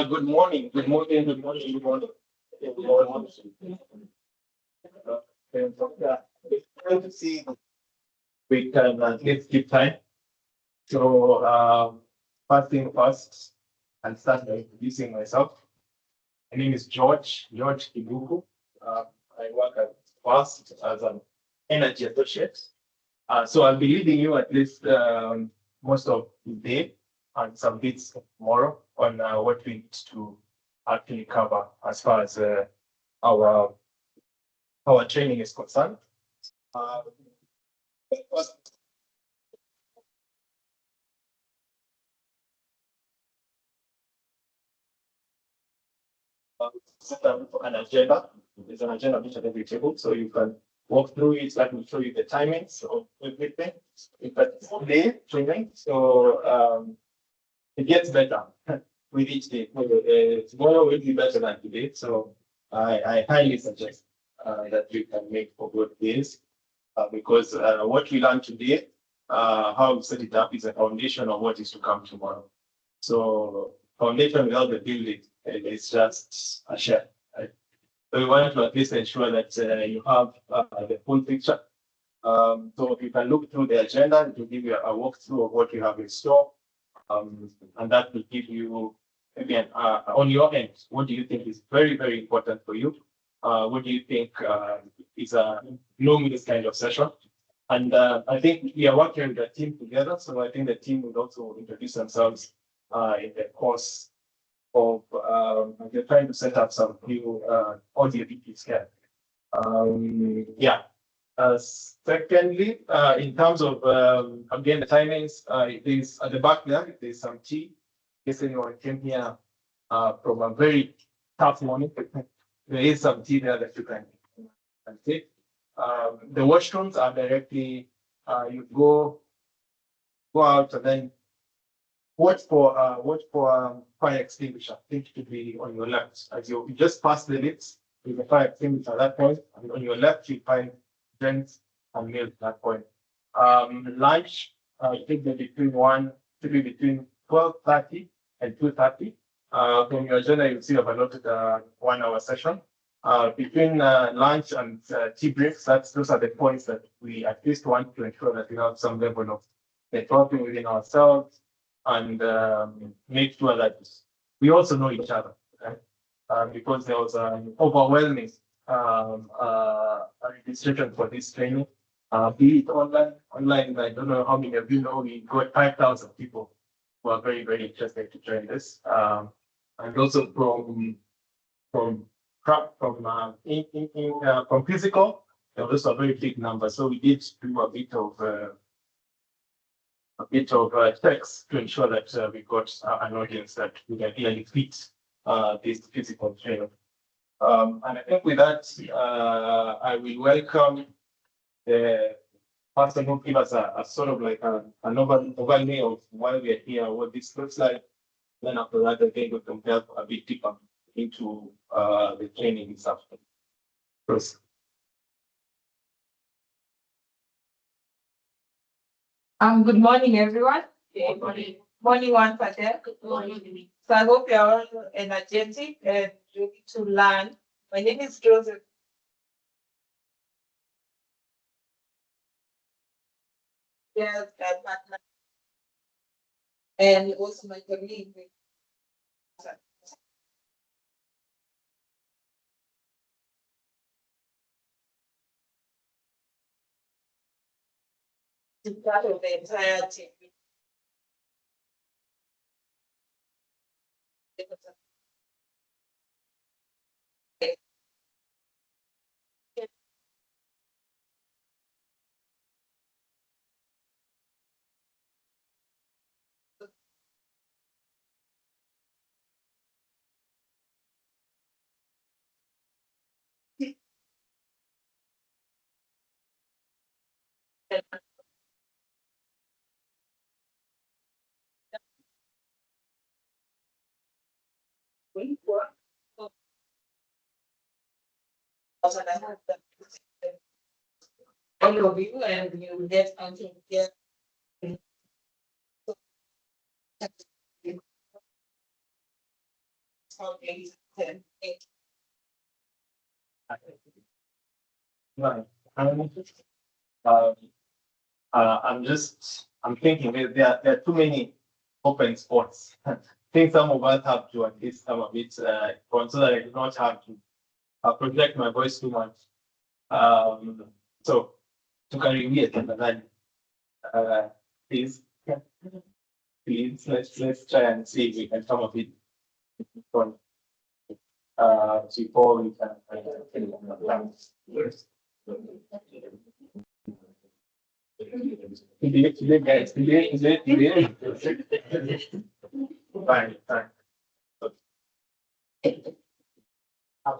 Good morning. Good morning. Good morning. Good morning. Everyone. Good to see we can let's keep time. So first thing first, I'll start by introducing myself. My name is George Kibuku. I work at FAST as an energy associate. So I'll be leading you at least most of the day and some bits tomorrow on what we need to actually cover as far as our training is concerned. set up an agenda. There's an agenda which at every table, so you can walk through it. That will show you the timings of everything. It's day training, so it gets better with each day. Tomorrow will be better than today, so I highly suggest that you can make for good days because what we learn today, how we set it up, is a foundation of what is to come tomorrow. So foundation without the building is just a shell. Right? So we want to at least ensure that you have the full picture. So you can look through the agenda to give you a walkthrough of what you have in store. And that will give you, again, on your end, what do you think is very, very important for you? What do you think is a no-miss kind of session? And I think we are working with the team together. So I think the team will also introduce themselves in the course of, they're trying to set up some new audio VP scan. Yeah. Secondly, in terms of, again, the timings, there's at the back there, there's some tea. If anyone came here from a very tough morning, there is some tea there that you can take. The washrooms are directly, you go out and then watch for fire extinguisher. I think it should be on your left. As you just pass the lips with the fire extinguisher at that point, and on your left you find drinks and meals at that point. Lunch, I think that should be between 12:30 and 2:30. From your agenda, you'll see I've allotted a 1 hour session. Between lunch and tea breaks, those are the points that we at least want to ensure that we have some level of networking within ourselves and make sure that we also know each other, right? Because there was an overwhelming registration for this training. Be it online. Online, I don't know how many of you know, we got 5,000 people who are very, very interested to join this. And also from physical, there was also a very big number. So we did do a bit of checks to ensure that we got an audience that we can clearly fit this physical training. And I think with that, I will welcome the person who give us a sort of like an overlay of why we are here, what this looks like. Then after that, I think we can delve a bit deeper into the training itself. First. Good morning, everyone. Good morning. Morning, one Patel. Good morning. So I hope you're all energetic and ready to learn. My name is Joseph. Yes, my partner. And also my colleague. Part of the entire team. All of you, and you will get something here. Right. I'm thinking there are too many open spots. I think some of us have to at least come a bit so that I do not have to project my voice too much. So to carry me at please, let's try and see if we can come a bit before we can. Fine. As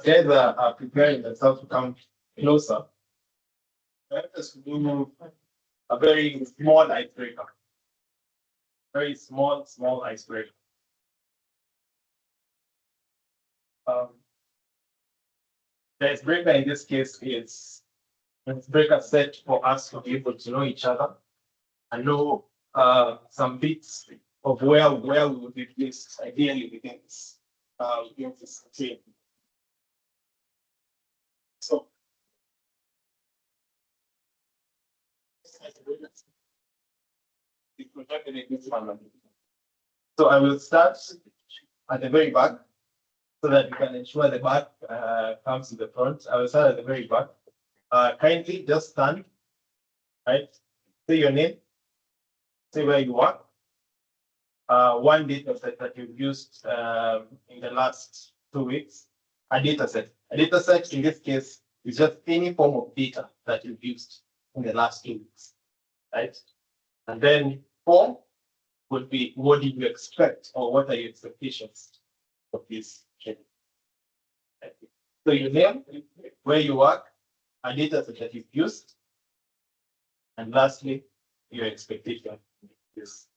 guys are preparing themselves to come closer, let us do a very small icebreaker. Very small icebreaker. The icebreaker in this case is an icebreaker set for us to be able to know each other and know some bits of where we would be placed ideally within this team. So so I will start at the very back so that we can ensure the back comes to the front. I will start at the very back. Kindly just stand, right? Say your name, say where you are. One data set that you've used in the last 2 weeks. A data set. A data set in this case is just any form of data that you've used in the last 2 weeks, right? And then 4 would be what do you expect or what are your expectations of this training? So your name, where you work, a data set that you've used, and lastly, your expectation is.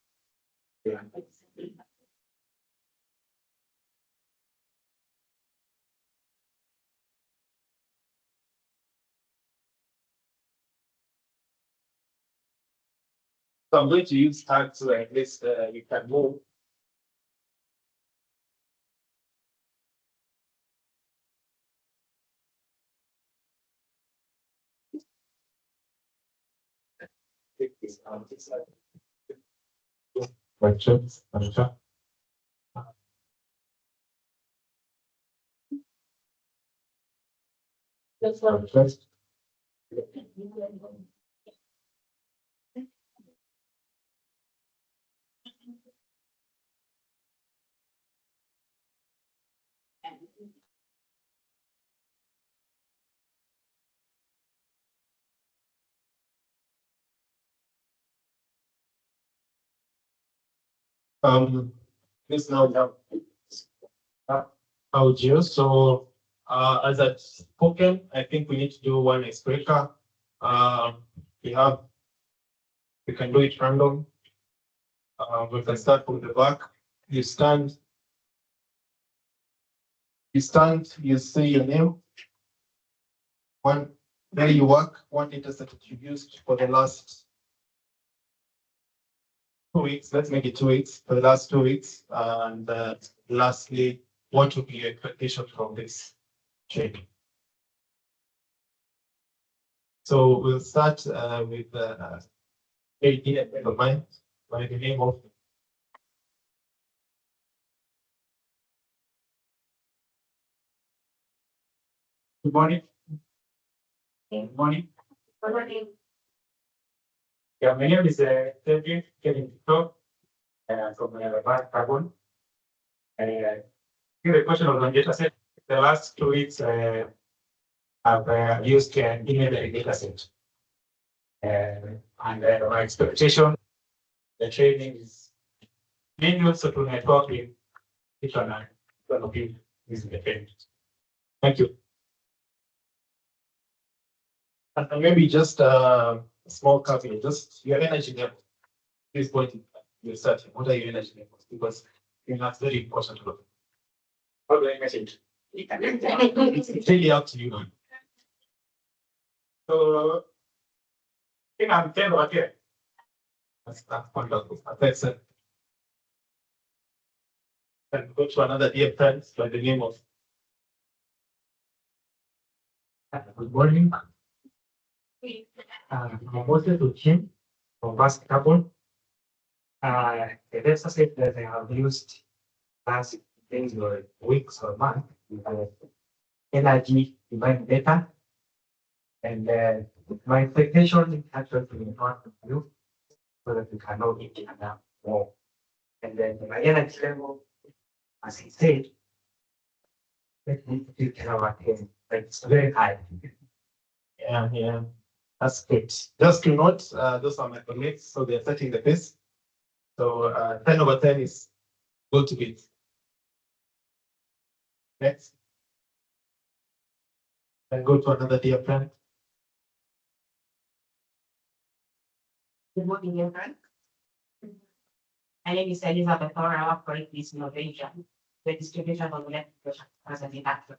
So I'm going to use tags so at least you can move. Take this out this side. Questions? That's one first. This now we have audio. So as I've spoken, I think we need to do one icebreaker. We can do it random. We can start from the back. You stand, you say your name. Where you work, one data set that you used for the last 2 weeks. Let's make it 2 weeks for the last 2 weeks. And lastly, what would be your expectation from this training? So we'll start with AD of mine by the name of. Good morning. Good morning. Good morning. Yeah, my name is David Kevin Victor, from Carbon. Here the question of the data set. The last 2 weeks, I've used an email data set. And my expectation, the training is mainly also to network with each other. This is the training. Thank you. And maybe just a small caveat, just your energy level. Please point it. You're starting. What are your energy levels? Because that's very important to look. What do I message? It's really up to you. So I think I'm 10 over here. That's wonderful. That's it. And go to another dear friend by the name of. Good morning. I'm Moses Uchim from Basque Carbon. The data set that I have used last days or weeks or months with the energy demand data. And my expectation is actually to not you so that we can know it enough more. And then my energy level, as I said, let me terawatt like it's very high. Yeah. That's good. Just to note, those are my colleagues, so they're setting the pace. So 10/10 is good to beat. Next. And go to another dear friend. Good morning, everyone. My name is Elizabeth Thora. I work for Increase Innovation, the distribution of electric as an actor.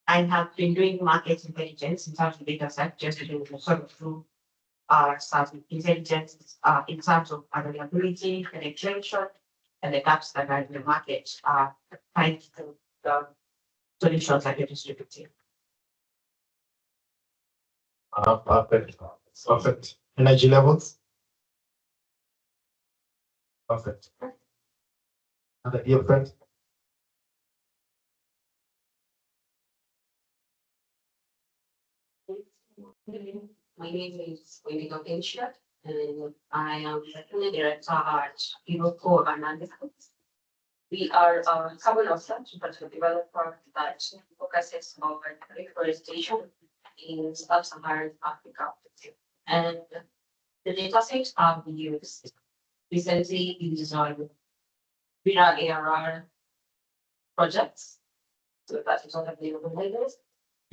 I have been doing market intelligence in terms of data set just to sort of through some intelligence in terms of availability, penetration, and the gaps that are in the market find the solutions that you're distributing. Perfect. Energy levels. Perfect. Another dear friend. My name is Wendy Gopensha, and I am the director at Euroco Analytics. We are a carbon offset developer that focuses on reforestation in sub-Saharan Africa. And the data set we used recently is on Vera ARR projects. So that is not available later.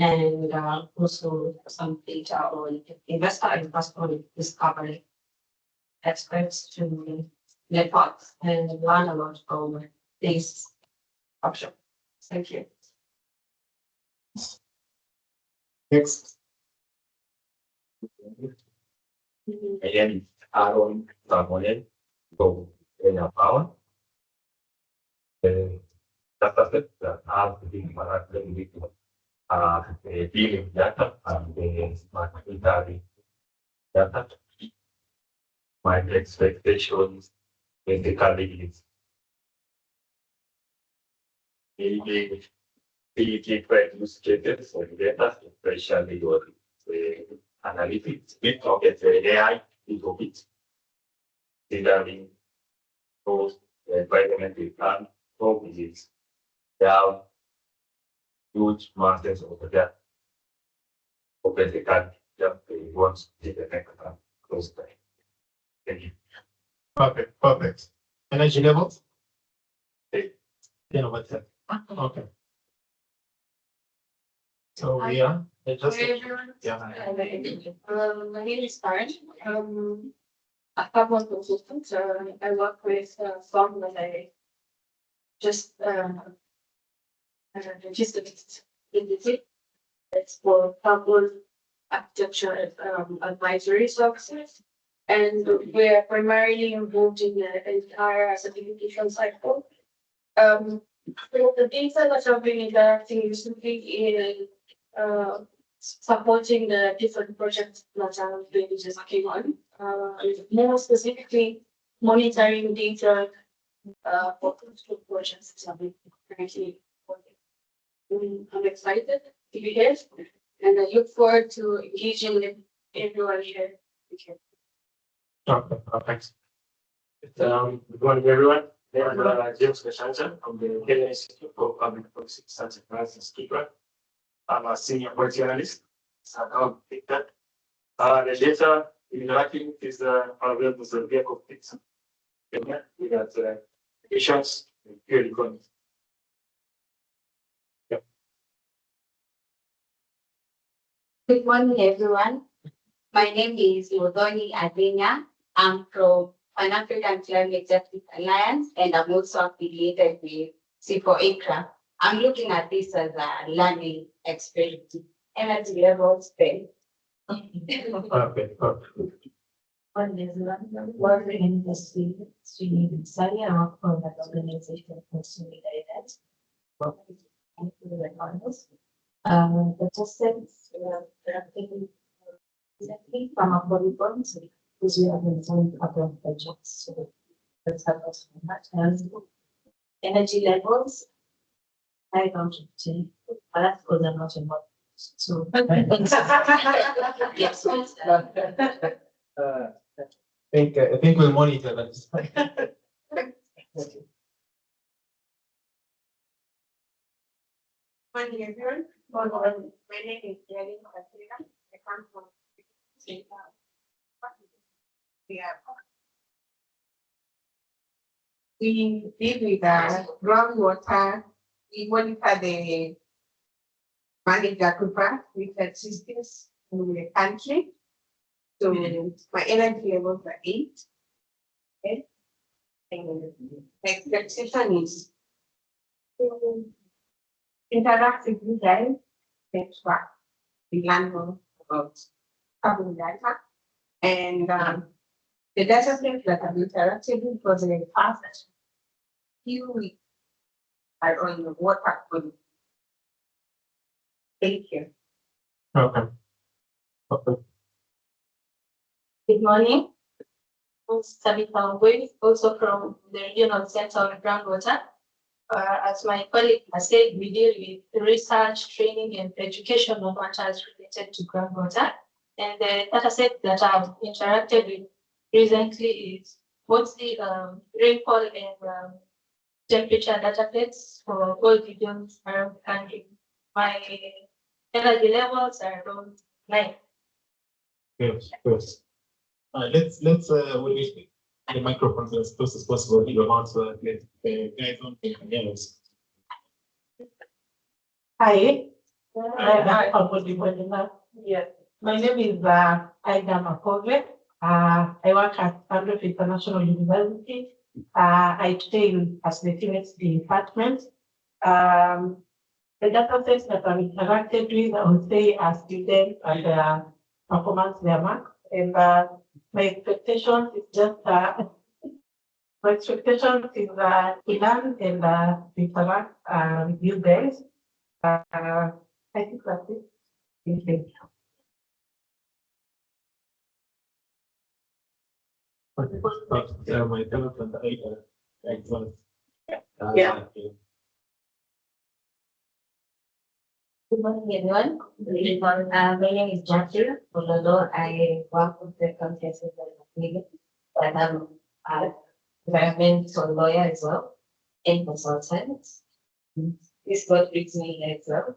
And also some data on investor and customer discovery experts to networks and learn a lot from this option. Thank you. Next. My name is Aaron Samuel from Kenya Power. Data set that has been managed with the billing data and the smart metering data. My expectations basically is maybe the different use cases for data, especially your analytics, we target the AI into it, considering those environmental plan is down huge masses over there. Over the country, just wants to take the next time close by. Thank you. Perfect. Energy levels. 10/10. Okay. So we are just Hi, everyone. yeah. My name is Karen. A carbon consultant. I work with a firm that I just registered in the city. It's for carbon architecture advisory services. And we're primarily involved in the entire certification cycle. So the data that I've been interacting recently is supporting the different projects that I've been working on. More specifically, monitoring data for coastal projects that I've been currently working. I'm excited to be here, and I look forward to engaging with everyone here. Thank you. Okay, perfect. Good morning, everyone. I'm James Kashanja from the Kenya Institute for Public Policy Research and Analysis, KIPRA. I'm a senior policy analyst. So I'll take that. The data interacting is available as a vehicle fix. We got applications, peer economy. Good morning, everyone. My name is Lodoni Adenya. I'm from Pan African Climate Justice Alliance, and I'm also affiliated with C4ICRA. I'm looking at this as a learning experience. Energy levels, Perfect. One is work in the student study and work for the organization for student guidance. The justice, exactly from a polygon, so because we have been doing a couple of projects, so that's helped us so much. And energy levels, I don't change, but that's because I'm not involved. So. Yes. I think we'll monitor that. Morning, everyone. My name is Jenny Katrina. I come from we deal with groundwater. We monitor the managed aquifer with existence in the country. So my energy levels are 8. Okay. And my expectation is to interact with you guys, benchmark, we learn more about carbon data. And the data sets that I've interacted with for the past few weeks are on the water quality. Thank you. Okay. Okay. Good morning. I'm Tabitha Ngwe, also from the Regional Center on Groundwater. As my colleague has said, we deal with research, training, and education on matters related to groundwater. And the data set that I've interacted with recently is mostly rainfall and temperature data sets for all regions around the country. My energy levels are around 9. Yes, yes. Let's when we speak the microphones as close as possible to your mouth so that the guys don't hear us. Hi. Yes. My name is Aida Makove. I work at Stanford International University. I train as the chemistry department. The data sets that I've interacted with, I would say, are students and their performance, their marks. And my expectations is just my expectations is to learn and interact with you guys. I think that's it. Thank you. My thoughts on the excellent. Yeah. Good morning, everyone. My name is Jackie. Although I work with the contest but I'm an environmental lawyer as well and consultant. This what brings me here as well.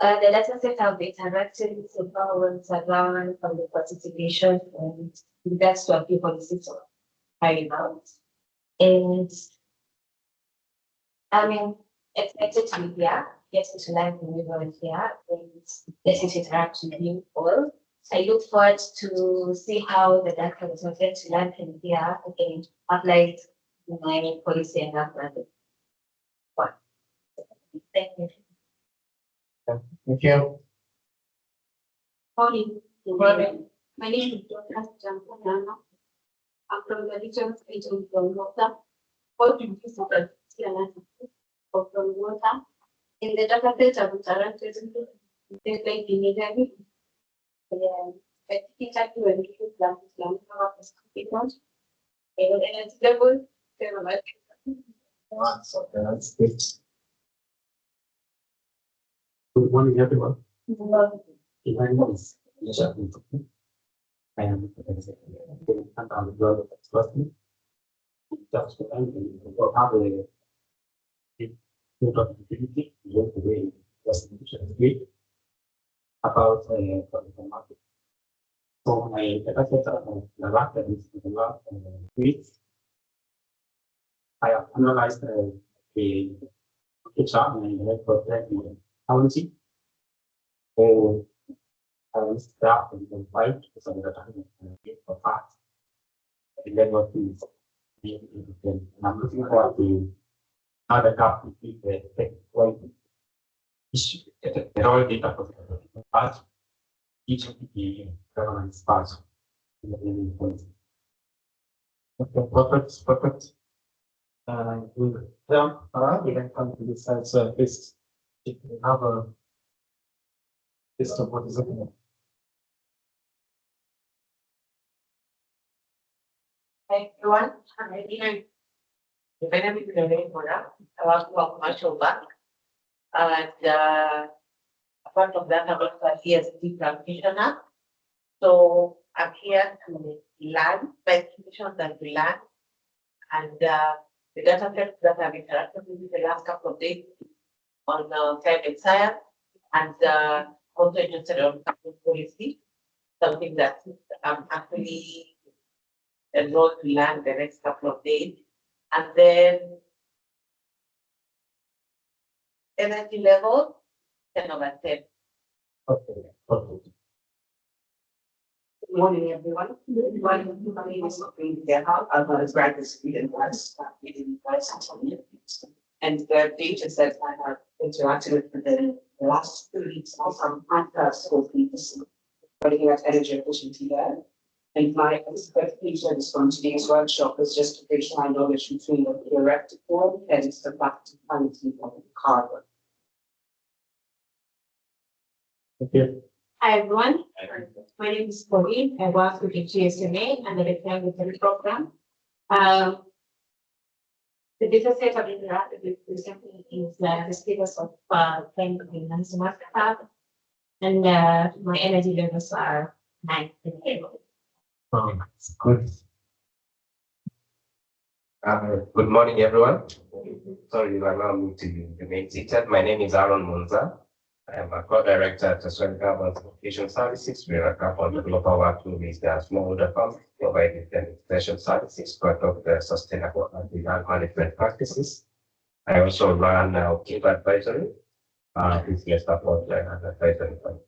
The data set I've interacted with so far was around from the participation and regards to appeal policies or carrying out. And I mean, expected to be here, getting to learn from everyone here, and getting to interact with you all. I look forward to see how the data was get to learn from here and apply it in my policy and apply. Thank you. Thank you. Morning. My name is Dr. Jampanana. I'm from the regional agent from water. What do you do for the from water? In the data set I've interacted with, they like immediately. But exactly when you use Islam statement, and energy level, they were like. So that's good. Good morning, everyone. About the market. So my data set of the last weeks, I have analyzed the chart and the project policy. So I will start with the 5% of the time for facts. And then what is and I'm looking forward to how the gap between the point issue, the raw data for part each of the government parts. Okay, perfect, perfect. We can come to this side, so at least you can have a list of what is happening. Hi, everyone. My name is Lorraine Mora. I work for a commercial bank. And apart from that, I'm also a CSD practitioner. So I'm here to learn by institutions and to learn. And the data sets that I've interacted with the last couple of days on climate science and also interested on public policy, something that I'm actually enrolled to learn the next couple of days. And then energy level, 10/10. Okay, okay. Good morning, everyone. My name is Corinne Gerhard. I'm a graduate student in and the data sets I have interacted with for the last 2 weeks are from school people looking at energy efficiency there. And my expectations from today's workshop is just to bridge my knowledge between the theoretical and the practicality of carbon. Thank you. Hi, everyone. My name is Pauline. I work with the GSMA and the Rectangular program. The data set I've interacted with recently is the status of climate finance market tab. And my energy levels are 9. Good. Good morning, everyone. Sorry, you allow me to remain seated. My name is Aaron Monza. I am a co-director at Australian Carbon Certification Services. We are a carbon developer working with the smallholder farms, providing demonstration services, part of the sustainable land management practices. I also run Keep Advisory, business support and advisory fund.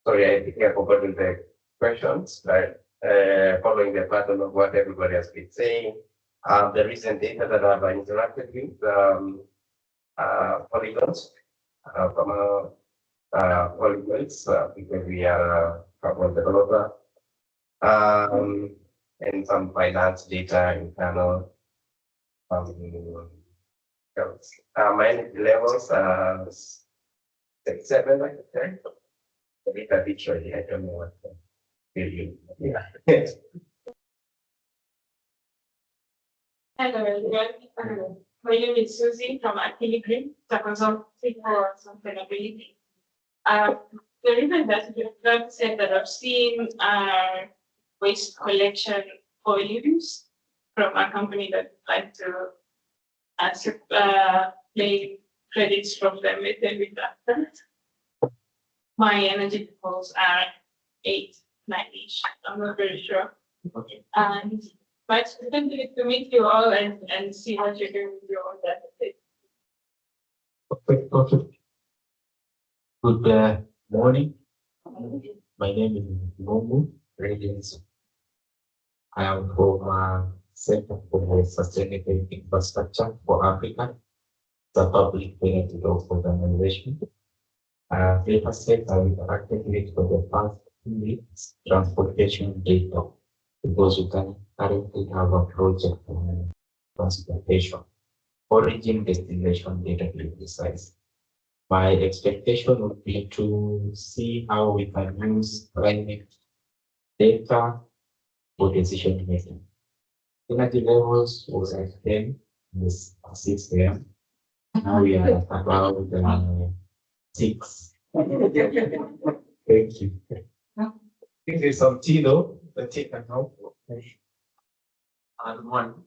Sorry, I think I forgot the questions, but following the pattern of what everybody has been saying, the recent data that I've interacted with, polygons from polygons because we are a carbon developer, and some finance data internal. My energy levels are 7, like that. A bit arbitrary, I don't know what to tell you. Yeah. Hello, everyone. My name is Susie from Aquiligreen, the consultancy for sustainability. The reason that the drug said that I've seen waste collection volumes from a company that like to claim credits from the methane reduction. My energy levels are 8, 9-ish. I'm not very sure. Okay. And but it's been good to meet you all and see what you're doing with your own data. Perfect, perfect. Good morning. My name is Momu Radiance. I am from Center for Sustainable Infrastructure for Africa, the public benefit organization. Data set I interacted with for the past 2 weeks, transportation data, because we can currently have a project on transportation, origin destination data to be precise. My expectation would be to see how we can use climate data for decision making. Energy levels was at 10, was 6 a.m. Now we are at about 6. Thank you. I think there's some tea though, the tea can help. Good morning.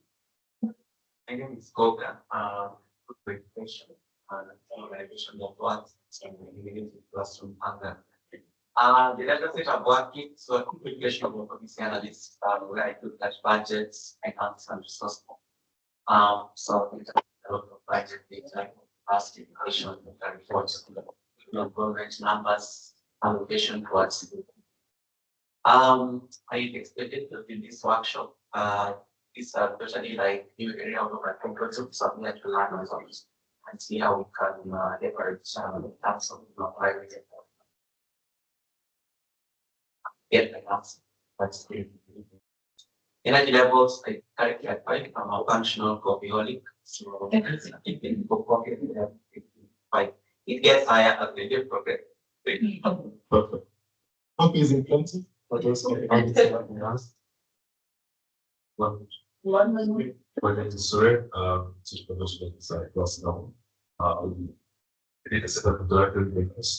My name is Goga. Good question. Organization of what and the classroom and the data set I'm working, so a quick question about policy analysts where I look at budgets, finance, and resource. So there's a lot of budget data, past education, reports, government numbers, allocation towards. I expected to in this workshop. These are especially like new area of my comfort zone, something that to learn results and see how we can leverage in terms of private. get the answer. That's it. Energy levels, I currently at 5, I'm a functional coffeeholic. So if you go coffee, it gets higher as the day progress. Perfect. Coffee is intensive. For those who My name is Surya, Chief Professional Inside Cross now. The data set of director papers.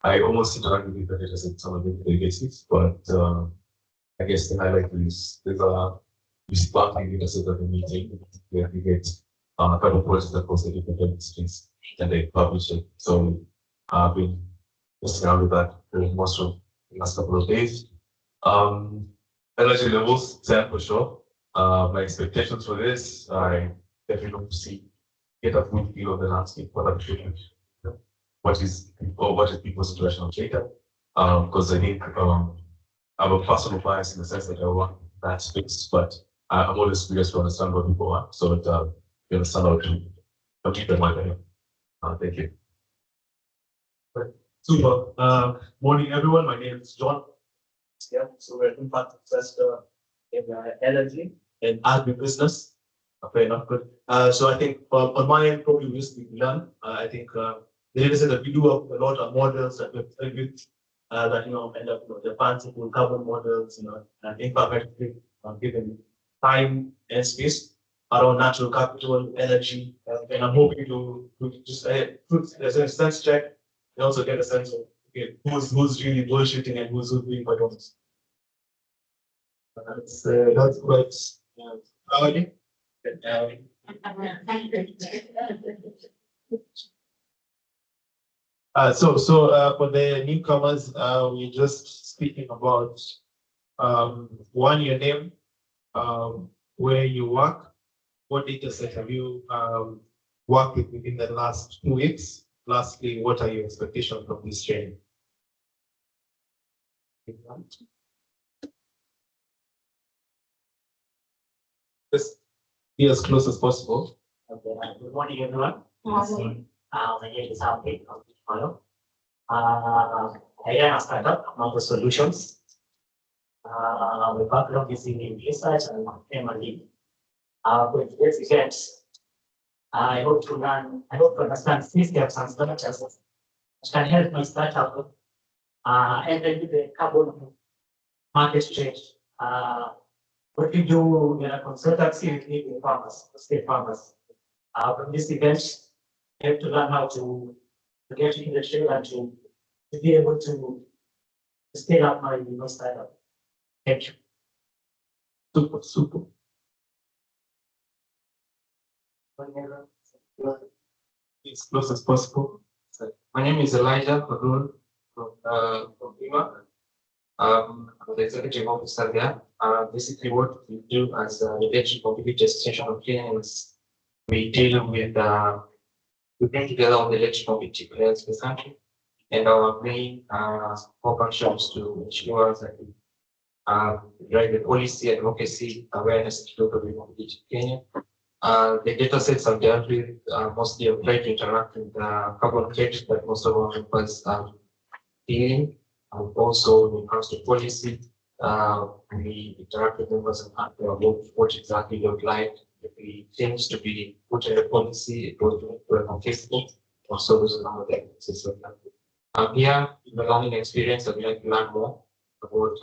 I almost interact with the data set on a daily basis, but I guess the highlight is there's a sparkling data set of the meeting where we get a couple of projects across the different industries and they publish it. So I've been messing around with that for most of the last couple of days. Energy levels, 10 for sure. My expectations for this, I definitely hope to get a full feel of the landscape, what is people's situation of data. Because I think I have a personal bias in the sense that I want that space, but I'm always curious to understand what people are, so that you understand how to keep them mind. Thank you. Super. Morning, everyone. My name is John. Yeah, so we're impact investor in energy and agribusiness. Fair enough, good. So I think on my end, probably we just need to learn. I think the data set that we do have a lot of models that we've played with that end up the fanciful carbon models, and impact given time and space around natural capital, energy, and I'm hoping to just there's a sense check and also get a sense of who's really bullshitting and who's being quite honest. That's quite early. So for the newcomers, we're just speaking about one, your name, where you work, what data set have you worked with within the last 2 weeks? Lastly, what are your expectations from this training? Just be as close as possible. Okay, good morning, everyone. Morning. My name is Alvin. I am a startup, Novo Solutions. My background is in research and M&D. With today's event, I hope to understand systems and structures that can help my startup enter the carbon market trade. What we do in a consultancy with the farmers, state farmers. From this event, I have to learn how to get in the trade and to be able to scale up my startup. Thank you. Super. As close as possible. My name is Elijah Padul from Pima. I'm the executive officer there. Basically, what we do as the electric mobility extension of Kenya is we deal with we bring together all the electric mobility players in the country, and our main function is to ensure that we drive the policy, advocacy, awareness to local mobility in Kenya. The data sets I've dealt with mostly apply to interact with the carbon credit that most of our members are dealing. And also when it comes to policy, we interact with members and ask about what exactly they would like. If we change to be put in the policy, it goes to on Facebook. Also, those are some of the activities. Here, in the learning experience, I'd like to learn more about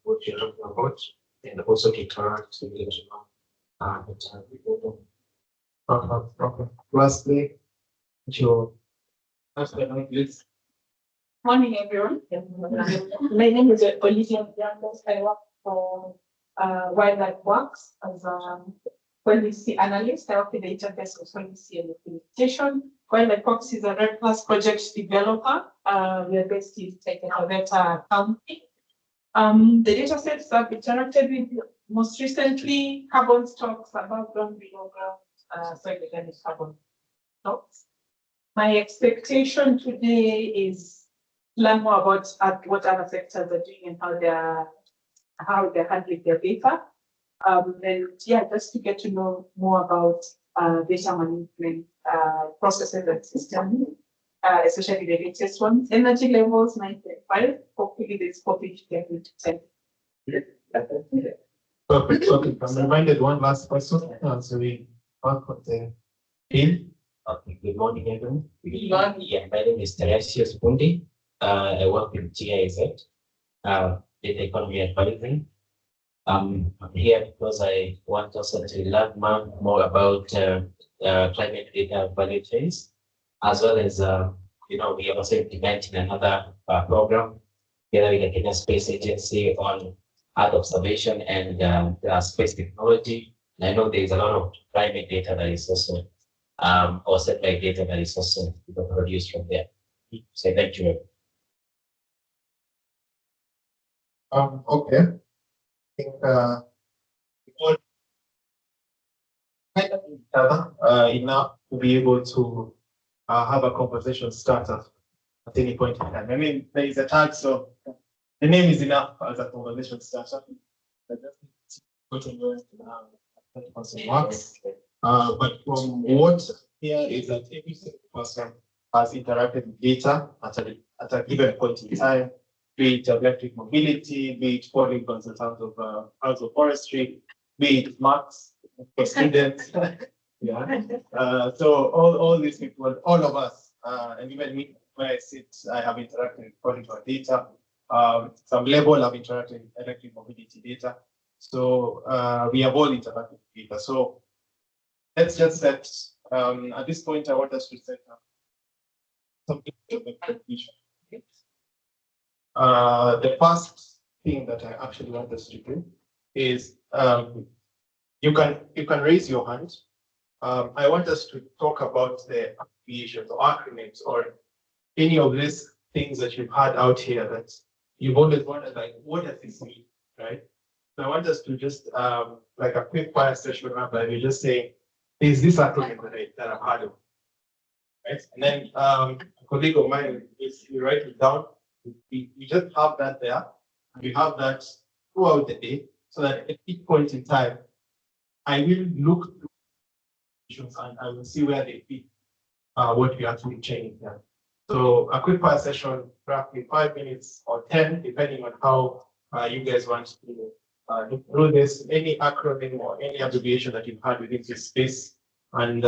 what you're talking about and also to interact with the Lastly, your Morning, everyone. My name is Olivia Biancos. I work for Wildlife Works as a policy analyst. I work with the interface of policy and implementation. Wildlife Works is a REDD+ project developer. We are based in Taita Taveta County. The data sets I've interacted with most recently, carbon stocks above ground, below ground, soil organic carbon stocks. My expectation today is learn more about what other sectors are doing and how they're handling their data. And yeah, just to get to know more about data management processes and systems especially the latest ones. Energy levels 9.5. Hopefully this topic can be 10. Perfect. Okay, I'm reminded one last question. So we talk with the team. Okay, good morning, everyone. Good morning. Yeah, my name is Teresius Bundi. I work with GIZ, in economy advising. I'm here because I want also to learn more about climate data value chains, as well as we are also implementing another program together with the Kenya Space Agency on Earth observation and space technology. And I know there is a lot of climate data that is also or satellite data that is also produced from there. So thank you. Okay. I think all kind of each other enough to be able to have a conversation start at any point in time. I mean, there is a tag, so the name is enough as a conversation starter. I just need to go to where that person works. But from what here is that every single person has interacted with data at a given point in time, be it electric mobility, be it polygons in terms of agroforestry, be it marks for students. Yeah. So all these people, all of us, and even me, where I sit, I have interacted with polygon data. Some level of interacted with electric mobility data. So we have all interacted with data. So let's just set, at this point, I want us to set up something of a definition. The first thing that I actually want us to do is you can raise your hand. I want us to talk about the abbreviations or acronyms or any of these things that you've had out here that you've always wondered, like, what does this mean, right? So I want us to just like a quick fire session where we just say, is this acronym that I've heard of, right? And then a colleague of mine is you write it down. We just have that there. And we have that throughout the day, so that at each point in time, I will look through issues and I will see where they fit what we actually change here. So a quick fire session, roughly 5 minutes or 10, depending on how you guys want to look through this, any acronym or any abbreviation that you've had within this space, and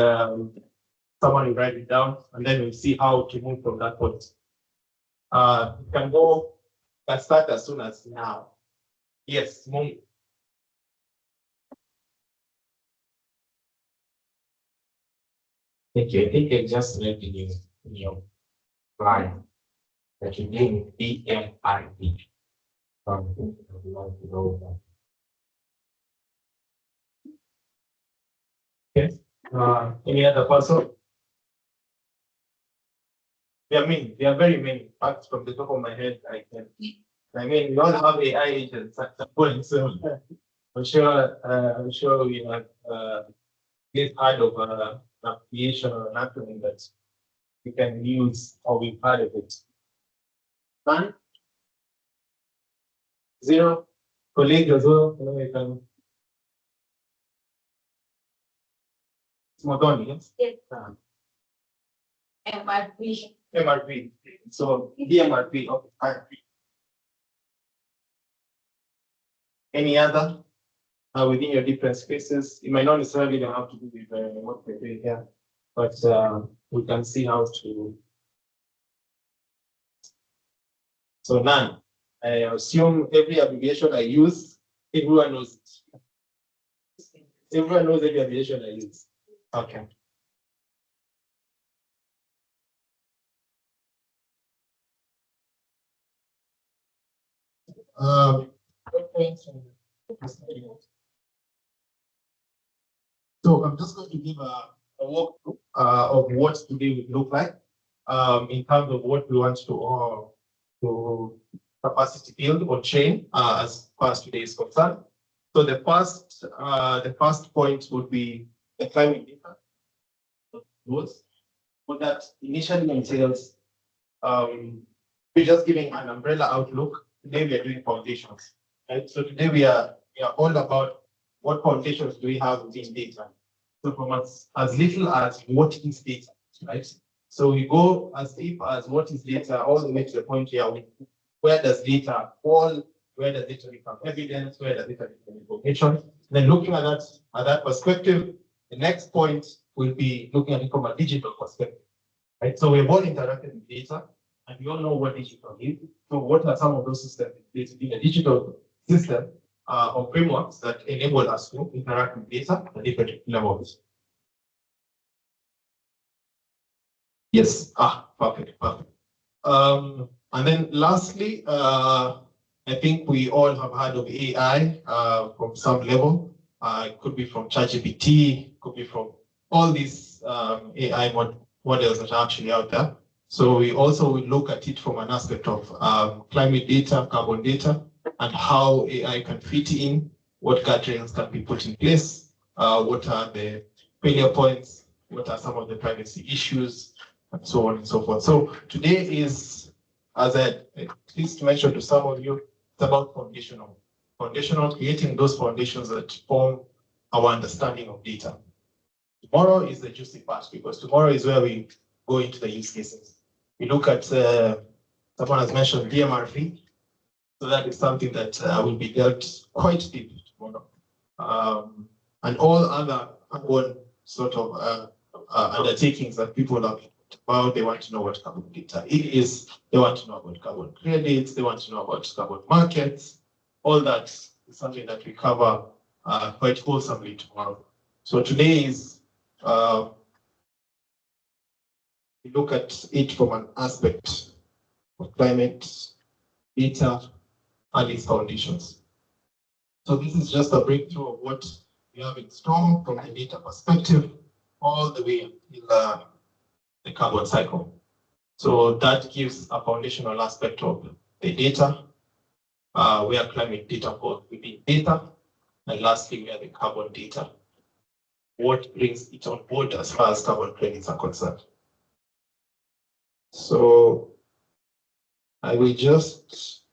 someone will write it down, and then we'll see how to move from that point. You can go, can start as soon as now. Yes, move. Thank you. I think I just read in your line that you name BMID. Okay. Any other person? There are very many facts from the top of my head. I mean, we all have AI agents at some point, so I'm sure we have this kind of an application or an acronym that we can use or we've heard of it. 1, 0, colleague as well. We can. It's Modoni, yes? Yes. MRP. MRP. So DMRP. Okay. Any other within your different spaces? It might not necessarily have to do with what we're doing here, but we can see how to. So none. I assume every abbreviation I use, everyone knows it. Everyone knows every abbreviation I use. Okay. So I'm just going to give a walkthrough of what today would look like in terms of what we want to capacity build or chain as far as today is concerned. So the first point would be the climate data. What that initially entails, we're just giving an umbrella outlook. Today we are doing foundations, right? So today we are all about what foundations do we have within data. So from as little as what is data, right? So we go as deep as what is data, all the way to the point here, where does data fall, where does data become evidence, where does data become information. Then looking at that perspective, the next point will be looking at it from a digital perspective. Right? So we've all interacted with data, and we all know what digital is. So what are some of those systems in a digital system or frameworks that enable us to interact with data at different levels? Yes, perfect. And then lastly, I think we all have heard of AI from some level. It could be from ChatGPT, could be from all these AI models that are actually out there. So we also will look at it from an aspect of climate data, carbon data, and how AI can fit in, what guardrails can be put in place, what are the failure points, what are some of the privacy issues, and so on and so forth. So today is, as I at least mentioned to some of you, it's about foundational, creating those foundations that form our understanding of data. Tomorrow is the juicy part, because tomorrow is where we go into the use cases. We look at, someone has mentioned DMRV, so that is something that will be dealt quite deep tomorrow. And all other sort of undertakings that people have about, they want to know what carbon data is, they want to know about carbon credits, they want to know about carbon markets. All that is something that we cover quite wholesomely tomorrow. So today is, we look at it from an aspect of climate, data, and its foundations. So this is just a breakthrough of what we have in store from the data perspective, all the way until the carbon cycle. So that gives a foundational aspect of the data, where climate data falls within data, and lastly, where the carbon data, what brings it on board as far as carbon credits are concerned. So I will just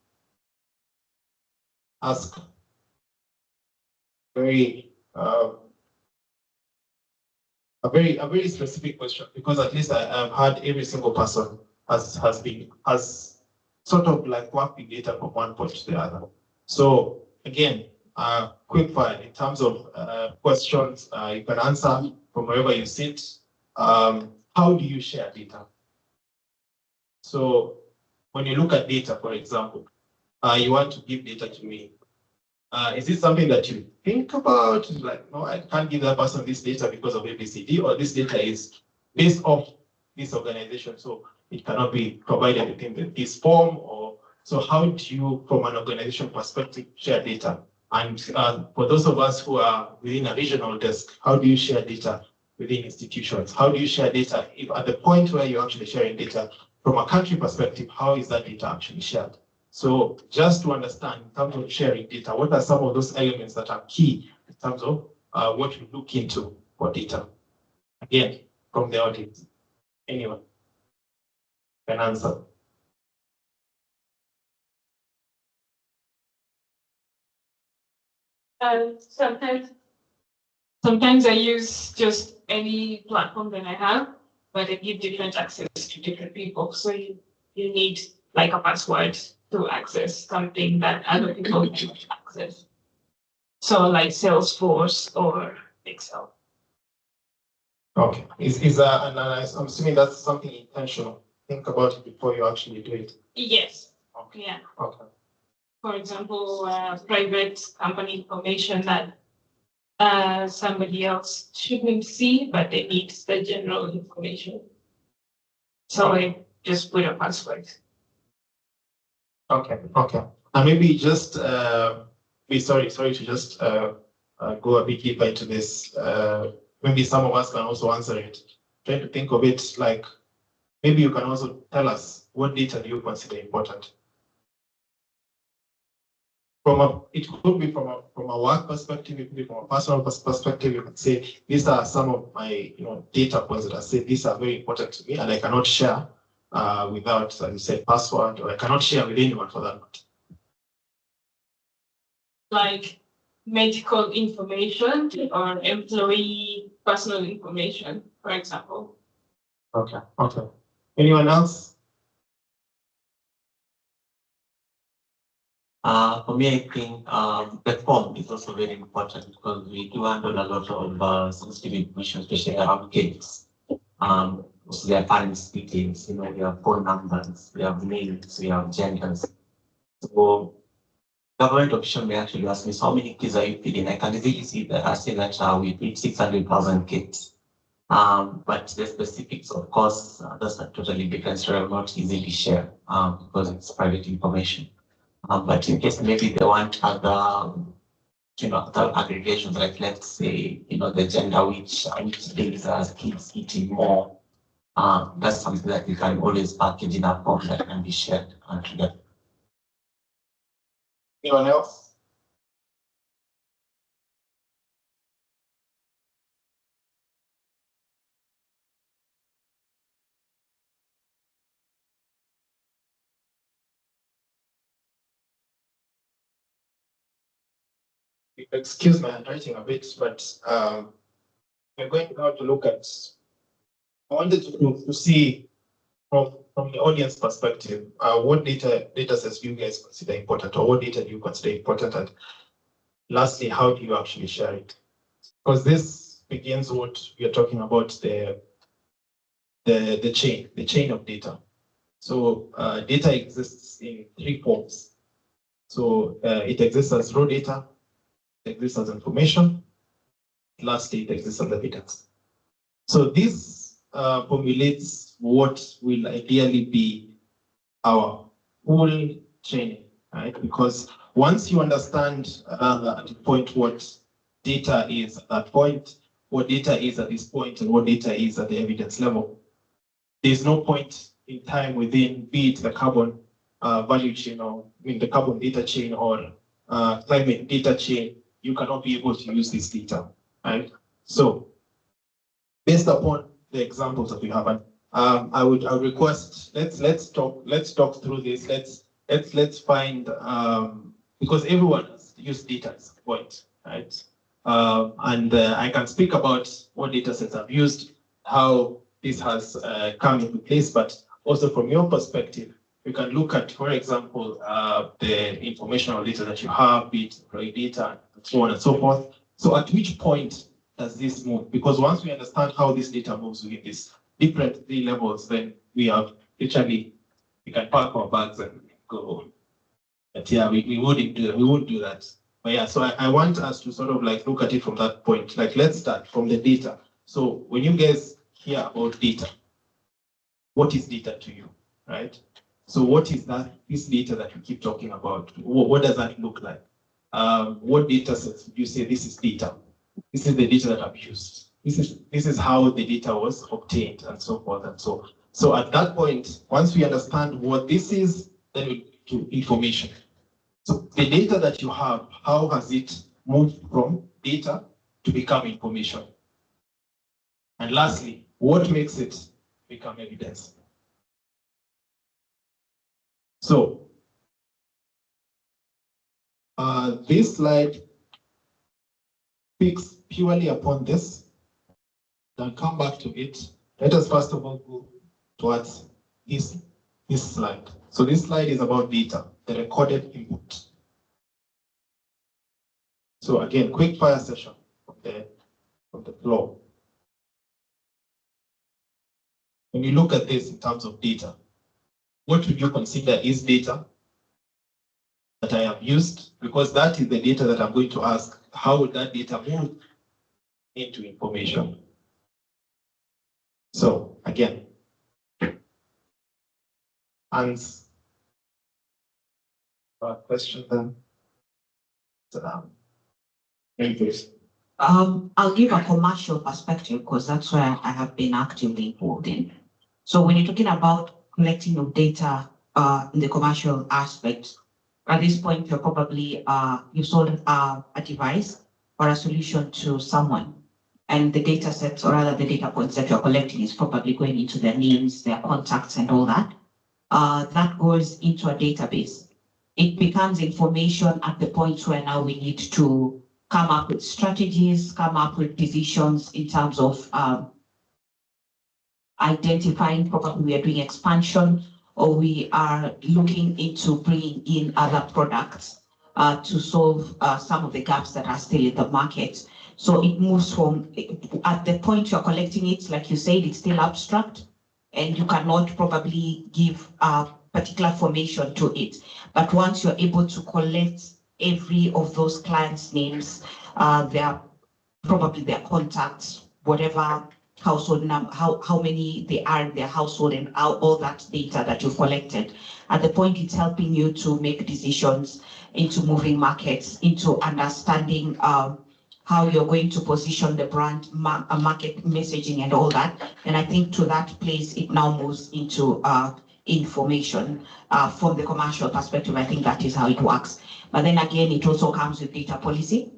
ask a very specific question, because at least I've had every single person has sort of like worked with data from one point to the other. So again, quick fire in terms of questions, you can answer from wherever you sit. How do you share data? So when you look at data, for example, you want to give data to me. Is this something that you think about? Like, no, I can't give that person this data because of ABCD, or this data is based off this organization, so it cannot be provided within this form, or so how do you, from an organization perspective, share data? And for those of us who are within a regional desk, how do you share data within institutions? How do you share data if at the point where you're actually sharing data from a country perspective, how is that data actually shared? So just to understand in terms of sharing data, what are some of those elements that are key in terms of what we look into for data? Again, from the audience, anyone can answer. Sometimes I use just any platform that I have, but I give different access to different people. So you need like a password to access something that other people can't access. So like Salesforce or Excel. Okay, is that, and I'm assuming that's something intentional. Think about it before you actually do it. Yes. Okay. Yeah. Okay. For example, private company information that somebody else shouldn't see, but they need the general information. So I just put a password. Okay. And maybe just sorry to just go a bit deeper into this. Maybe some of us can also answer it. Trying to think of it like, maybe you can also tell us what data do you consider important? It could be from a work perspective, it could be from a personal perspective. You can say, these are some of my data points that I say these are very important to me, and I cannot share without, as you said, password, or I cannot share with anyone for that matter. Like medical information or employee personal information, for example. Okay, okay. Anyone else? For me, I think the form is also very important because we do handle a lot of sensitive information, especially around kids. So their parents' details, you know, their phone numbers, we have names, we have genders. So government official may actually ask me, so how many kids are you feeding? I can easily see that I say that we feed 600,000 kids. But the specifics, of course, that's a totally different story. I'm not easily share because it's private information. But in case maybe they want other, you know, other aggregations, like let's say, you know, the gender, which days are kids eating more. That's something that we can always package in a form that can be shared together. Anyone else? Excuse my handwriting a bit, but we're going now to look at. I wanted to see from the audience perspective, what data sets do you guys consider important, or what data do you consider important, and lastly, how do you actually share it? Because this begins what we are talking about, the chain of data. So data exists in three forms. So it exists as raw data, it exists as information, lastly, it exists as evidence. So this formulates what will ideally be our full training, right? Because once you understand at the point what data is at that point, what data is at this point, and what data is at the evidence level, there's no point in time within, be it the carbon value chain, or the carbon data chain, or climate data chain, you cannot be able to use this data, right? So based upon the examples that we have, and I would request, let's talk through this. Let's find because everyone has used data at some point, right? And I can speak about what data sets I've used, how this has come into place, but also from your perspective, you can look at, for example, the informational data that you have, be it employee data, and so on and so forth. So at which point does this move? Because once we understand how this data moves within these different three levels, then we have literally, we can pack our bags and go home. But yeah, we wouldn't do that. But yeah, so I want us to sort of like look at it from that point. Like, let's start from the data. So when you guys hear about data, what is data to you, right? So what is that, this data that we keep talking about? What does that look like? What data sets would you say this is data? This is the data that I've used. This is how the data was obtained, and so forth and so on. So at that point, once we understand what this is, then we do information. So the data that you have, how has it moved from data to become information? And lastly, what makes it become evidence? So this slide speaks purely upon this. Then come back to it. Let us first of all go towards this slide. So this slide is about data, the recorded input. So again, quick fire session from the floor. When you look at this in terms of data, what would you consider is data that I have used? Because that is the data that I'm going to ask, how would that data move into information? So again, answer question then. I'll give a commercial perspective because that's where I have been actively involved in. So when you're talking about collecting of data in the commercial aspect, at this point, you're probably, you've sold a device or a solution to someone. And the data sets, or rather the data points that you're collecting is probably going into their names, their contacts and all that. That goes into a database. It becomes information at the point where now we need to come up with strategies, come up with decisions in terms of identifying probably we are doing expansion or we are looking into bringing in other products to solve some of the gaps that are still in the market. So it moves from, at the point you're collecting it, like you said, it's still abstract and you cannot probably give particular formation to it. But once you're able to collect every of those clients' names, probably their contacts, whatever household number, how many they are in their household and all that data that you've collected. At the point it's helping you to make decisions into moving markets, into understanding how you're going to position the brand, market messaging and all that. And I think to that place, it now moves into information from the commercial perspective. I think that is how it works. But then again, it also comes with data policy,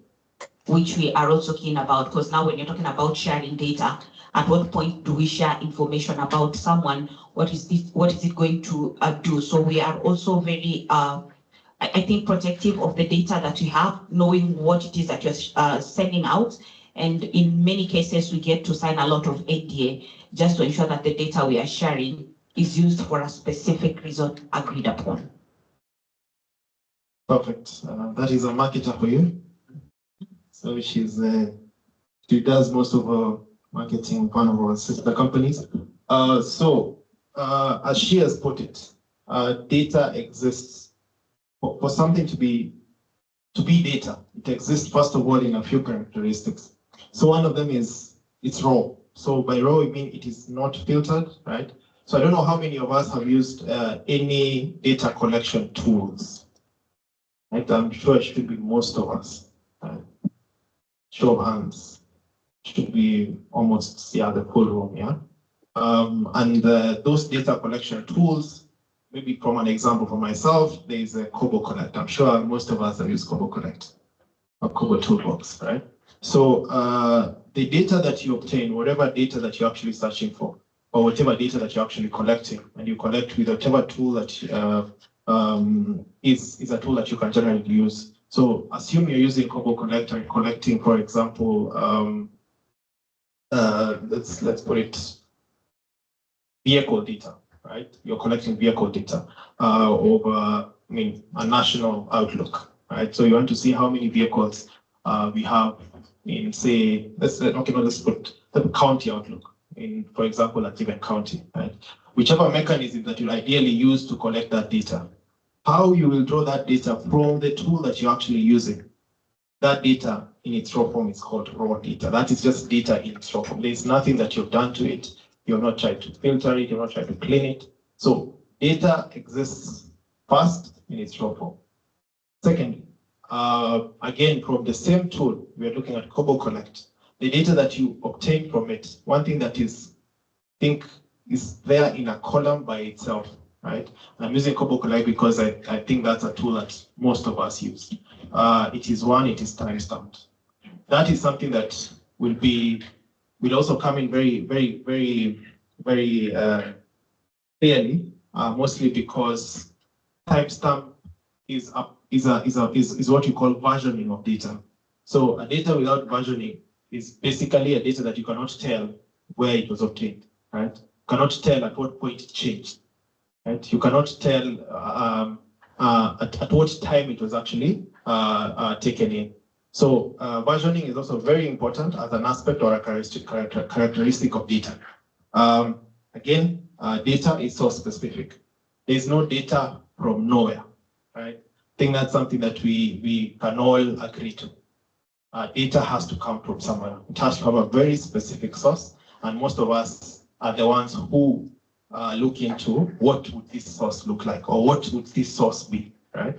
which we are also keen about, because now when you're talking about sharing data, at what point do we share information about someone? What is it going to do? So we are also very, I think, protective of the data that we have, knowing what it is that you're sending out. And in many cases, we get to sign a lot of NDA just to ensure that the data we are sharing is used for a specific reason agreed upon. Perfect. That is a marketer for you. So she does most of her marketing with one of our sister companies. As she has put it, data exists for something to be data. It exists first of all in a few characteristics. So one of them is it's raw. So by raw, we mean it is not filtered, right? So I don't know how many of us have used any data collection tools. Right? I'm sure it should be most of us. Show of hands. Should be almost, the full room, yeah? Those data collection tools, maybe from an example for myself, there is a Kobo Collect. I'm sure most of us have used Kobo Collect, or Kobo Toolbox, right? So the data that you obtain, whatever data that you're actually searching for, or whatever data that you're actually collecting, and you collect with whatever tool that is a tool that you can generally use. So assume you're using Kobo Collect and collecting, for example, let's put it, vehicle data, right? You're collecting vehicle data over, a national outlook, right? So you want to see how many vehicles we have in, say, let's put the county outlook in, for example, a given county, right? Whichever mechanism that you'll ideally use to collect that data, how you will draw that data from the tool that you're actually using. That data in its raw form is called raw data. That is just data in its raw form. There's nothing that you've done to it. You're not trying to filter it. You're not trying to clean it. So data exists first in its raw form. Secondly, again, from the same tool, we are looking at Kobo Collect. The data that you obtain from it, one thing that is there in a column by itself, right? I'm using Kobo Collect because I think that's a tool that most of us use. It is timestamped. That is something that will also come in very, very, very, very clearly, mostly because timestamp is what you call versioning of data. So a data without versioning is basically a data that you cannot tell where it was obtained, right? Cannot tell at what point it changed, right? You cannot tell at what time it was actually taken in. So versioning is also very important as an aspect or a characteristic of data. Again, data is source specific. There's no data from nowhere, right? I think that's something that we can all agree to. Data has to come from somewhere. It has to have a very specific source, and most of us are the ones who look into what would this source look like, or what would this source be, right?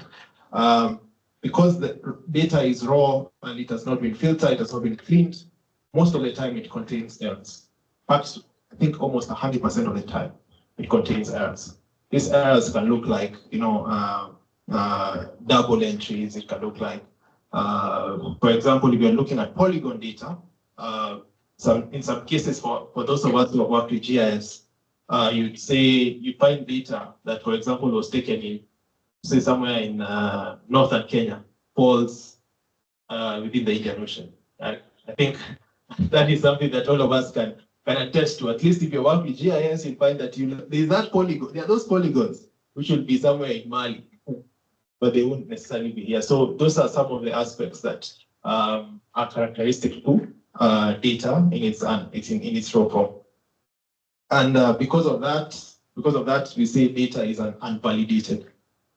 Because the data is raw and it has not been filtered, it has not been cleaned, most of the time it contains errors. Perhaps, I think almost 100% of the time it contains errors. These errors can look like, double entries. It can look like, for example, if you're looking at polygon data, in some cases, for those of us who have worked with GIS, you'd find data that, for example, was taken in, say, somewhere in northern Kenya, falls within the Indian Ocean. I think that is something that all of us can can attest to. At least if you work with GIS, you'll find that there's that polygon. There are those polygons which will be somewhere in Mali, but they won't necessarily be here. So those are some of the aspects that are characteristic to data in its raw form. And because of that, we say data is unvalidated.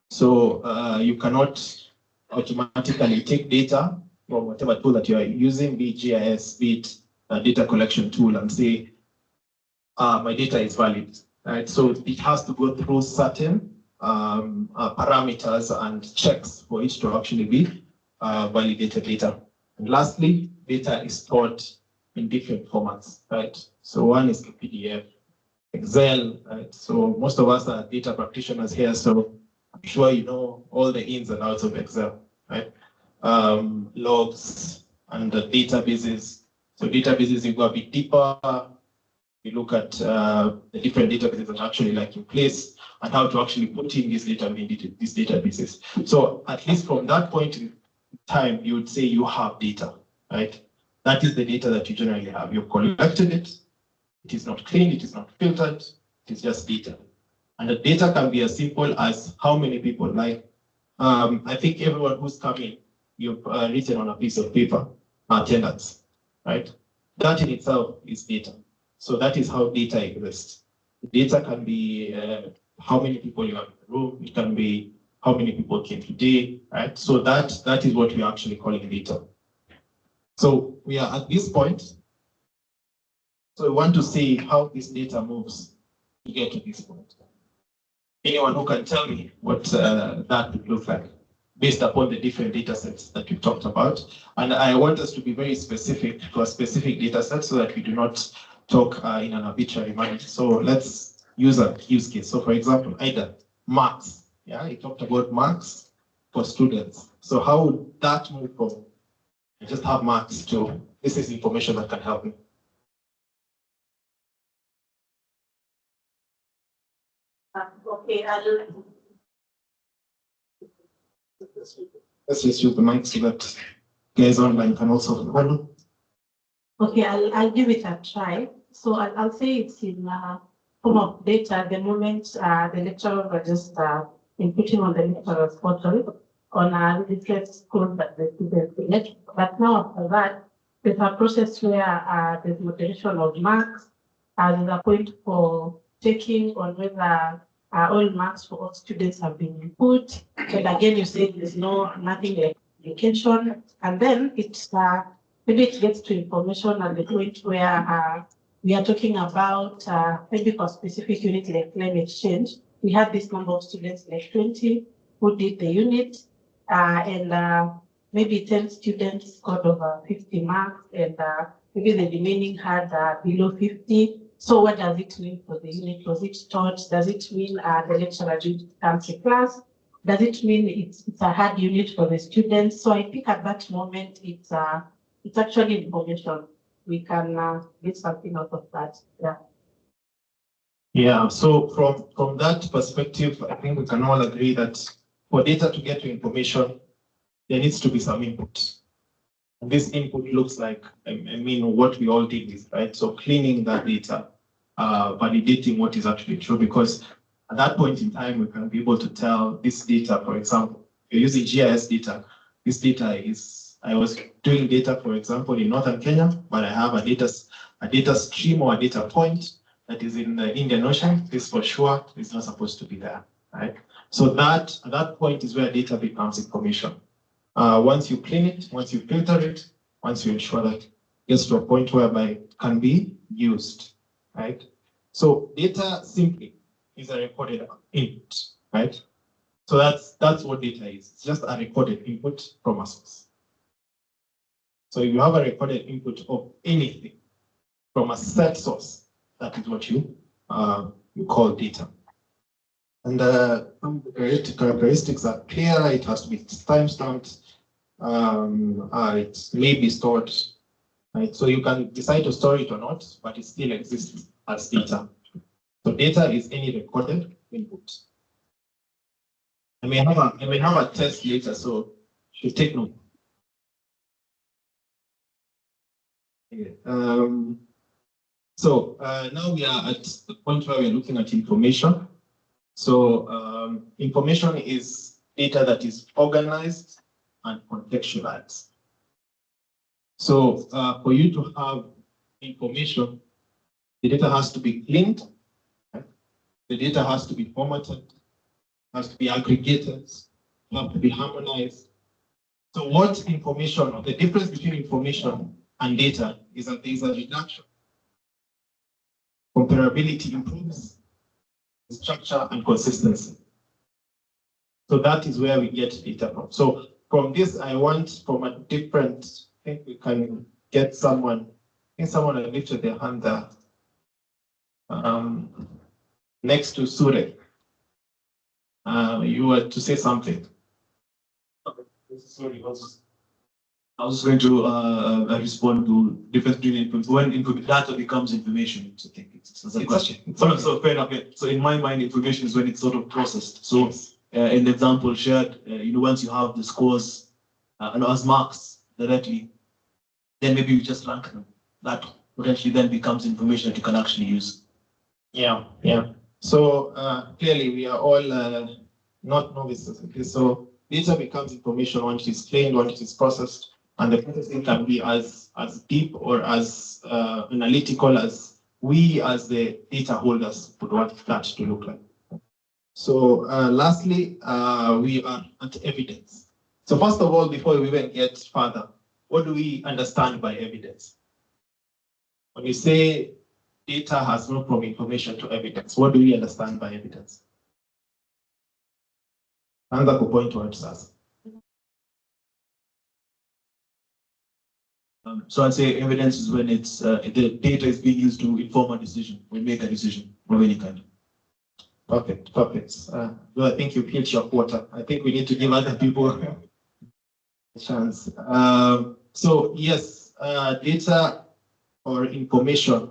So you cannot automatically take data from whatever tool that you are using, be it GIS, be it a data collection tool, and say, my data is valid, right? So it has to go through certain parameters and checks for it to actually be validated data. And lastly, data is stored in different formats, right? So one is the PDF, Excel, right? So most of us are data practitioners here, so I'm sure you know all the ins and outs of Excel, right? Logs and the databases. So databases, you go a bit deeper, you look at the different databases that are actually like in place and how to actually put in these databases. So at least from that point in time, you would say you have data, right? That is the data that you generally have. You've collected it. It is not clean. It is not filtered. It is just data. And the data can be as simple as how many people, like, I think everyone who's coming, you've written on a piece of paper, attendance, right? That in itself is data. So that is how data exists. Data can be how many people you have in the room. It can be how many people came today, right? So that is what we're actually calling data. So we are at this point. So we want to see how this data moves to get to this point. Anyone who can tell me what that would look like based upon the different data sets that we talked about. And I want us to be very specific to a specific data set so that we do not talk in an arbitrary manner. So let's use a use case. So for example, either marks. Yeah, he talked about marks for students. So how would that move from just have marks to this is information that can help me? Okay, Let's just use the mic so that guys online can also follow. Okay, I'll give it a try. So I'll say it's in form of data at the moment. The lecturer was just inputting on the lecturer's portal on different schools that the students select. But now after that, there's a process where there's moderation of marks. There's a point for checking on whether all marks for all students have been input. But again, you say there's nothing like application. And then it's maybe it gets to information at the point where we are talking about maybe for specific unit like climate change. We had this number of students like 20 who did the unit, and maybe 10 students scored over 50 marks, and maybe the remaining had below 50. So what does it mean for the unit? Was it taught? Does it mean the lecturer did come to class? Does it mean it's a hard unit for the students? So I think at that moment it's actually information. We can get something out of that. Yeah. Yeah. So from that perspective, I think we can all agree that for data to get to information, there needs to be some input. And this input looks like, I mean, what we all did is, right? So cleaning that data, validating what is actually true, because at that point in time, we can be able to tell this data, for example, if you're using GIS data, this data is, I was doing data, for example, in Northern Kenya, but I have a data stream or a data point that is in the Indian Ocean. This for sure is not supposed to be there, right? So that at that point is where data becomes information. Once you clean it, once you filter it, once you ensure that it gets to a point whereby it can be used, right? So data simply is a recorded input, right? So that's what data is. It's just a recorded input from a source. So if you have a recorded input of anything from a set source, that is what you call data. And the characteristics are clear. It has to be time-stamped. It may be stored, right? So you can decide to store it or not, but it still exists as data. So data is any recorded input. I may have a test later, so you should take note. So now we are at the point where we're looking at information. So information is data that is organized and contextualized. So for you to have information, the data has to be cleaned, right? The data has to be formatted, has to be aggregated, have to be harmonized. So what information, or the difference between information and data is that there is a reduction. Comparability improves, structure and consistency. So that is where we get data from. So from this, I want from a different, I think we can get someone, I think someone has lifted their hand there. Next to Sure. You were to say something. Sorry, I was just going to respond to difference between when data becomes information. I think it's a question. So fair enough. So in my mind, information is when it's sort of processed. So in the example shared, once you have the scores and as marks directly, then maybe you just rank them. That potentially then becomes information that you can actually use. Yeah. So clearly we are all not novices. Okay, so data becomes information once it is cleaned, once it is processed, and the processing can be as deep or as analytical as we as the data holders would want that to look like. So lastly, we are at evidence. So first of all, before we even get further, what do we understand by evidence? When we say data has moved from information to evidence, what do we understand by evidence? Anza kupoint watu sasa. So I'd say evidence is when it's the data is being used to inform a decision or make a decision of any kind. Perfect. Well, I think you hit your quota. I think we need to give other people a chance. So yes, data or information,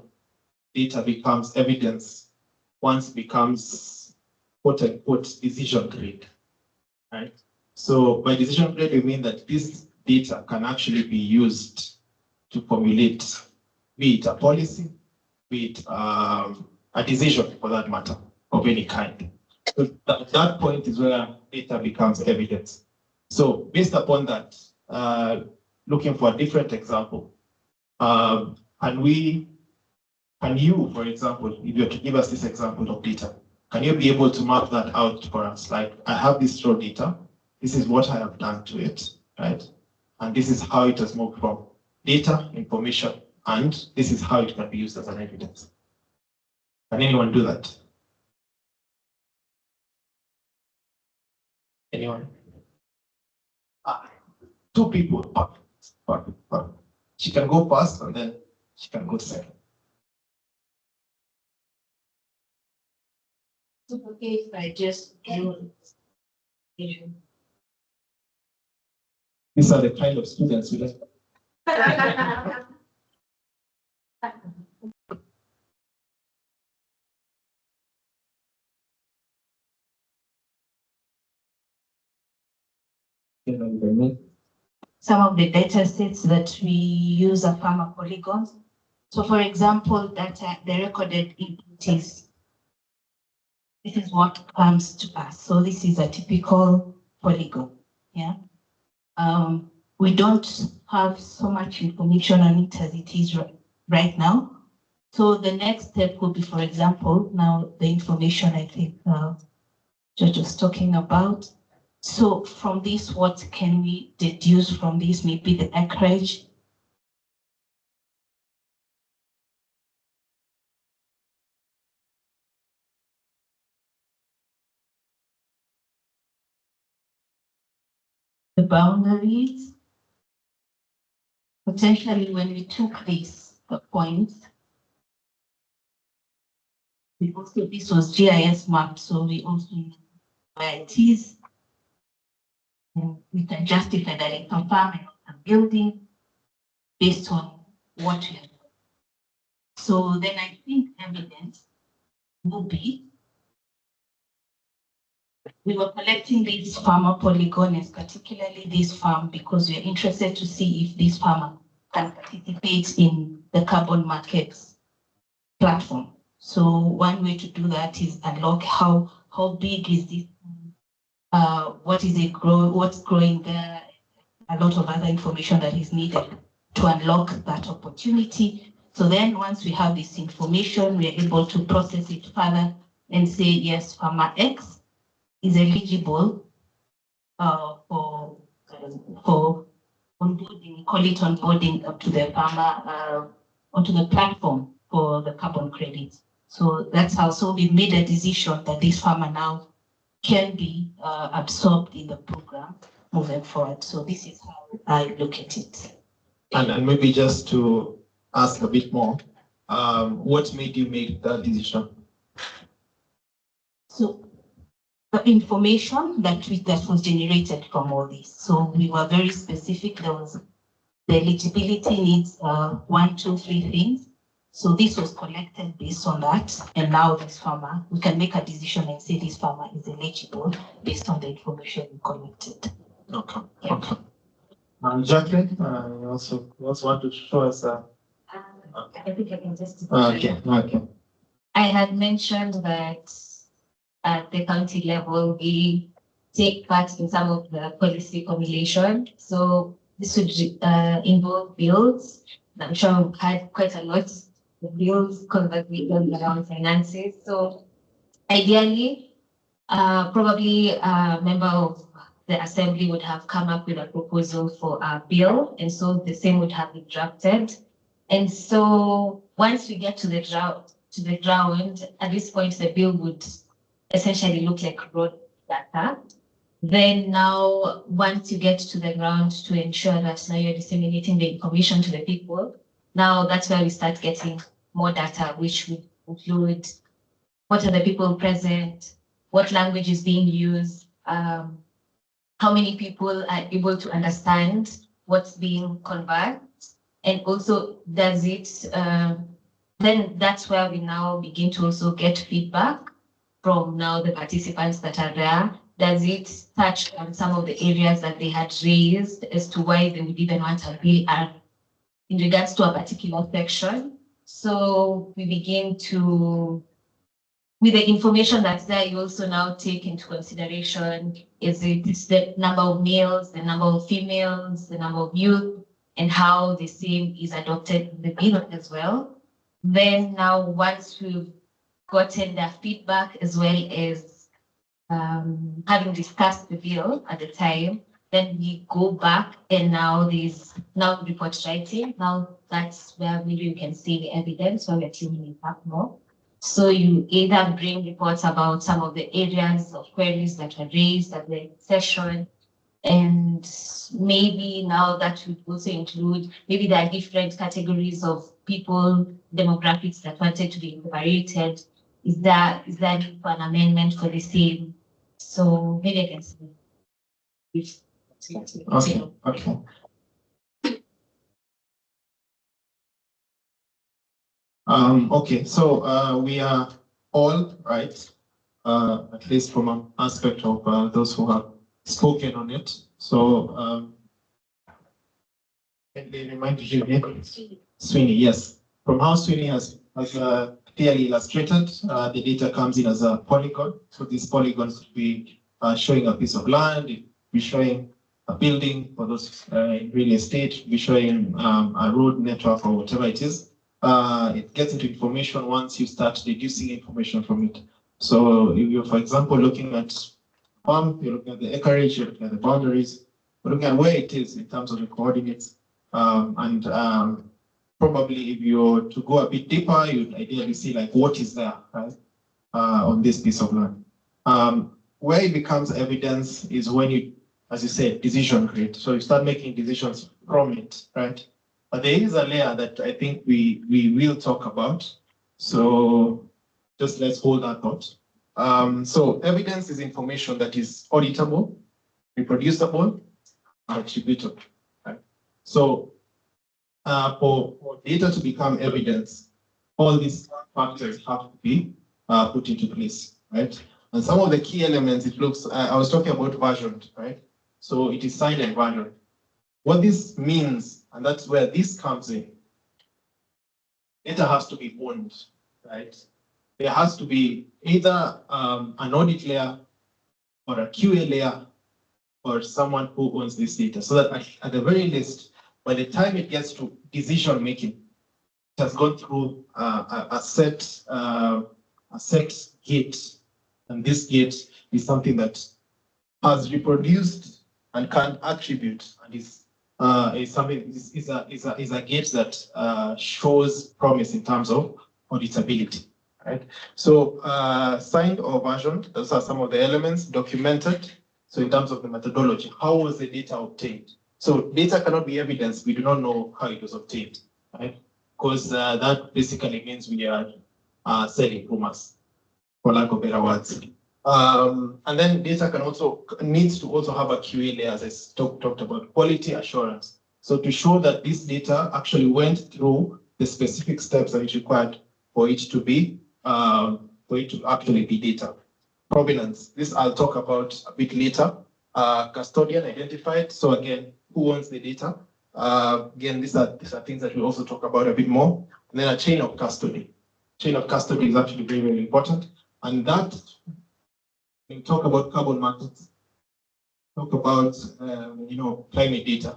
data becomes evidence once it becomes quote unquote decision grade, right? So by decision grade, we mean that this data can actually be used to formulate, be it a policy, be it a decision for that matter of any kind. So that point is where data becomes evidence. So based upon that, looking for a different example, can you, for example, if you were to give us this example of data, can you be able to map that out for us? Like, I have this raw data, this is what I have done to it, right? And this is how it has moved from data, information, and this is how it can be used as an evidence. Can anyone do that? Anyone? Two people. Perfect. She can go first and then she can go second. So okay, if I just do These are the kind of students we like. Some of the data sets that we use are farmer polygons. So for example, data, the recorded input is, this is what comes to us. So this is a typical polygon, yeah. We don't have so much information on it as it is right now. So the next step would be, for example, now the information I think George was talking about. So from this, what can we deduce from this? Maybe the acreage. The boundaries. Potentially when we took this, the points, we also, this was GIS map, so we also know where it is. And we can justify that it's a farm and a building based on what we have. So then I think evidence will be, we were collecting these farmer polygons, particularly this farm, because we're interested to see if this farmer can participate in the carbon markets platform. So one way to do that is unlock how big is this, what is it what's growing there, a lot of other information that is needed to unlock that opportunity. So then once we have this information, we are able to process it further and say, yes, farmer X is eligible for onboarding, call it onboarding up to the farmer, onto the platform for the carbon credits. So that's how, so we made a decision that this farmer now can be absorbed in the program moving forward. So this is how I look at it. And maybe just to ask a bit more, what made you make that decision? So the information that was generated from all this. So we were very specific. There was the eligibility needs 1, 2, 3 things. So this was collected based on that. And now this farmer, we can make a decision and say this farmer is eligible based on the information we collected. Okay. Yeah. Okay. Jacqueline, you also want to show us. I think I can just. Okay. Okay. I had mentioned that at the county level, we take part in some of the policy formulation. So this would involve bills. I'm sure we've had quite a lot of bills conversations around finances. So ideally, probably a member of the assembly would have come up with a proposal for a bill, and so the same would have been drafted. And so once we get to the ground, at this point, the bill would essentially look like raw data. Then now, once you get to the ground to ensure that now you're disseminating the information to the people, now that's where we start getting more data, which would include what are the people present, what language is being used, how many people are able to understand what's being conveyed, and also does it, then that's where we now begin to also get feedback from now the participants that are there. Does it touch on some of the areas that they had raised as to why they would even want a bill in regards to a particular section? So we begin to, with the information that's there, you also now take into consideration, is it the number of males, the number of females, the number of youth, and how the same is adopted in the bill as well. Then now, once we've gotten their feedback as well as having discussed the bill at the time, then we go back and now there's now report writing. Now that's where maybe you can see the evidence or we're tuning it up more. So you either bring reports about some of the areas of queries that were raised at the session, and maybe now that would also include, maybe there are different categories of people, demographics that wanted to be incorporated. Is there need for an amendment for the same? So maybe I can see. Okay. Okay. Okay, so we are all right, at least from an aspect of those who have spoken on it. So can they remind you, Sweeney, yes. From how Sweeney has clearly illustrated, the data comes in as a polygon. So these polygons will be showing a piece of land, it will be showing a building for those in real estate, it will be showing a road network or whatever it is. It gets into information once you start deducing information from it. So if you're, for example, looking at farm, you're looking at the acreage, you're looking at the boundaries, you're looking at where it is in terms of the coordinates. Probably if you're to go a bit deeper, you'd ideally see like what is there, right, on this piece of land. Where it becomes evidence is when you, as you said, decision create. So you start making decisions from it, right? But there is a layer that I think we will talk about. So just let's hold that thought. So evidence is information that is auditable, reproducible, and attributable. Right? So for data to become evidence, all these factors have to be put into place, right? And some of the key elements, it looks, I was talking about version, right? So it is signed and version. What this means, and that's where this comes in, data has to be owned, right, there has to be either an audit layer or a QA layer or someone who owns this data, so that at the very least, by the time it gets to decision making, it has gone through a set gate, and this gate is something that has reproduced and can attribute, and is a gate that shows promise in terms of auditability, right? So signed or versioned, those are some of the elements documented. So in terms of the methodology, how was the data obtained? So data cannot be evidence. We do not know how it was obtained, right? Because that basically means we are selling rumors, for lack of better words. And then data needs to also have a QA layer, as I talked about, quality assurance. So to show that this data actually went through the specific steps that is required for it to be, actually be data. Provenance, this I'll talk about a bit later. Custodian identified, so again, who owns the data? Again, these are things that we'll also talk about a bit more. And then a chain of custody. Chain of custody is actually very, very important. And that, when we talk about carbon markets, talk about climate data.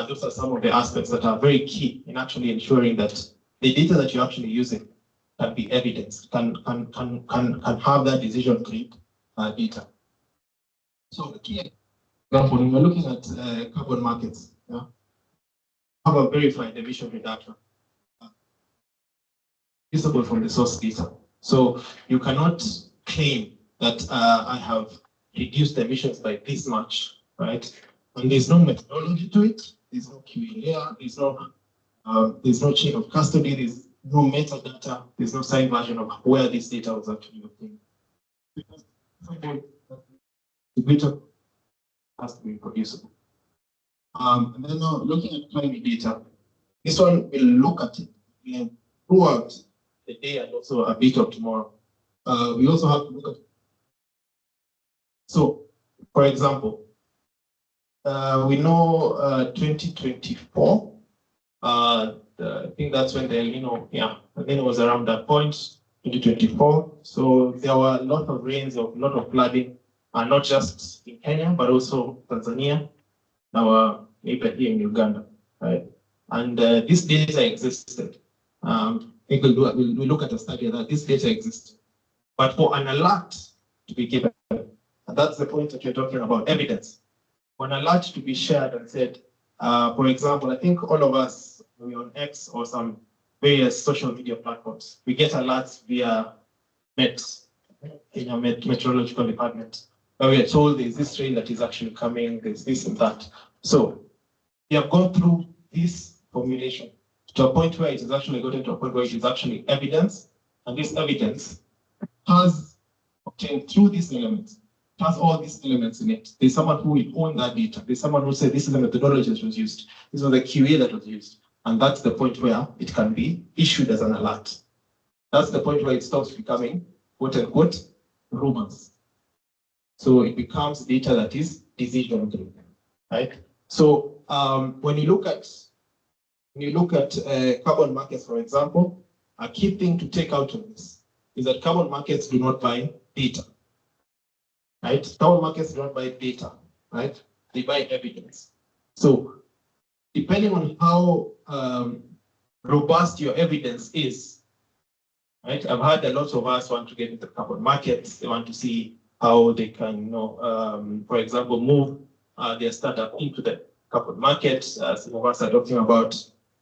Those are some of the aspects that are very key in actually ensuring that the data that you're actually using can be evidence, can have that decision tree data. So the key example, when we're looking at carbon markets, have a verified emission reduction visible from the source data. So you cannot claim that I have reduced the emissions by this much, right? And there's no methodology to it. There's no QA layer. There's no chain of custody. There's no metadata. There's no signed version of where this data was actually obtained. The data has to be reproducible. And then now looking at climate data, this one will look at it throughout the day and also a bit of tomorrow. We also have to look at. So, for example, we know 2024. I think that's when the El Nino, El Nino was around that point, 2024. So there were a lot of rains, a lot of flooding, not just in Kenya, but also Tanzania, our neighbor here in Uganda, right? And this data existed. We'll look at a study that this data existed. But for an alert to be given, and that's the point that you're talking about, evidence. For an alert to be shared and said, for example, I think all of us, we're on X or some various social media platforms, we get alerts via METS, Kenya Meteorological Department, where we are told there's this rain that is actually coming, there's this and that. So we have gone through this formulation to a point where it is actually gotten to a point where it is actually evidence, and this evidence has obtained through these elements, has all these elements in it. There's someone who will own that data. There's someone who said this is the methodology that was used. This was the QA that was used. And that's the point where it can be issued as an alert. That's the point where it stops becoming, quote unquote, rumors. So it becomes data that is decision driven, right? So when you look at carbon markets, for example, a key thing to take out of this is that carbon markets do not buy data, right? Carbon markets do not buy data, right? They buy evidence. So depending on how robust your evidence is, right? I've heard a lot of us want to get into carbon markets. They want to see how they can, for example, move their startup into the carbon market. Some of us are talking about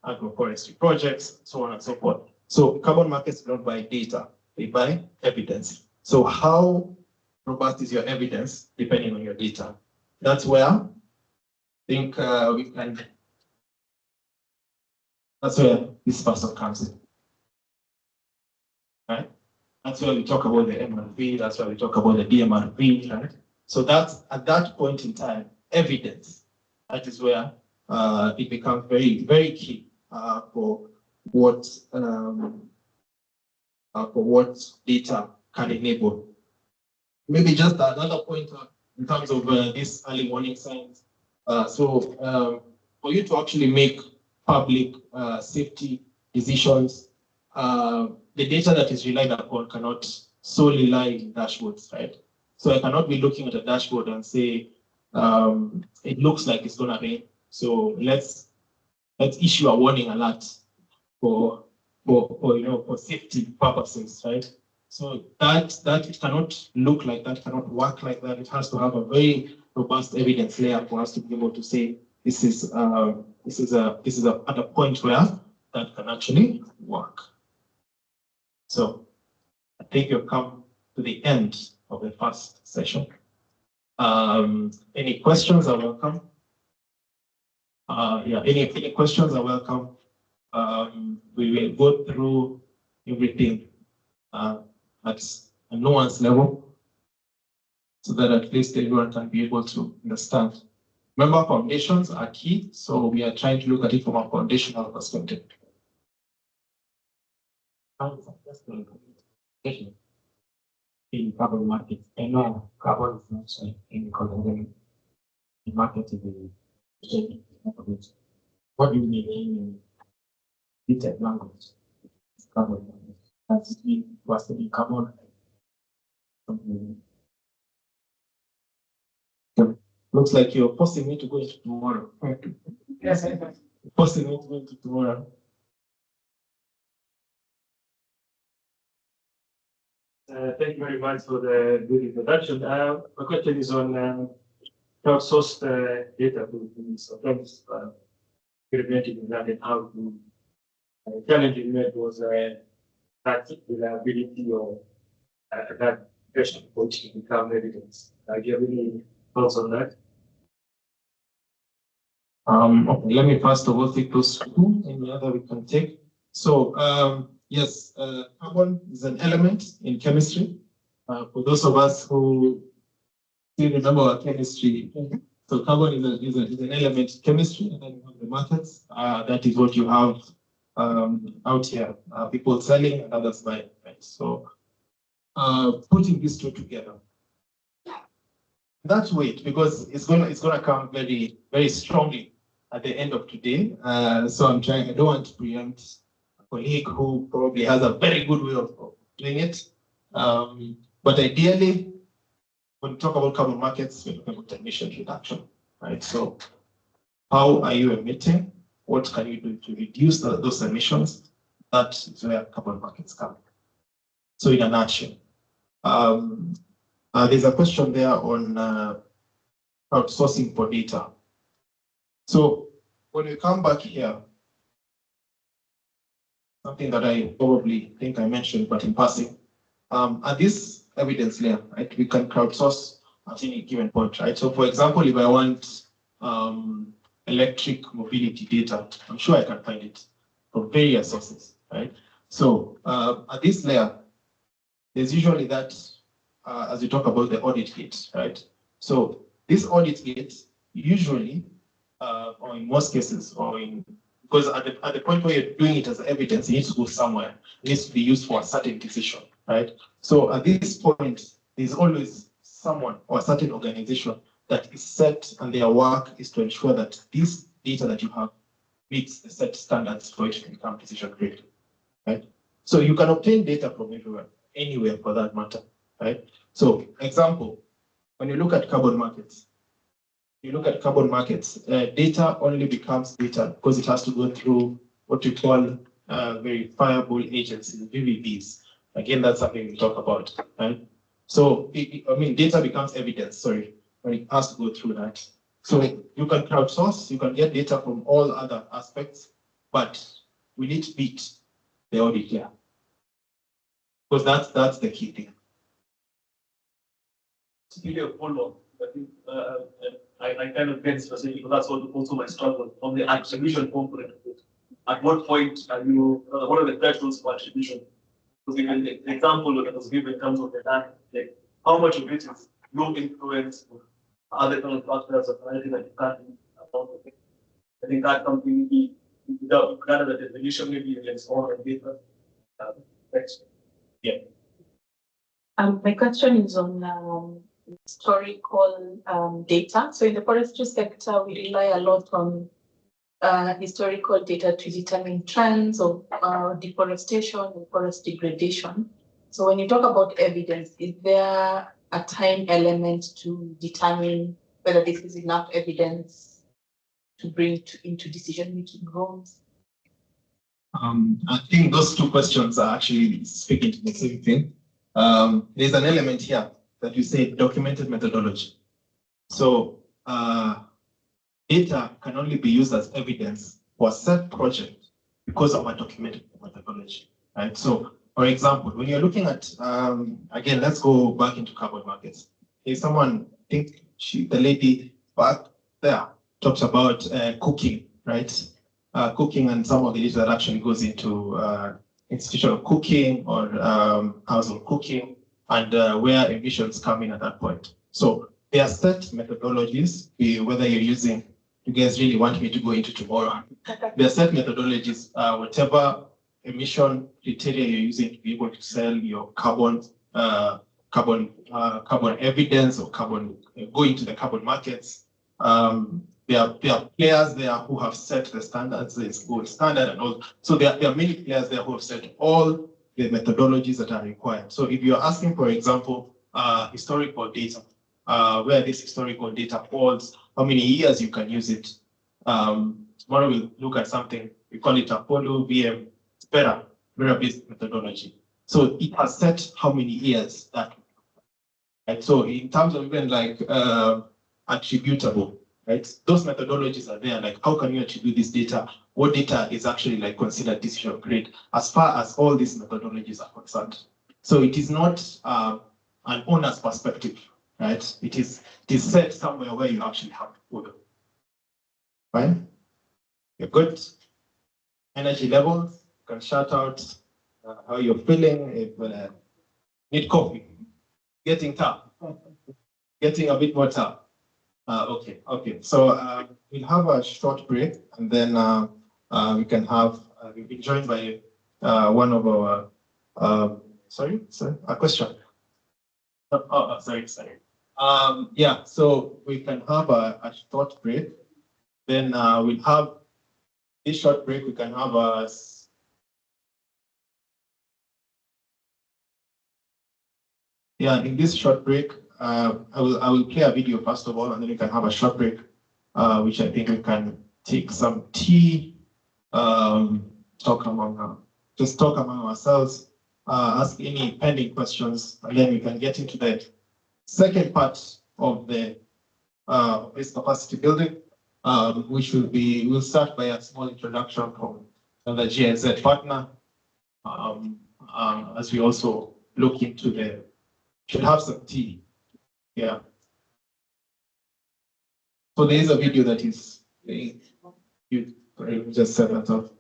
agroforestry projects, so on and so forth. So carbon markets do not buy data, they buy evidence. So how robust is your evidence depending on your data? That's where I think that's where this person comes in, right? That's where we talk about the MRV, that's where we talk about the DMRV, right? So that's, at that point in time, evidence, that is where it becomes very, very key for what data can enable. Maybe just another point in terms of this early warning signs. So for you to actually make public safety decisions, the data that is relied upon cannot solely lie in dashboards, right? So I cannot be looking at a dashboard and say, it looks like it's gonna rain. So let's issue a warning alert for safety purposes, right? So that it cannot look like that, cannot work like that. It has to have a very robust evidence layer for us to be able to say this is at a point where that can actually work. So I think you've come to the end of the first session. Any questions are welcome. Any questions are welcome. We will go through everything at a nuance level so that at least everyone can be able to understand. Remember, foundations are key, so we are trying to look at it from a foundational perspective. In carbon market, I know carbon is not in the market in the what do you mean in detailed language? Carbon market. That's it was to be carbon. Looks like you're forcing me to go into tomorrow. Yes, forcing me to go into tomorrow. Thank you very much for the good introduction. My question is on crowdsourced data. Sometimes experimenting with that and how to challenging that was that reliability or that question approach to become evidence. Do you have any thoughts on that? Okay, let me first of all take those two, any other we can take. So yes, carbon is an element in chemistry. For those of us who still remember our chemistry, so carbon is an element in chemistry, and then you have the markets. That is what you have out here, people selling and others buying. Right? So putting these two together, that's weight, because it's gonna come very, very strongly at the end of today. So I don't want to preempt a colleague who probably has a very good way of doing it. But ideally, when we talk about carbon markets, we're talking about emission reduction, right? So how are you emitting? What can you do to reduce those emissions? That is where carbon markets come. So in a nutshell, there's a question there on crowdsourcing for data. So when we come back here, something that I probably think I mentioned, but in passing, at this evidence layer, right, we can crowdsource at any given point, right? So for example, if I want electric mobility data, I'm sure I can find it from various sources, right? So at this layer, there's usually that, as we talk about the audit gate, right? So this audit gate usually, or in most cases, because at the point where you're doing it as evidence, it needs to go somewhere. It needs to be used for a certain decision, right? So at this point, there's always someone or a certain organization that is set, and their work is to ensure that this data that you have meets the set standards for it to become decision critical, right? So you can obtain data from everywhere, anywhere for that matter, right? So example, when you look at carbon markets, data only becomes data because it has to go through what we call verifiable agencies, VVBs. Again, that's something we talk about, right? So, data becomes evidence, when it has to go through that. So you can crowdsource, you can get data from all other aspects, but we need to beat the audit here. Because that's the key thing. To give you a follow-up, I think I kind of get specific, but that's also my struggle on the attribution component of it. At what point are you, what are the thresholds for attribution? Because in the example that was given in terms of the data, like how much of it is low influence or other kind of factors or anything that you can't account for. I think that's something we without the definition, maybe against all the data. Thanks. Yeah. My question is on historical data. So in the forestry sector, we rely a lot on historical data to determine trends of deforestation and forest degradation. So when you talk about evidence, is there a time element to determine whether this is enough evidence to bring into decision-making rooms? I think those two questions are actually speaking to the same thing. There's an element here that you say documented methodology. So data can only be used as evidence for a set project because of a documented methodology, right? So, for example, when you're looking at, again, let's go back into carbon markets. If someone, the lady back there talks about cooking, right? Cooking and some of the data that actually goes into institutional cooking or household cooking and where emissions come in at that point. So there are set methodologies, whether you're using, you guys really want me to go into tomorrow. There are set methodologies, whatever emission criteria you're using to be able to sell your carbon evidence or carbon, go into the carbon markets. There are players there who have set the standards, the gold standard and all. So there are many players there who have set all the methodologies that are required. So if you're asking, for example, historical data, where this historical data falls, how many years you can use it. Tomorrow we'll look at something, we call it Apollo VM, Vera-based methodology. So it has set how many years that, right? So in terms of even like attributable, right? Those methodologies are there, like how can you attribute this data? What data is actually like considered decision grade as far as all these methodologies are concerned. So it is not an owner's perspective, right? It is set somewhere where you actually have to follow. Fine? You're good? Energy levels, you can shout out how you're feeling, if need coffee, getting tough, getting a bit more tough. Okay. So we'll have a short break and then we can have, we'll be joined by one of our, sorry, a question. Sorry. Yeah, so we can have a short break. Then we'll have this short break. We can have a in this short break, I will play a video first of all, and then we can have a short break, which I think we can take some tea, talk among ourselves, ask any pending questions, and then we can get into the second part of the this capacity building, which we'll start by a small introduction from the GIZ partner, as we also look into should have some tea. Yeah. So there is a video that is playing. You just set that up.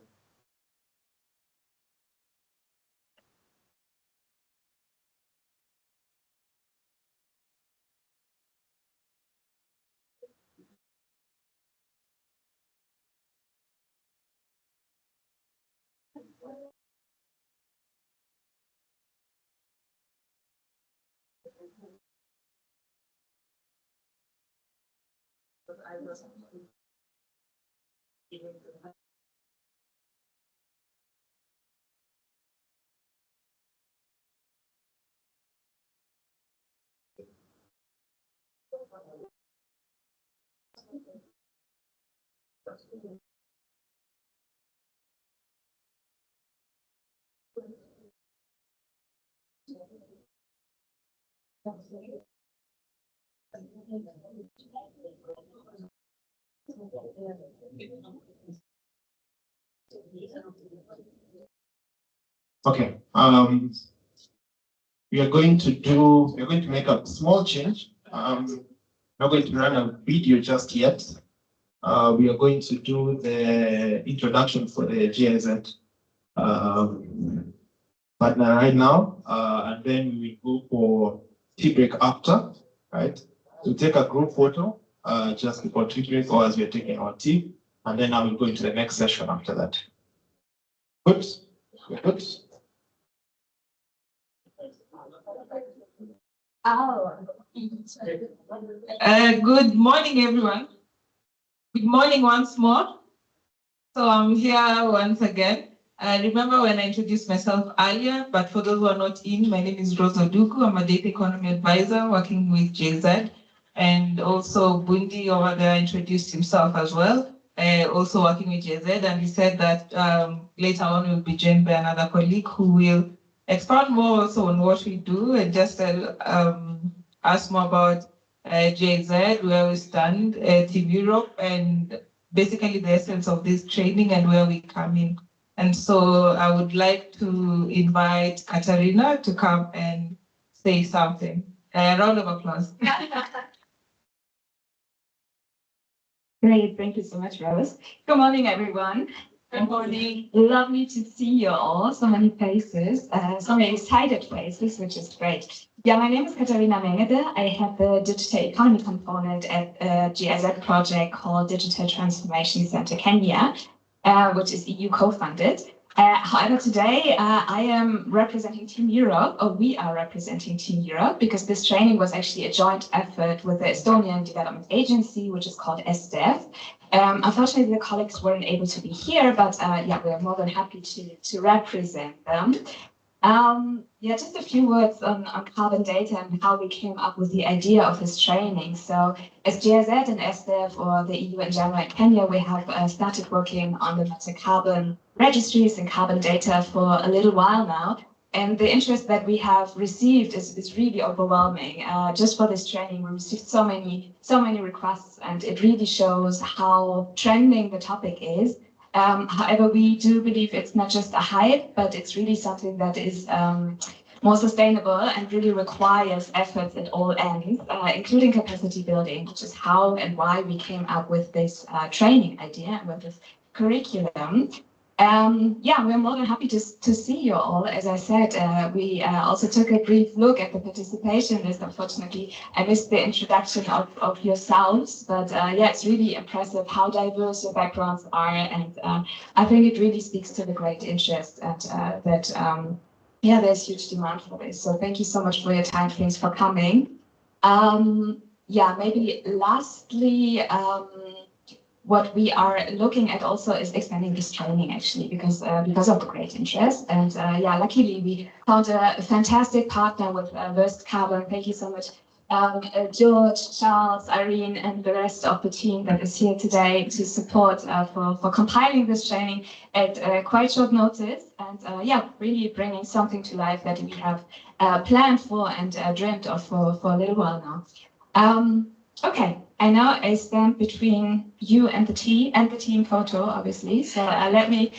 Okay. We are going to make a small change. We're not going to run a video just yet. We are going to do the introduction for the GIZ partner right now, and then we go for tea break after, right? We'll take a group photo just before tea break or as we're taking our tea, and then I will go into the next session after that. Good? We're good? Good morning, everyone. Good morning once more. So I'm here once again. I remember when I introduced myself earlier, but for those who are not in, my name is Rose Oduku. I'm a data economy advisor working with JZ. And also Bundi over there introduced himself as well, also working with JZ. And he said that later on we'll be joined by another colleague who will expound more also on what we do and just ask more about JZ, where we stand, Team Europe, and basically the essence of this training and where we come in. And so I would like to invite Katarina to come and say something. A round of applause. Great, thank you so much, Rose. Good morning, everyone. Good morning. Lovely to see you all. So many faces, so many excited faces, which is great. Yeah, my name is Katarina Mengede. I have the digital economy component at a GIZ project called Digital Transformation Center Kenya, which is EU co-funded. However, today I am representing Team Europe, or we are representing Team Europe, because this training was actually a joint effort with the Estonian Development Agency, which is called SDEF. Unfortunately, the colleagues weren't able to be here, but yeah, we are more than happy to represent them. Yeah, just a few words on carbon data and how we came up with the idea of this training. So as GIZ and SDEF, or the EU in general in Kenya, we have started working on the meta carbon registries and carbon data for a little while now. And the interest that we have received is really overwhelming. Just for this training, we received so many requests, and it really shows how trending the topic is. However, we do believe it's not just a hype, but it's really something that is more sustainable and really requires efforts at all ends, including capacity building, which is how and why we came up with this training idea and with this curriculum. Yeah, we're more than happy to see you all. As I said, we also took a brief look at the participation list. Unfortunately, I missed the introduction of yourselves, but yeah, it's really impressive how diverse your backgrounds are, and I think it really speaks to the great interest and that yeah, there's huge demand for this. So thank you so much for your time. Thanks for coming. Yeah, maybe lastly, what we are looking at also is expanding this training, actually, because of the great interest. And yeah, luckily we found a fantastic partner with Burst Carbon. Thank you so much, George, Charles, Irene, and the rest of the team that is here today to support for compiling this training at quite short notice. And yeah, really bringing something to life that we have planned for and dreamt of for a little while now. Okay, I know I stand between you and the team photo, obviously. So let me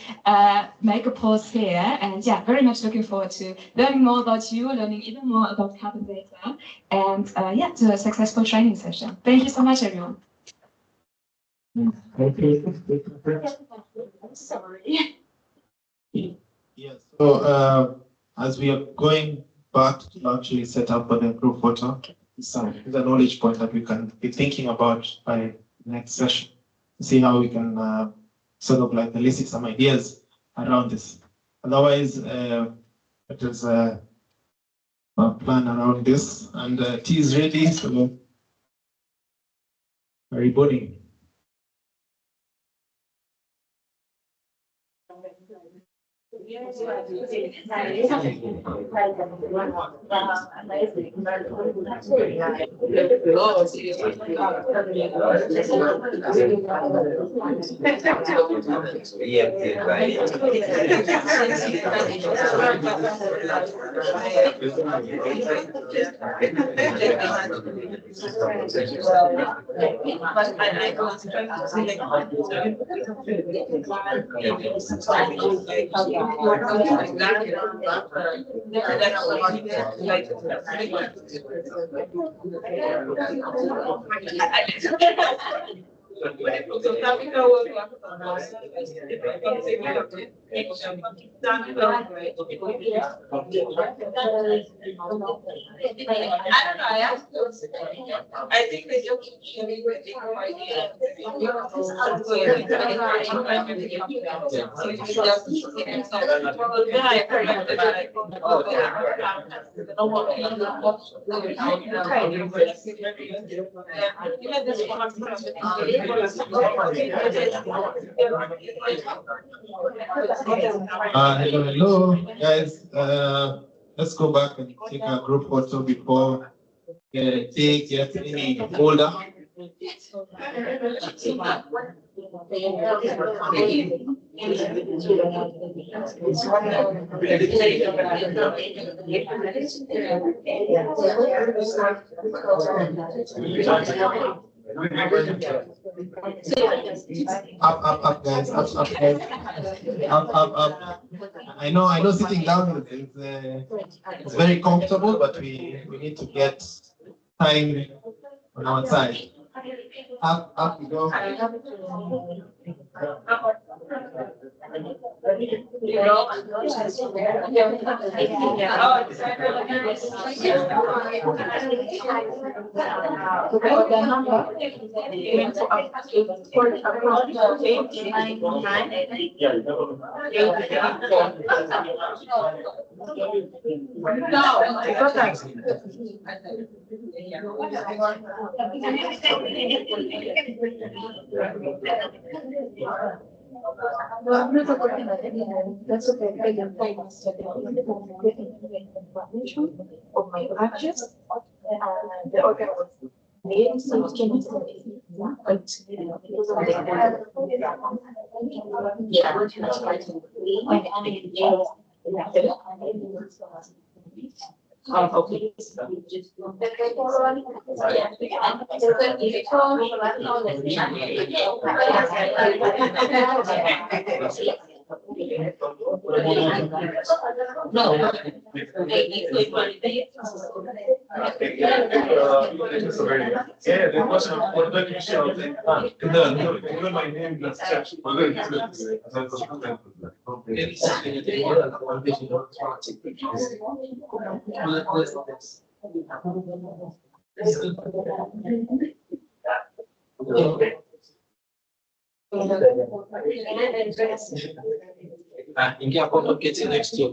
make a pause here, and yeah, very much looking forward to learning more about you, learning even more about carbon data, and yeah, to a successful training session. Thank you so much, everyone. Sorry. Yes. So as we are going back to actually set up the group photo, it's a knowledge point that we can be thinking about by next session. See how we can sort of like elicit some ideas around this. Otherwise, it is a plan around this, and tea is ready, so very burning. I think they don't really no idea. Hello, guys. Let's go back and take a group photo before the take gets any older. Up, guys, up, guys. Up. I know sitting down it's very comfortable, but we need to get time on our side. Up we go. That's okay. I can find information of my actions. The organ was made, so it can Okay. Yeah, the question of what the issue of even my name is church. Ingia hapo keti next to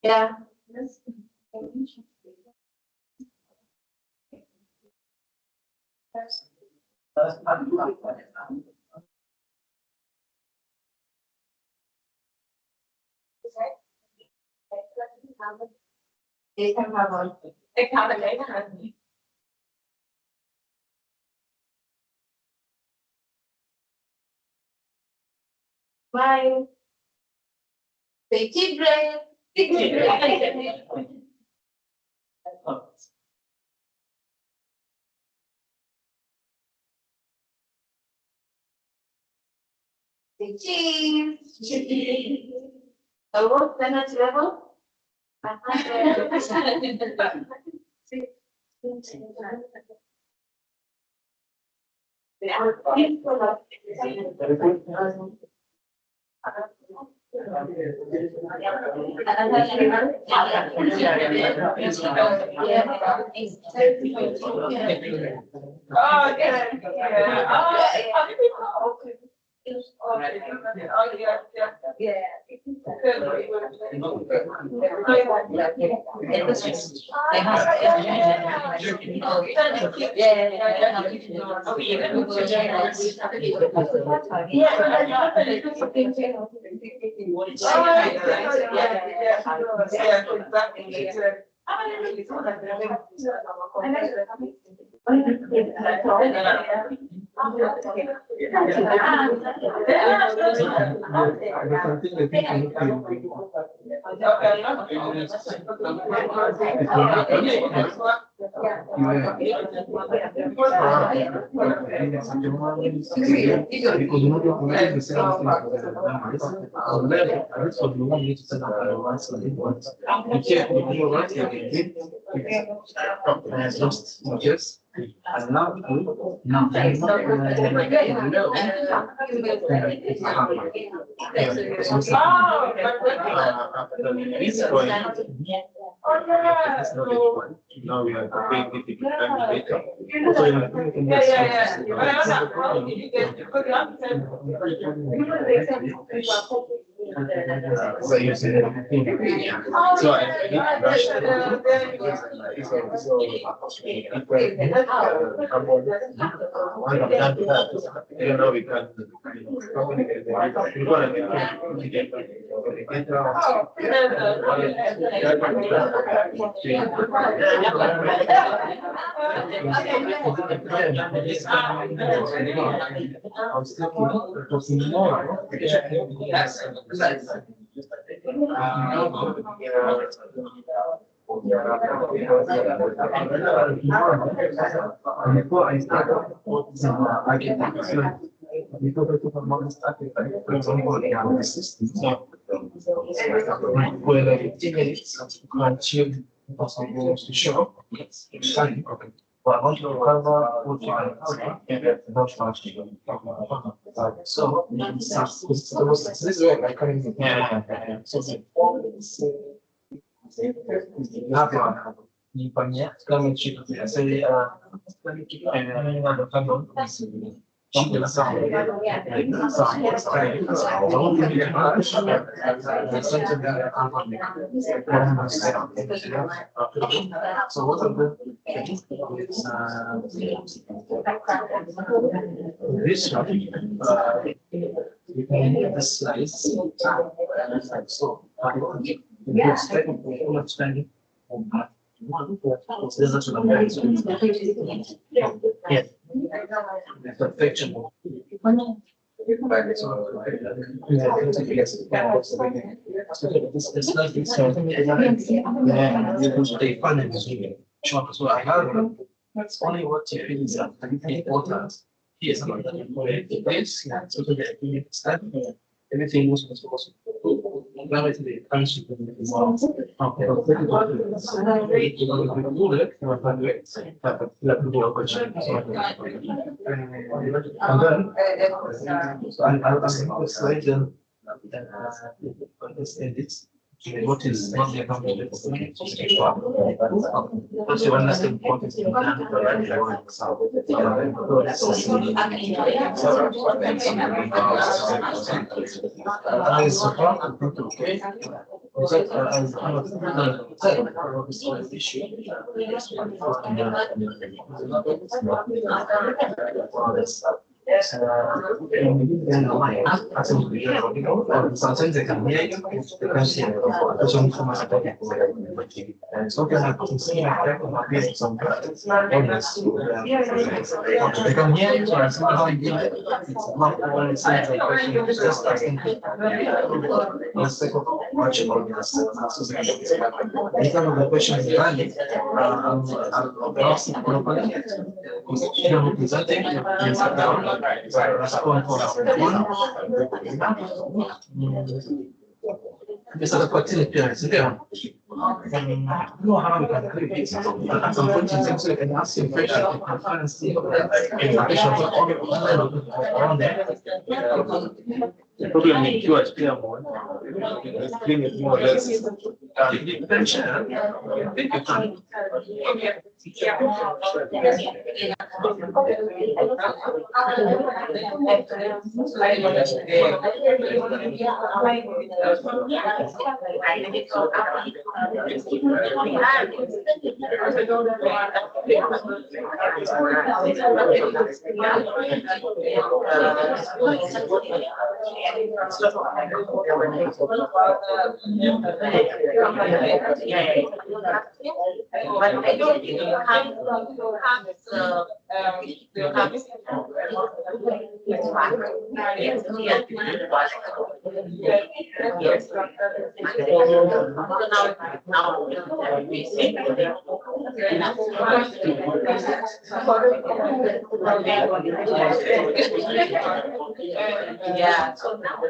Yeah. Bye. Take a break. Take a break. Cheese. The what energy level? Yes. And now, no. Now we are creating so I need to rush. You know, we can before I start, I get because I took a month started, for example, the system. Where 15 minutes to achieve possible to show. Okay. But I want to cover what you can cover and not much. So this is where I come in. So so what are the this one you can get the slice so yes understanding yes perfection so I have that's only what you feel is important. Yes, everything was supposed to the country. And then what is not the accountability? Because you understand what is being done the right way. Sometimes they can hear you, they can see you. And so can I can see some they can hear you, or somehow you it's not all the same question, it's just asking let's take much about this. These are the questions valid. I'll ask you properly. You're presenting, you sit down. This is a opportunity. No harm can create. At some point in time, so you can ask your question and see the problem is you are clear more. The screen is more or less attention. Take your time. But I don't have the We'll have yeah, so now.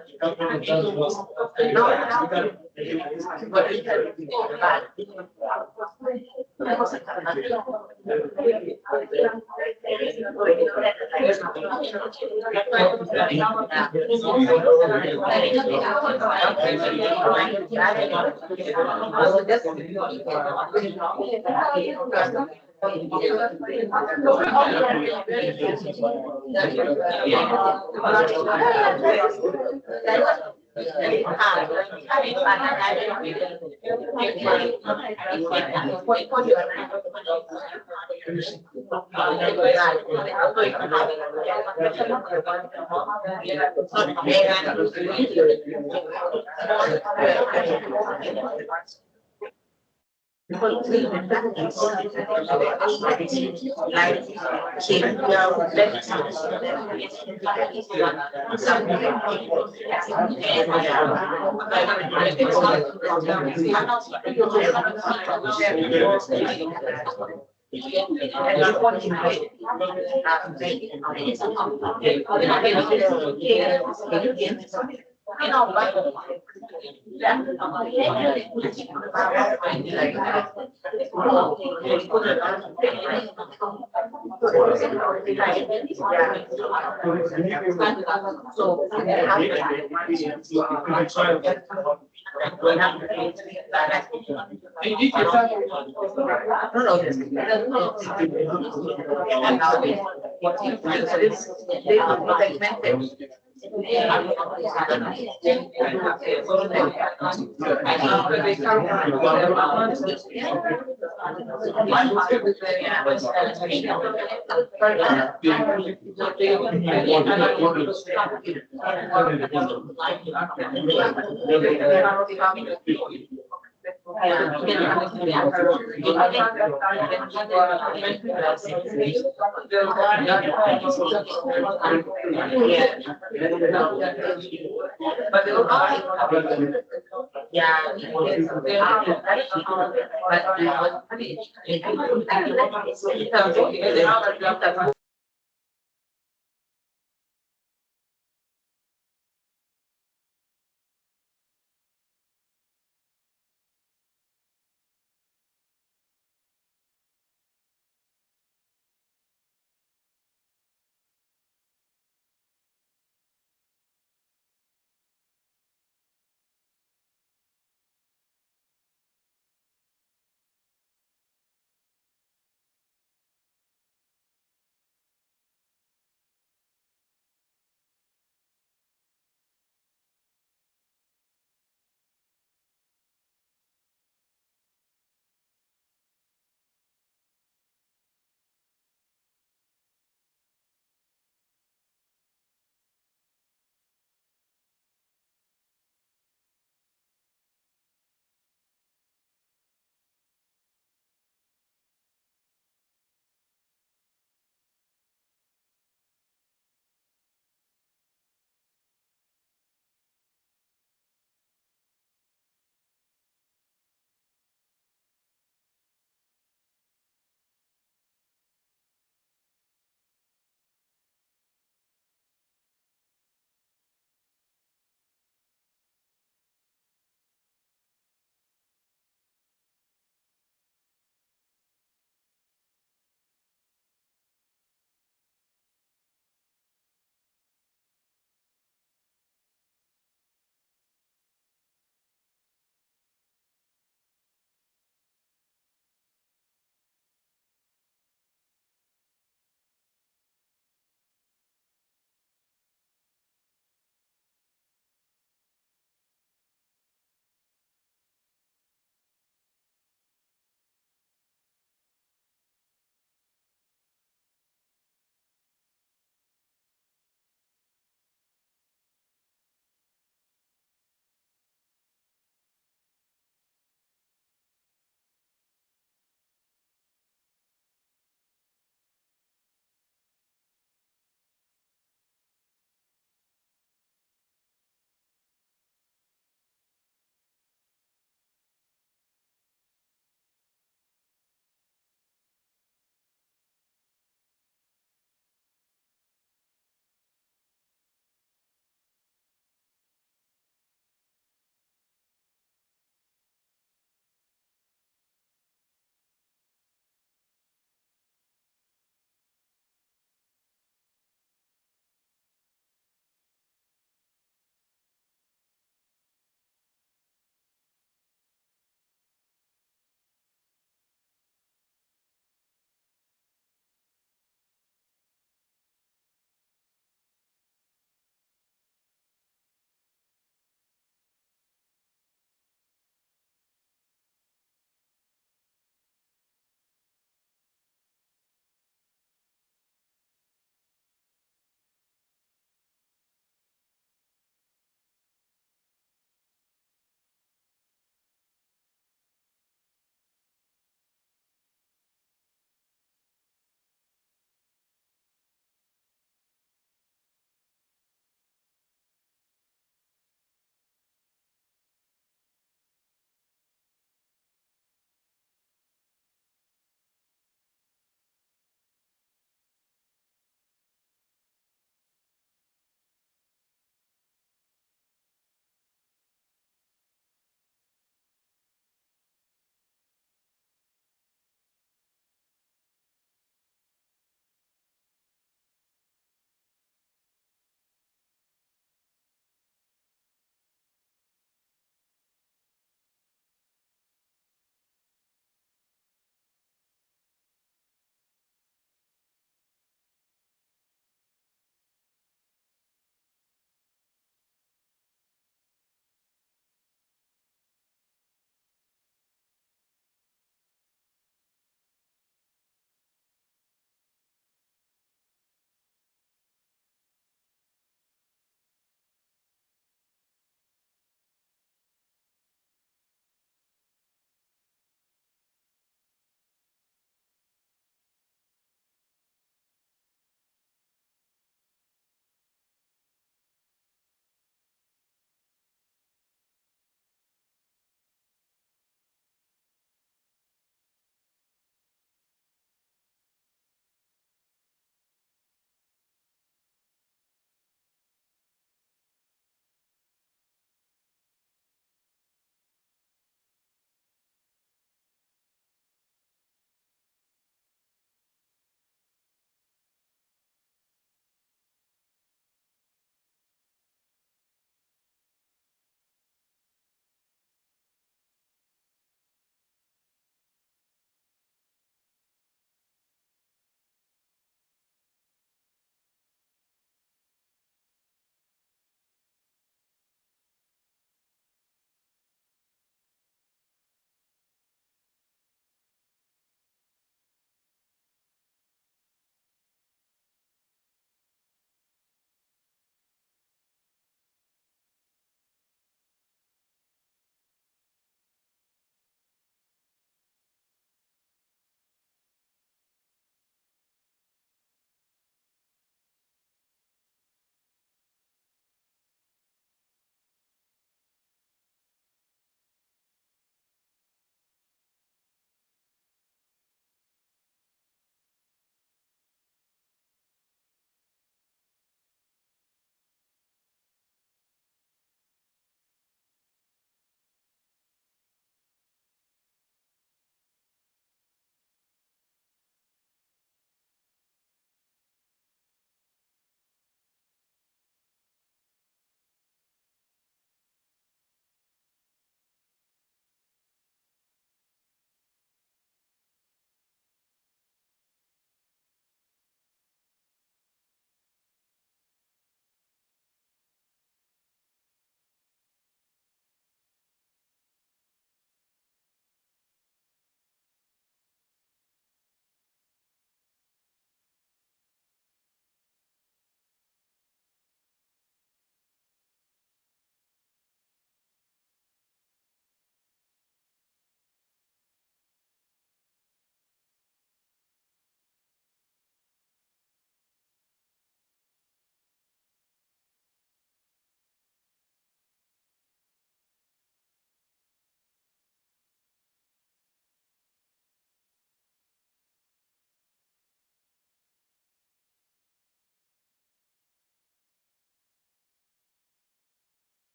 Yeah.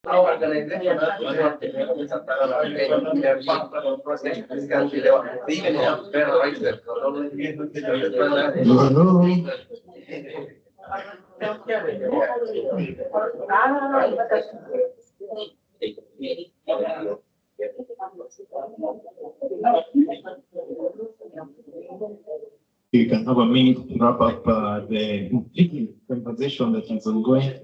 Our organization they're part of the process in this country. They even have better rights than You can have a minute to wrap up the conversation that is ongoing.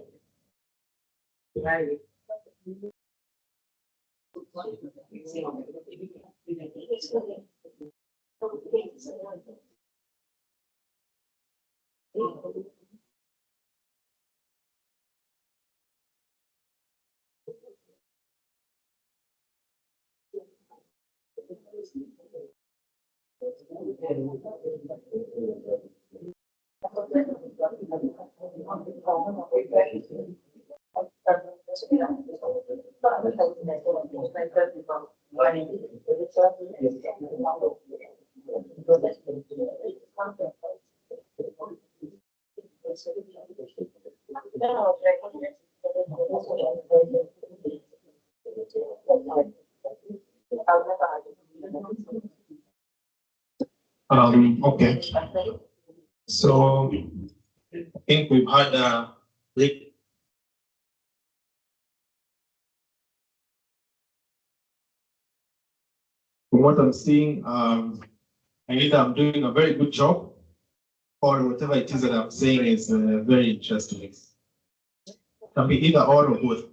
Okay. So I think we've had a break. From what I'm seeing, either I'm doing a very good job or whatever it is that I'm saying is very interesting. It can be either or both.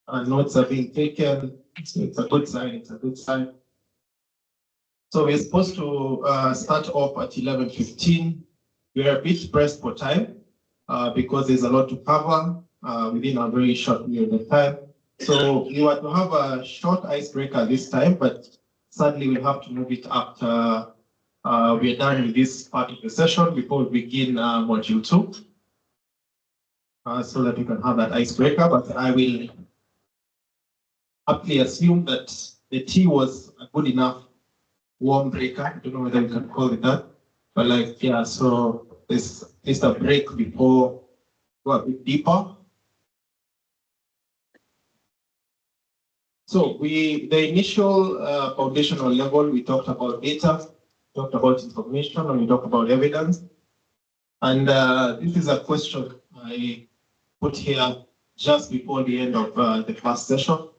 And notes are being taken. So it's a good sign. It's a good sign. So we're supposed to start off at 11:15. We're a bit pressed for time because there's a lot to cover within a very short period of time. So we were to have a short icebreaker this time, but sadly we'll have to move it after we're done with this part of the session before we begin module 2. So that we can have that icebreaker, but I will aptly assume that the tea was a good enough warm breaker. I don't know whether we can call it that, but like, yeah, so it's a break before go a bit deeper. So the initial foundational level, we talked about data, talked about information, and we talked about evidence. And this is a question I put here just before the end of the first session.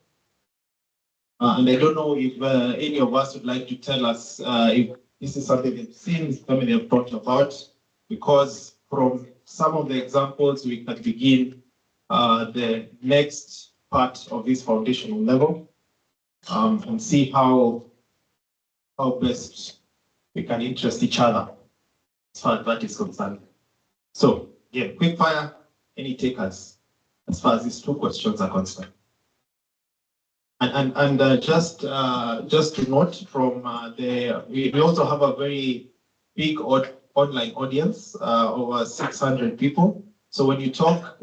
And I don't know if any of us would like to tell us if this is something they've seen, something they've thought about, because from some of the examples, we can begin the next part of this foundational level and see how best we can interest each other as far as that is concerned. So, yeah, quick fire, any takers as far as these two questions are concerned. And just to note from we also have a very big online audience, over 600 people. So when you talk,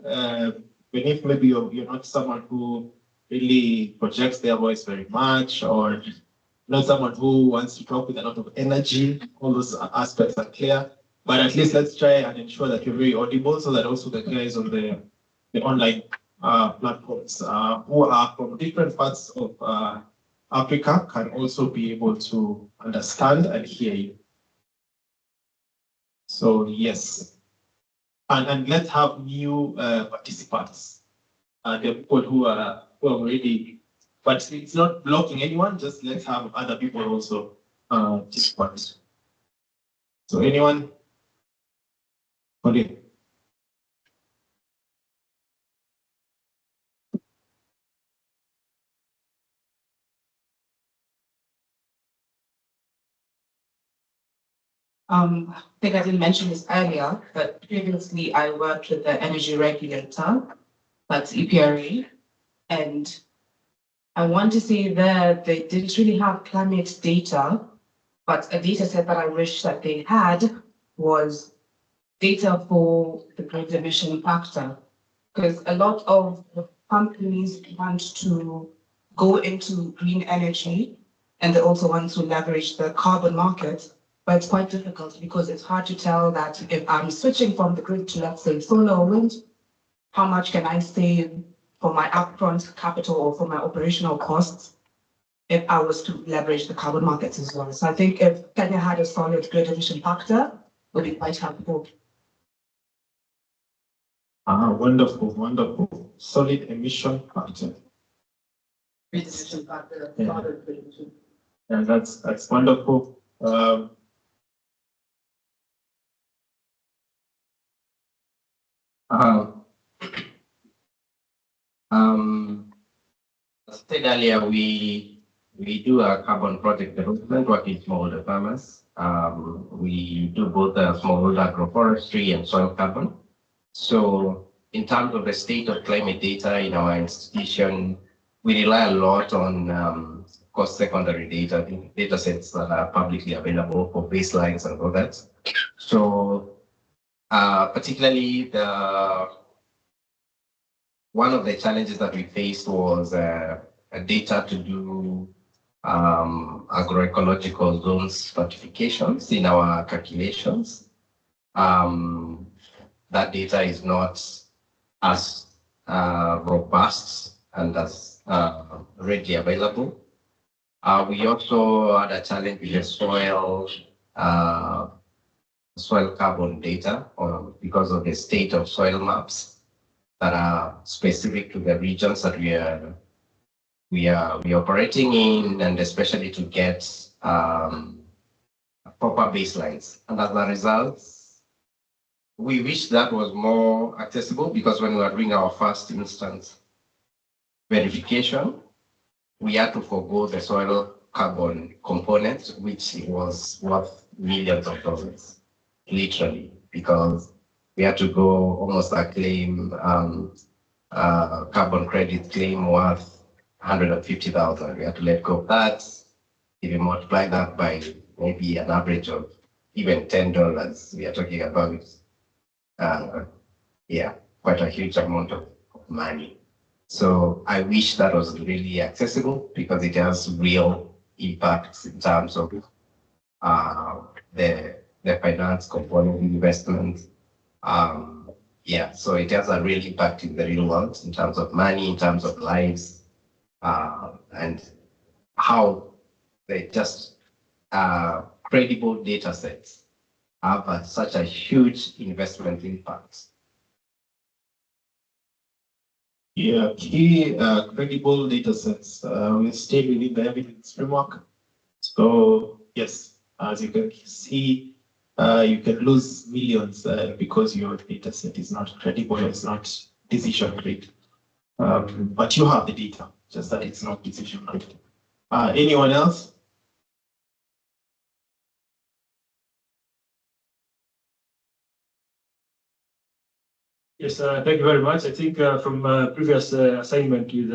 even if maybe you're not someone who really projects their voice very much, or not someone who wants to talk with a lot of energy, all those aspects are clear. But at least let's try and ensure that you're very audible, so that also the guys on the online platforms who are from different parts of Africa can also be able to understand and hear you. So yes, and let's have new participants. The people who are already, but it's not blocking anyone. Just let's have other people also take part. So anyone? Okay. I think I didn't mention this earlier, but previously I worked with the energy regulator, that's EPRA, and I want to say that they didn't really have climate data, but a data set that I wish that they had was data for the great emission factor, because a lot of companies want to go into green energy, and they also want to leverage the carbon market. but it's quite difficult because it's hard to tell that if I'm switching from the grid to, let's say, solar or wind, how much can I save for my upfront capital or for my operational costs if I was to leverage the carbon markets as well. So I think if Kenya had a solid grid emission factor, it would be quite helpful. Wonderful, wonderful. Solid emission factor. Grid emission factor, Yeah. solid grid emission. Yeah, that's wonderful. As I said earlier, we do a carbon project development working with smallholder farmers. We do both smallholder agroforestry and soil carbon. So in terms of the state of climate data in our institution, we rely a lot on secondary data sets that are publicly available for baselines and all that. So particularly one of the challenges that we faced was data to do agroecological zones stratifications in our calculations. That data is not as robust and as readily available. We also had a challenge with the soil carbon data because of the state of soil maps that are specific to the regions that we are operating in, and especially to get proper baselines. And as a result, we wish that was more accessible, because when we were doing our first instance verification, we had to forego the soil carbon component, which was worth millions of dollars, literally, because we had to go almost a claim, carbon credit claim worth 150,000. We had to let go of that. If you multiply that by maybe an average of even $10, we are talking about, quite a huge amount of money. So I wish that was really accessible, because it has real impacts in terms of the finance component investment. So it has a real impact in the real world in terms of money, in terms of lives, and how they just credible data sets have such a huge investment impact. Yeah, key credible data sets will stay within the evidence framework. So yes, as you can see, you can lose millions because your data set is not credible, it's not decision grade. But you have the data, just that it's not decision grade. Anyone else? Yes, thank you very much. I think from previous assignment with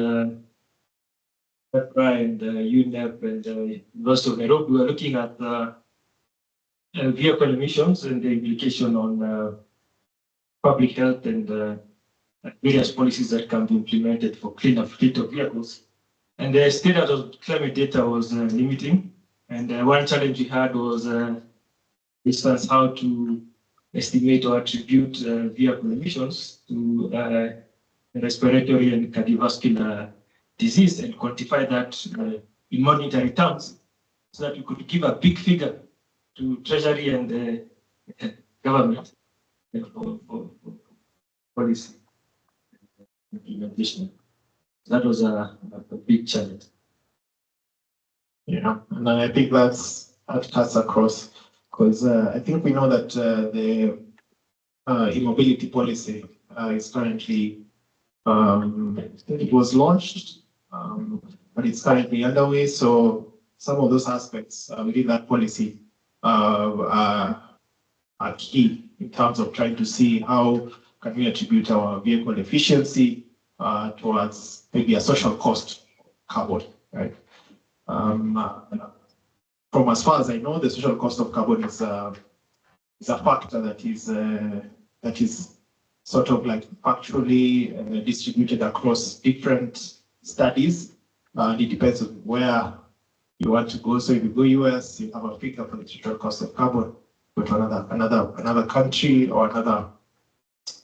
PEPRA and UNEP and University of Nairobi, we were looking at vehicle emissions and the implication on public health and various policies that can be implemented for cleaner fleet of vehicles. And the standard of climate data was limiting. And one challenge we had was, for instance, how to estimate or attribute vehicle emissions to respiratory and cardiovascular disease, and quantify that in monetary terms, so that we could give a big figure to Treasury and government for policy implementation. That was a big challenge. Yeah, and I think that cuts across, because I think we know that the e-mobility policy is currently, it was launched, but it's currently underway. So some of those aspects within that policy are key in terms of trying to see how can we attribute our vehicle efficiency towards maybe a social cost carbon, right? From as far as I know, the social cost of carbon is a factor that is sort of like factually distributed across different studies. And it depends on where you want to go. So if you go US, you have a figure for the total cost of carbon. Go to another country or another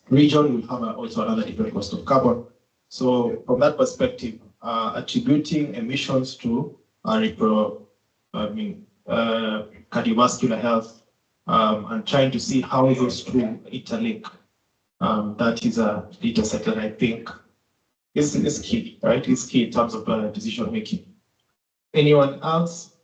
region, we have also another different cost of carbon. So from that perspective, attributing emissions to cardiovascular health and trying to see how those two interlink. That is a data set that I think is key, right? Is key in terms of decision making. Anyone else?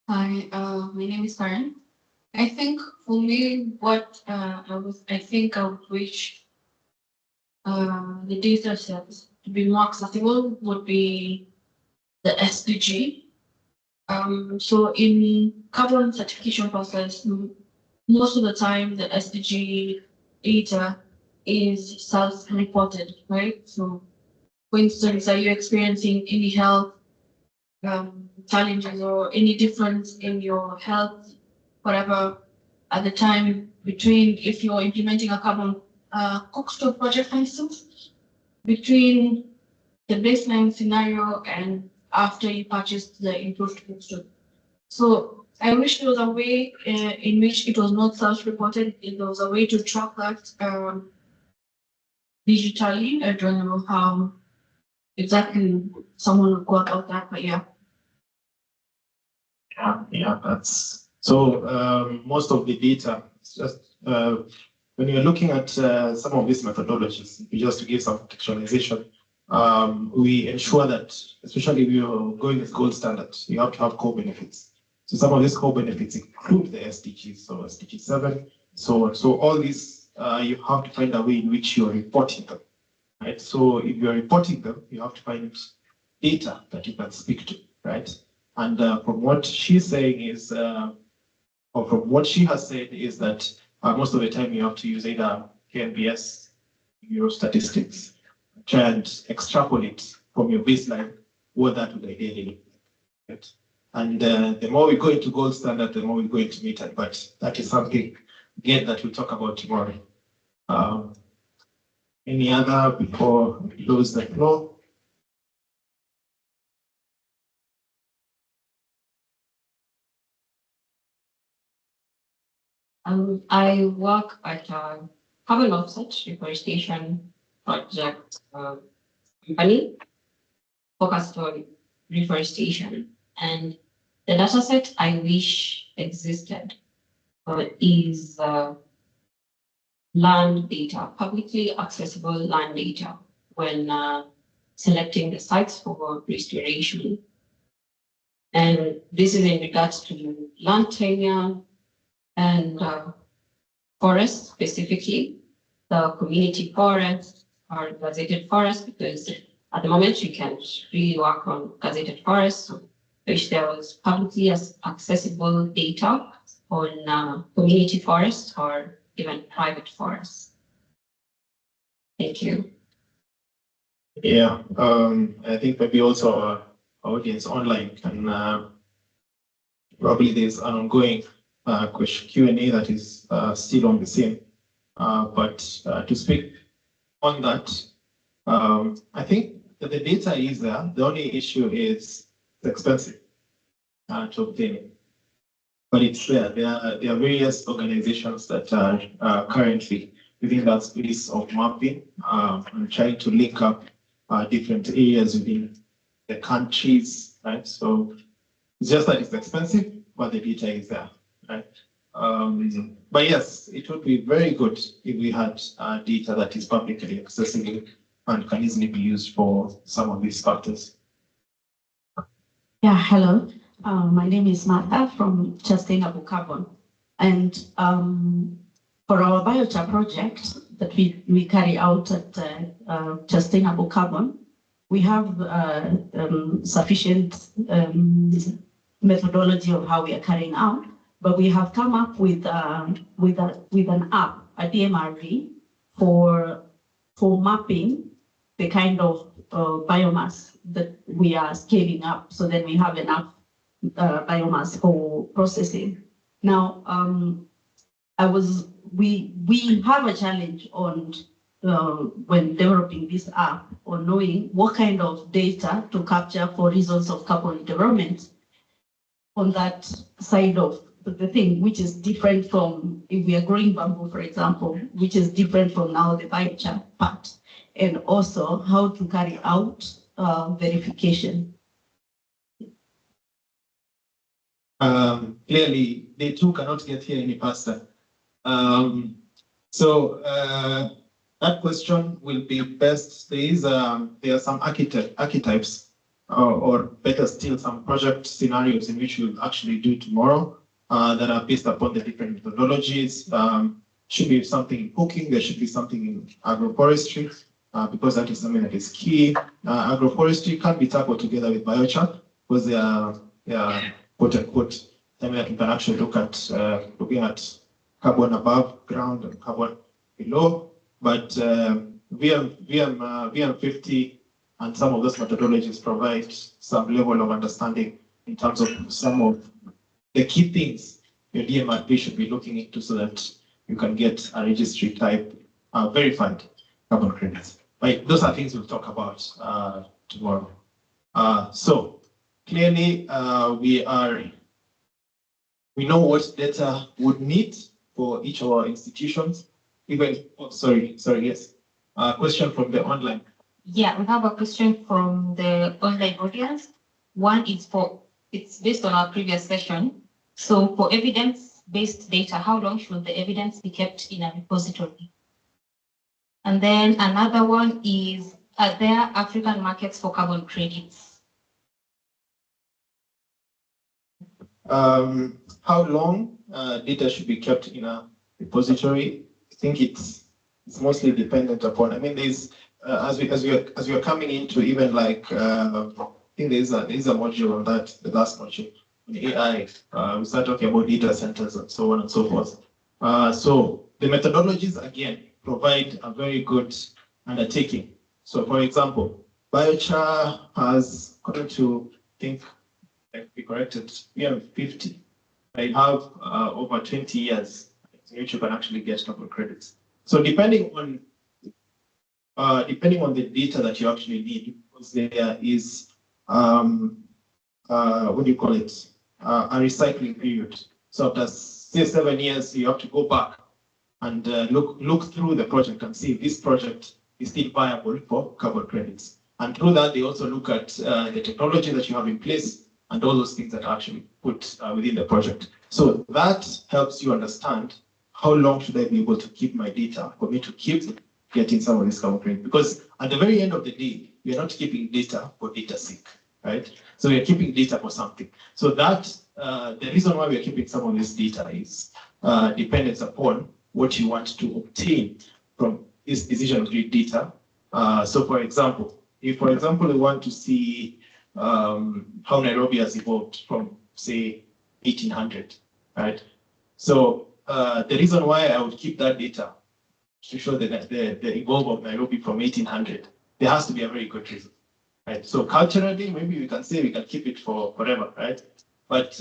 Hi, my name is Karen. I think for me, what I would wish the data sets to be more accessible would be the SDG. So in carbon certification process, most of the time the SDG data is self-reported, right? So for instance, are you experiencing any health challenges or any difference in your health, whatever, at the time between, if you're implementing a carbon cook stove project, for instance, between the baseline scenario and after you purchased the improved cook stove. So I wish there was a way in which it was not self-reported, there was a way to track that digitally. I don't know how exactly someone would go about that, but yeah. Yeah, that's so. Most of the data, it's just when you're looking at some of these methodologies, just to give some contextualization, we ensure that, especially if you're going with gold standards, you have to have core benefits. So some of these core benefits include the SDGs, so SDG 7, so on. So all these, you have to find a way in which you're reporting them, right? So if you're reporting them, you have to find data that you can speak to, right? And from what she's saying is, or from what she has said is that most of the time you have to use either KNBS, Eurostatistics, try and extrapolate from your baseline what that would ideally look like. Right? And the more we go into gold standard, the more we go into meter. But that is something, again, that we'll talk about tomorrow. Any other before we close the floor? I work at a carbon offset reforestation project company focused on reforestation. And the data set I wish existed is land data, publicly accessible land data when selecting the sites for restoration. And this is in regards to land tenure and forests specifically, the community forests or gazetted forests, because at the moment you can't really work on gazetted forests. So wish there was publicly accessible data on community forests or even private forests. Thank you. Yeah, I think maybe also our audience online can probably there's an ongoing question Q&A that is still on the same. But to speak on that, I think that the data is there. The only issue is it's expensive to obtain. But it's there. There are various organizations that are currently within that space of mapping and trying to link up different areas within the countries, right? So it's just that it's expensive, but the data is there, right? But yes, it would be very good if we had data that is publicly accessible and can easily be used for some of these factors. Yeah, hello. My name is Martha from Sustainable Carbon. And for our biochar project that we carry out at Sustainable Carbon, we have sufficient methodology of how we are carrying out, but we have come up with an app, a DMRV, for mapping the kind of biomass that we are scaling up, so that we have enough biomass for processing. Now, we have a challenge on when developing this app on knowing what kind of data to capture for reasons of carbon development on that side of the thing, which is different from if we are growing bamboo, for example, which is different from now the biochar part, and also how to carry out verification. Clearly, they too cannot get here any faster. That question will be best. There are some archetypes, or better still, some project scenarios in which we'll actually do tomorrow that are based upon the different methodologies. Should be something in cooking, there should be something in agroforestry, because that is something that is key. Agroforestry can be tackled together with biochar because they are quote unquote something that we can actually look at looking at carbon above ground and carbon below. But VM50 and some of those methodologies provide some level of understanding in terms of some of the key things your DMRP should be looking into so that you can get a registry type verified carbon credits. Right, those are things we'll talk about tomorrow. So clearly we know what data would need for each of our institutions. Even, yes. Question from the online. Yeah, we have a question from the online audience. One is it's based on our previous session. So for evidence-based data, how long should the evidence be kept in a repository? And then another one is, are there African markets for carbon credits? How long data should be kept in a repository? I think it's mostly dependent upon. I mean, there's as we are coming into even like I think there's a module on that, the last module on AI. We start talking about data centers and so on and so forth. So the methodologies again provide a very good undertaking. So for example, biochar has, according to I think be corrected, we have 50. I have over 20 years in which you can actually get carbon credits. So depending on the data that you actually need, because there is what do you call it? A recycling period. So after say 7 years, you have to go back and look through the project and see if this project is still viable for carbon credits. And through that, they also look at the technology that you have in place and all those things that are actually put within the project. So that helps you understand how long should I be able to keep my data for me to keep getting some of this carbon credit. Because at the very end of the day, we are not keeping data for data's sake, right? So we are keeping data for something. So that the reason why we are keeping some of this data is dependent upon what you want to obtain from this decision tree data. So for example, if for example we want to see how Nairobi has evolved from say 1800, right? So the reason why I would keep that data to show the evolve of Nairobi from 1800, there has to be a very good reason, right? So culturally, maybe we can say we can keep it for forever, right? But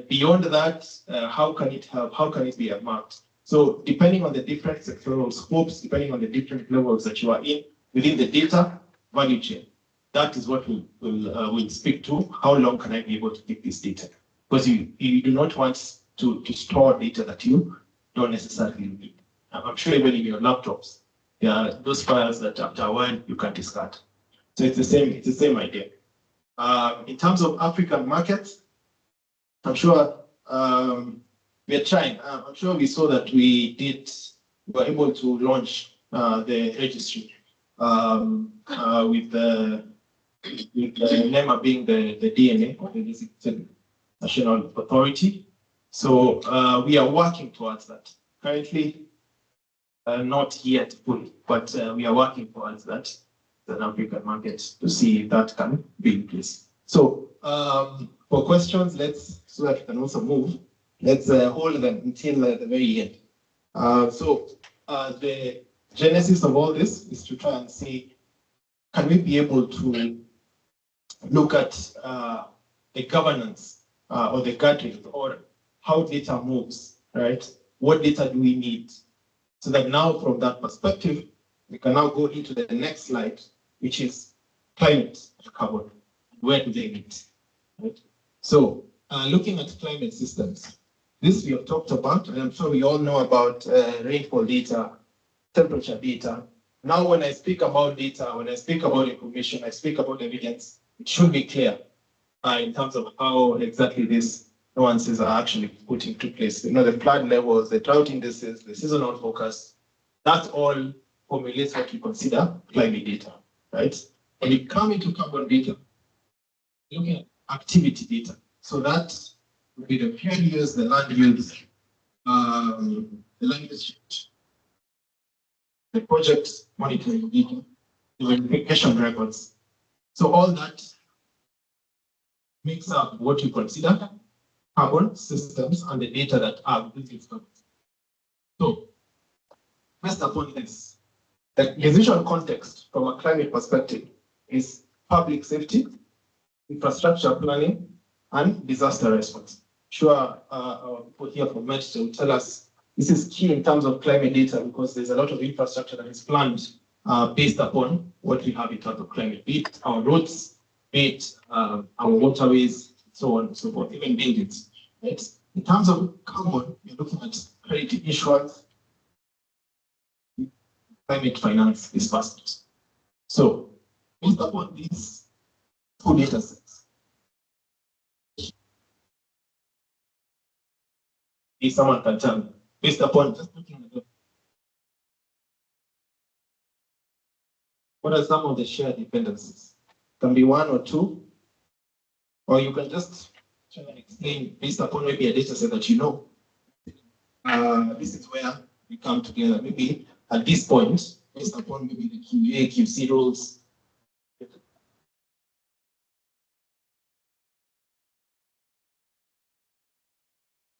beyond that, how can it help? How can it be marked? So depending on the different sectoral scopes, depending on the different levels that you are in within the data value chain, that is what we'll speak to. How long can I be able to keep this data? Because you do not want to store data that you don't necessarily need. I'm sure even in your laptops, there are those files that after a while you can discard. So it's the same idea. In terms of African markets, I'm sure we are trying. I'm sure we saw that we were able to launch the registry with the NEMA being the DNA, or the designated national authority. So we are working towards that. Currently, not yet fully, but we are working towards that, the African market, to see if that can be in place. So for questions, so that we can also move, let's hold them until the very end. So the genesis of all this is to try and see, can we be able to look at the governance or the guardrails or how data moves, right? What data do we need? So that now from that perspective, we can now go into the next slide, which is climate carbon. Where do they meet? Right? So looking at climate systems, this we have talked about, and I'm sure we all know about rainfall data, temperature data. Now, when I speak about data, when I speak about information, I speak about evidence, it should be clear in terms of how exactly these nuances are actually put into place. You know, the flood levels, the drought indices, the seasonal forecast, that all formulates what we consider climate data, right? When you come into carbon data, looking at activity data. So that would be the fuel use, the land use, the project monitoring data, the verification records. So all that makes up what you consider carbon systems and the data that are within these carbon. So, based upon this, the decision context from a climate perspective is public safety, infrastructure planning, and disaster response. Sure, people here from MET will tell us this is key in terms of climate data because there's a lot of infrastructure that is planned based upon what we have in terms of climate, be it our roads, be it our waterways, so on and so forth, even buildings. Right? In terms of carbon, you're looking at credit issuance, climate finance disbursements. So, based upon these two data sets, if someone can tell me, based upon just looking at them, what are some of the shared dependencies? Can be one or two, or you can just try and explain based upon maybe a data set that you know. This is where we come together. Maybe at this point, based upon maybe the QA, QC rules.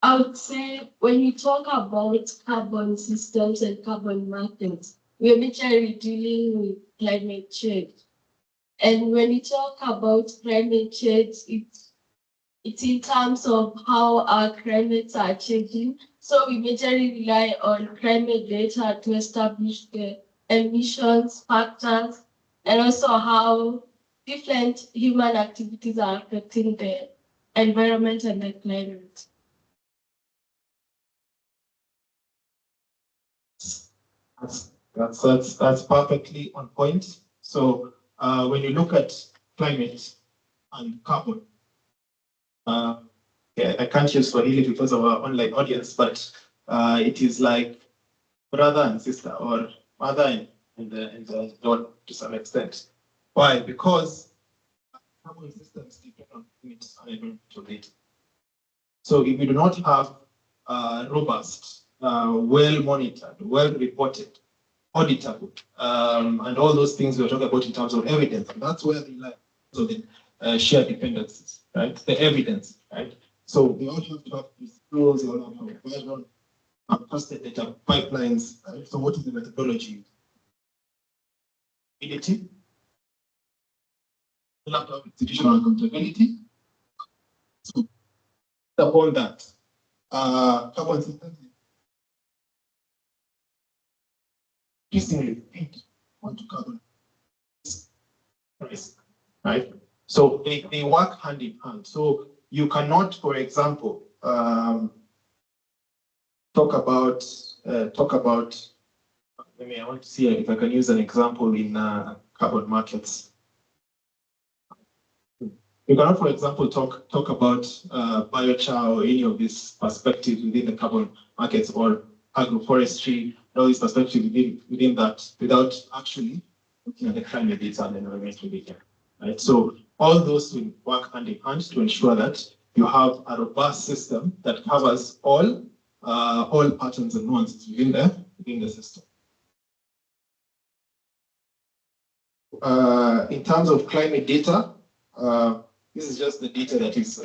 I would say when you talk about carbon systems and carbon markets, we're majorly dealing with climate change. And when you talk about climate change, it's in terms of how our climates are changing. So we majorly rely on climate data to establish the emissions factors and also how different human activities are affecting the environment and the climate. That's perfectly on point. So when you look at climate and carbon, I can't use Swahili because of our online audience, but it is like brother and sister, or mother and the daughter to some extent. Why? Because carbon systems depend on climate and environmental data. So if we do not have robust, well-monitored, well-reported, auditable, and all those things we're talking about in terms of evidence, and that's where they lie. So the shared dependencies, right? The evidence, right? So we all have to have these rules, we all have to have version, trusted data pipelines. Right? So what is the methodology? Accountability. We'll have to have institutional accountability. So upon that, carbon systems increasingly feed onto carbon risk, right? So they work hand in hand. So you cannot, for example, talk about. I want to see if I can use an example in carbon markets. You cannot, for example, talk about biochar or any of these perspectives within the carbon markets or agroforestry, all these perspectives within that without actually looking at the climate data and environmental data. Right? So all those will work hand in hand to ensure that you have a robust system that covers all patterns and nuances within the system. In terms of climate data, this is just the data that is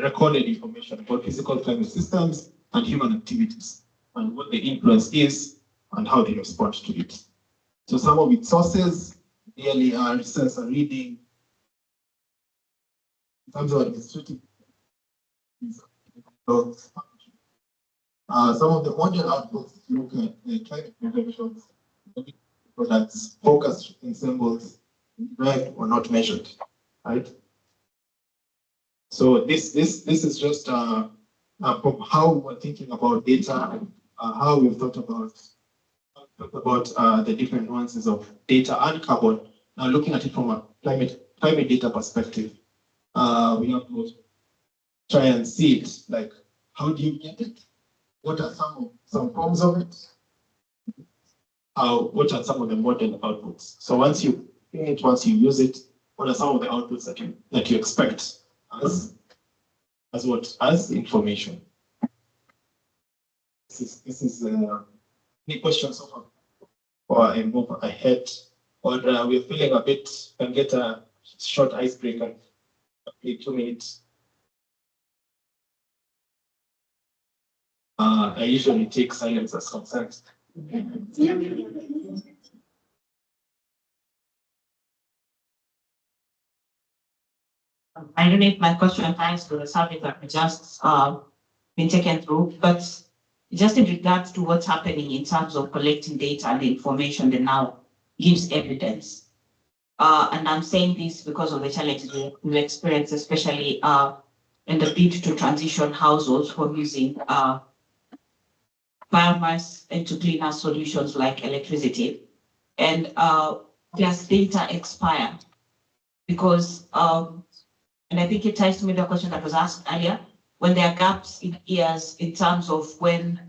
recorded information about physical climate systems and human activities, and what the influence is and how they respond to it. So some of its sources really are sensor reading. In terms of administrative, those. Some of the model outputs look at the climate predictions, products focused in symbols, read or not measured, right? So this is just how we're thinking about data, how we've thought about the different nuances of data and carbon. Now looking at it from a climate data perspective, we have to try and see it, like how do you get it? What are some forms of it? What are some of the model outputs? So once you use it, what are some of the outputs that you expect as information? This is any questions so far? Or I move ahead, or we're feeling a bit and get a short icebreaker, 2 minutes. I usually take silence as consent. I don't know if my question ties to the survey that we just been taken through, but just in regards to what's happening in terms of collecting data and the information that now gives evidence. And I'm saying this because of the challenges we experience, especially in the bid to transition households from using biomass into cleaner solutions like electricity. And does data expire? Because, and I think it ties to me the question that was asked earlier, when there are gaps in years in terms of when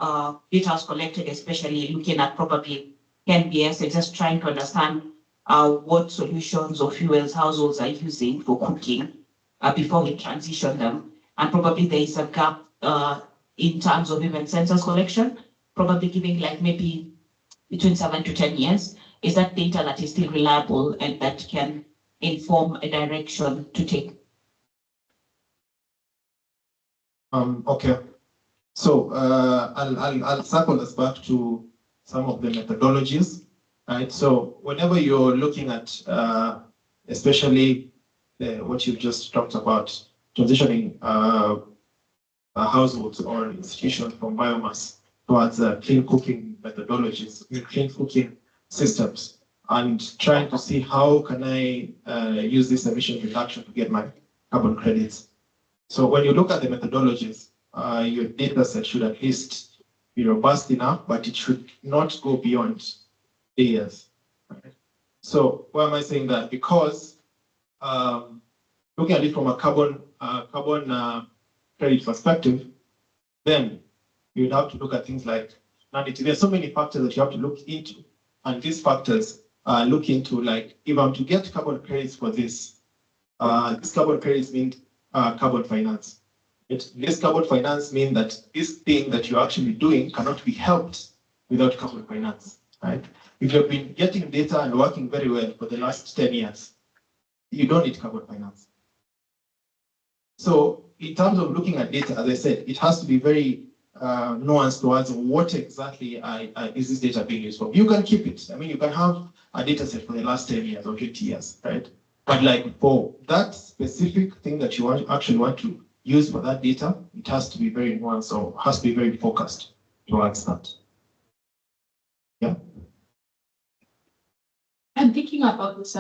data was collected, especially looking at probably NBS, and just trying to understand what solutions or fuels households are using for cooking before we transition them. And probably there is a gap in terms of even census collection, probably giving like maybe between 7 to 10 years. Is that data that is still reliable and that can inform a direction to take? Okay, so I'll circle us back to some of the methodologies, right? So whenever you're looking at, especially what you've just talked about, transitioning households or institutions from biomass towards clean cooking methodologies, clean cooking systems, and trying to see how can I use this emission reduction to get my carbon credits. So when you look at the methodologies, your data set should at least be robust enough, but it should not go beyond years. Right? So why am I saying that? Because looking at it from a carbon credit perspective, then you'd have to look at things like vanity. There's so many factors that you have to look into, and these factors look into, like, if I'm to get carbon credits for this carbon credits mean carbon finance. This carbon finance means that this thing that you're actually doing cannot be helped without carbon finance, right? If you've been getting data and working very well for the last 10 years, you don't need carbon finance. So in terms of looking at data, as I said, it has to be very nuanced towards what exactly is this data being used for. You can keep it. I mean, you can have a data set for the last 10 years or 20 years, right? But like for that specific thing that you actually want to use for that data, it has to be very nuanced or has to be very focused towards that. Yeah. I'm thinking about this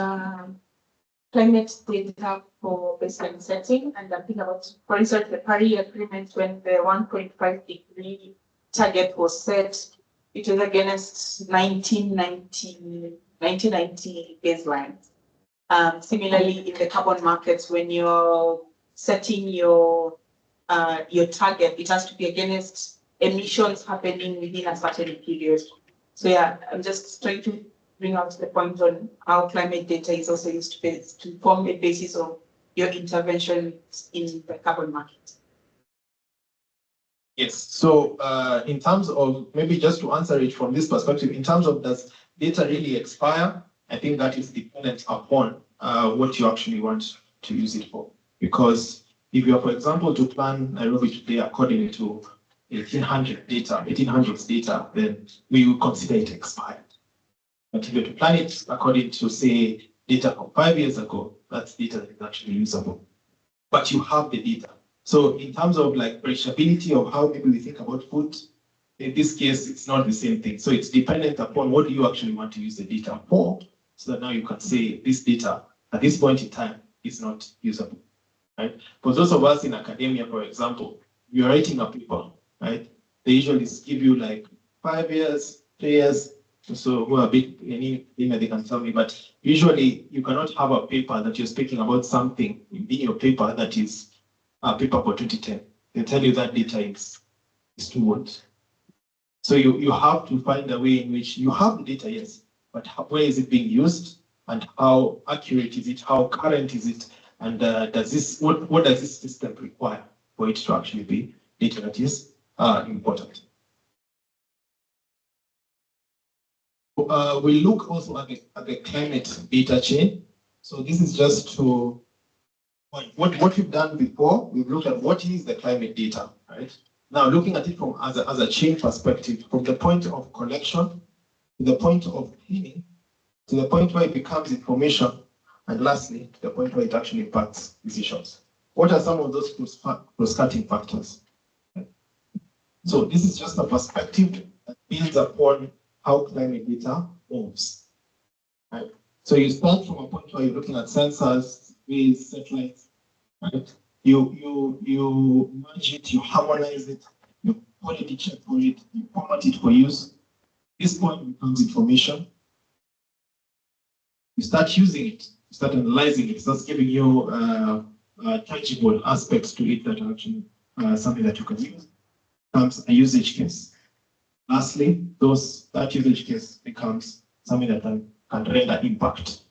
climate data for baseline setting, and I'm thinking about, for instance, the Paris Agreement, when the 1.5 degree target was set, it was against 1990 baseline. Similarly, in the carbon markets, when you're setting your target, it has to be against emissions happening within a certain period. So yeah, I'm just trying to bring out the point on how climate data is also used to form the basis of your interventions in the carbon market. Yes. So in terms of, maybe just to answer it from this perspective, in terms of does data really expire, I think that is dependent upon what you actually want to use it for. Because if you are, for example, to plan Nairobi today according to 1800s data, then we will consider it expired. But if you're to plan it according to, say, data from 5 years ago, that's data that is actually usable. But you have the data. So in terms of like perishability of how people think about food, in this case, it's not the same thing. So it's dependent upon what you actually want to use the data for, so that now you can say this data at this point in time is not usable, right? For those of us in academia, for example, you're writing a paper, right? They usually give you like 5 years, 3 years, so who are a bit, any they can tell me, but usually you cannot have a paper that you're speaking about something in your paper that is a paper for 2010. They tell you that data is too old. So you have to find a way in which you have the data, yes, but where is it being used and how accurate is it? How current is it? And does this what does this system require for it to actually be data that is important? We look also at the climate data chain. So this is just to what we've done before. We've looked at what is the climate data, right? Now, looking at it from as a chain perspective, from the point of collection to the point of cleaning, to the point where it becomes information, and lastly, to the point where it actually impacts decisions. What are some of those cross-cutting factors? So this is just a perspective that builds upon how climate data moves. Right? So you start from a point where you're looking at sensors, with satellites, right? You merge it, you harmonize it, you quality check for it, you format it for use. This point becomes information. You start using it, you start analyzing it, it starts giving you tangible aspects to it that are actually something that you can use. Becomes a usage case. Lastly, that usage case becomes something that can render impact.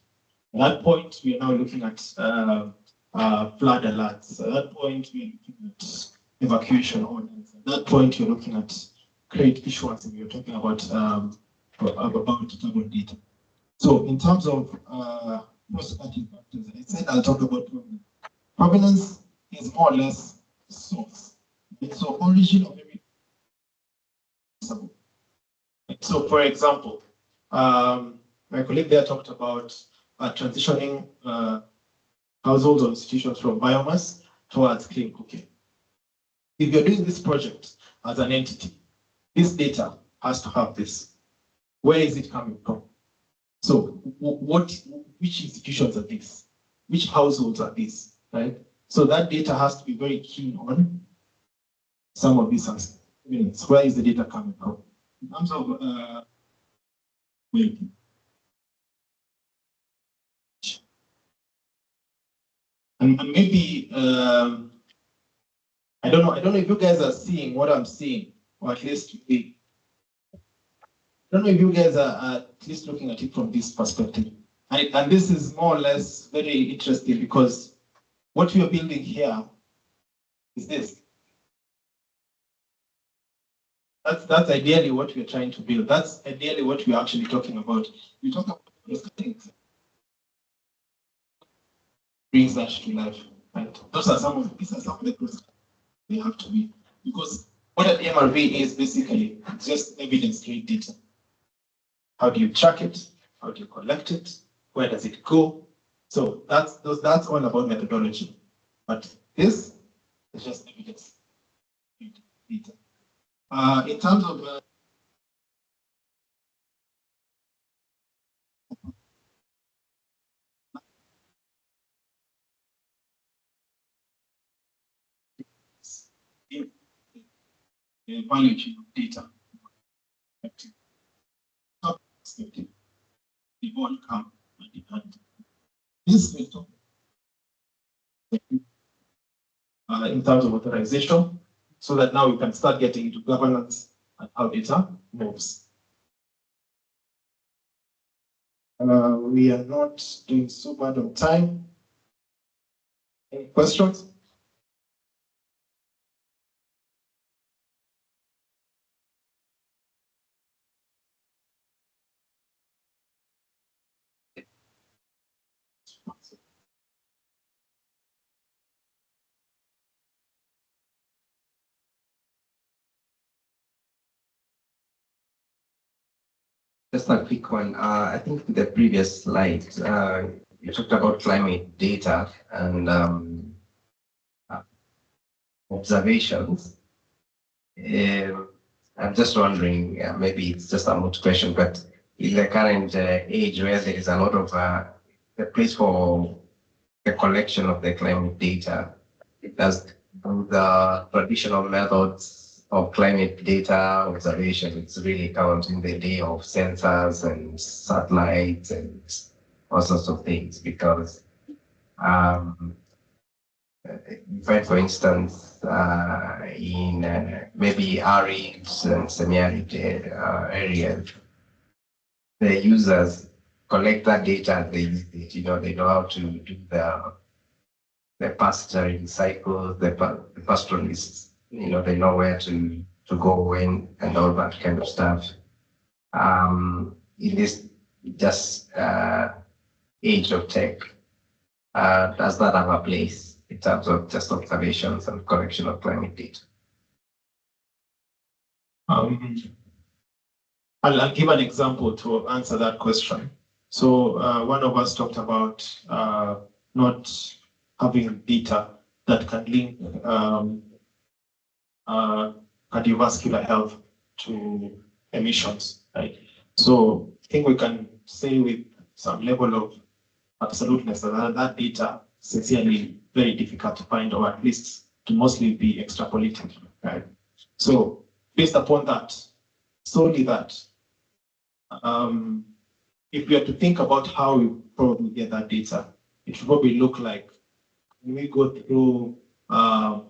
At that point, we are now looking at flood alerts. At that point, we're looking at evacuation orders. At that point, you're looking at credit issuance, and you're talking about carbon data. So in terms of cross-cutting factors, I said I'll talk about provenance. Provenance is more or less source. So origin of every. So for example, my colleague there talked about transitioning households or institutions from biomass towards clean cooking. If you're doing this project as an entity, this data has to have this. Where is it coming from? So which institutions are these? Which households are these, right? So that data has to be very keen on some of these aspects. Where is the data coming from? In terms of and maybe I don't know if you guys are seeing what I'm seeing, or at least I don't know if you guys are at least looking at it from this perspective. And this is more or less very interesting because what we are building here is this. That's ideally what we're trying to build. That's ideally what we're actually talking about. We talk about things brings that to life. Right? These are some of the processes they have to be. Because what an MRV is basically just evidence-based data. How do you track it? How do you collect it? Where does it go? So that's all about methodology. But this is just evidence data. In terms of value chain of data, perspective, the all come at the end. This will talk in terms of authorization, so that now we can start getting into governance and how data moves. We are not doing so bad on time. Any questions? Just a quick one. I think the previous slide, you talked about climate data, and observations. I'm just wondering, maybe it's just a moot question, but in the current age where there is a lot of the place for the collection of the climate data, does the traditional methods of climate data observation, it's really counting the day of sensors and satellites and all sorts of things, because for instance, in maybe arid and semi-arid areas, the users collect that data, they use it, they know how to do the pasturing cycles, the pastoralists, they know where to go when and all that kind of stuff. In this just age of tech, does that have a place in terms of just observations and collection of climate data? I'll give an example to answer that question. So one of us talked about not having data that can link cardiovascular health to emissions, right? So I think we can say with some level of absoluteness that that data is sincerely very difficult to find, or at least to mostly be extrapolated, right? So based upon that, solely that, if we are to think about how we probably get that data, it should probably look like when we go through,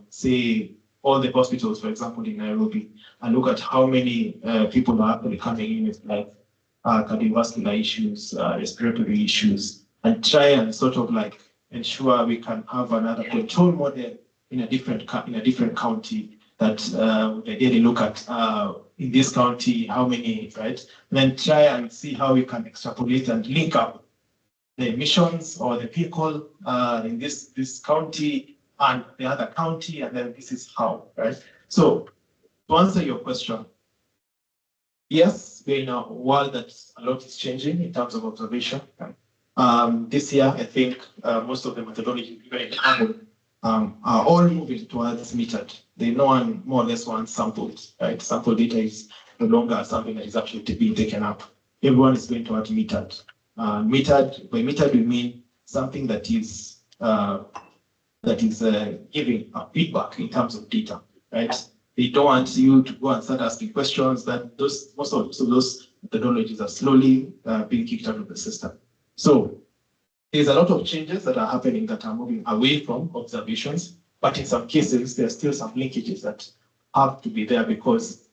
say, all the hospitals, for example, in Nairobi, and look at how many people are actually coming in with like cardiovascular issues, respiratory issues, and try and sort of like ensure we can have another control model in a different county that we ideally look at in this county, how many, right? And then try and see how we can extrapolate and link up the emissions or the people in this county and the other county, and then this is how, right? So to answer your question, yes, we're in a world that a lot is changing in terms of observation. This year, I think most of the methodologies are all moving towards metered. They no one more or less wants samples, right? Sample data is no longer something that is actually being taken up. Everyone is going towards metered. By metered, we mean something that is giving a feedback in terms of data, right? They don't want you to go and start asking questions. That most of those methodologies are slowly being kicked out of the system. So there's a lot of changes that are happening that are moving away from observations, but in some cases, there are still some linkages that have to be there because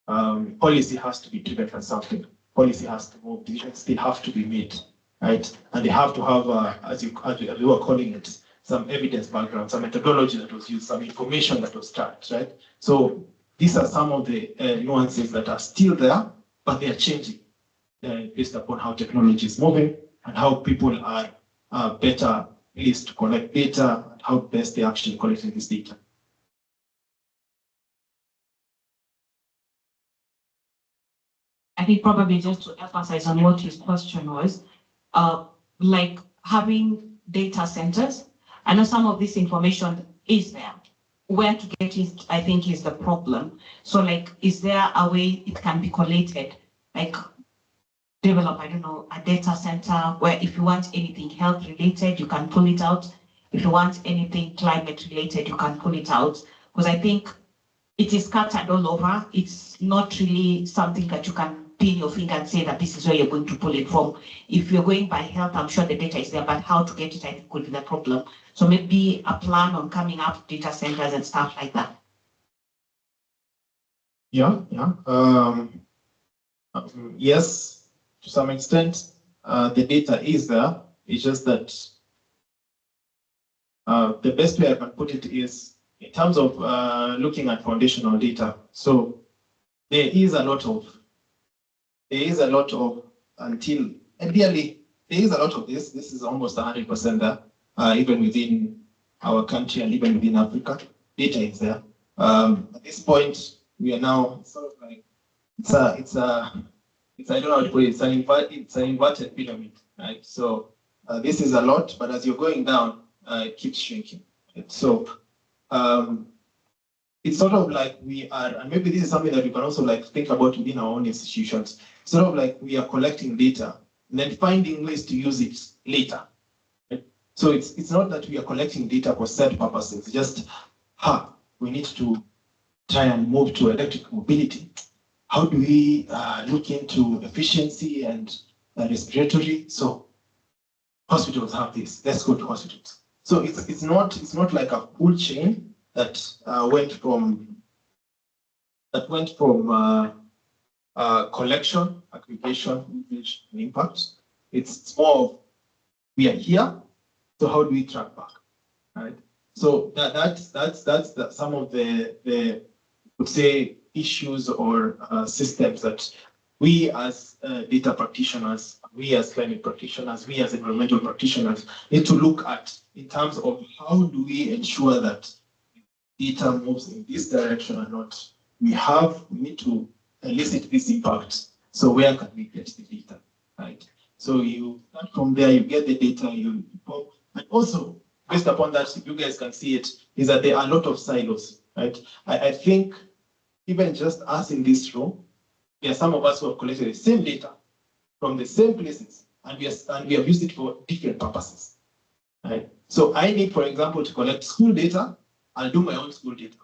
policy has to be driven by something. Policy has to move, decisions still have to be made, right? And they have to have, as you were calling it, some evidence background, some methodology that was used, some information that was tracked, right? So these are some of the nuances that are still there, but they are changing based upon how technology is moving and how people are better placed to collect data and how best they actually collecting this data. I think probably just to emphasize on what his question was, like having data centers. I know some of this information is there. Where to get it, I think, is the problem. So like, is there a way it can be collated? Like develop, I don't know, a data center where if you want anything health related, you can pull it out. If you want anything climate related, you can pull it out. Because I think it is scattered all over. It's not really something that you can pin your finger and say that this is where you're going to pull it from. If you're going by health, I'm sure the data is there, but how to get it, I think, could be the problem. So maybe a plan on coming up data centers and stuff like that. Yeah. Yes, to some extent, the data is there. It's just that the best way I can put it is in terms of looking at foundational data. So there is a lot of until ideally there is a lot of this. This is almost 100% there, even within our country and even within Africa. Data is there. At this point, we are now sort of like it's I don't know how to put it. It's an inverted pyramid, right? So this is a lot, but as you're going down, it keeps shrinking. Right? So it's sort of like we are, and maybe this is something that we can also like think about within our own institutions, sort of like we are collecting data and then finding ways to use it later. Right? So it's not that we are collecting data for set purposes, just, we need to try and move to electric mobility. How do we look into efficiency and respiratory? So hospitals have this, let's go to hospitals. So it's not like a full chain that went from collection, aggregation, usage, and impact. It's more of we are here, so how do we track back, right? So that's some of the would say issues or systems that we as data practitioners, we as climate practitioners, we as environmental practitioners need to look at in terms of how do we ensure that data moves in this direction or not. We need to elicit this impact. So where can we get the data, right? So you start from there, you get the data, and also based upon that, you guys can see it, is that there are a lot of silos, right? I think even just us in this room, there are some of us who have collected the same data from the same places, and we have used it for different purposes, right? So I need, for example, to collect school data. I'll do my own school data.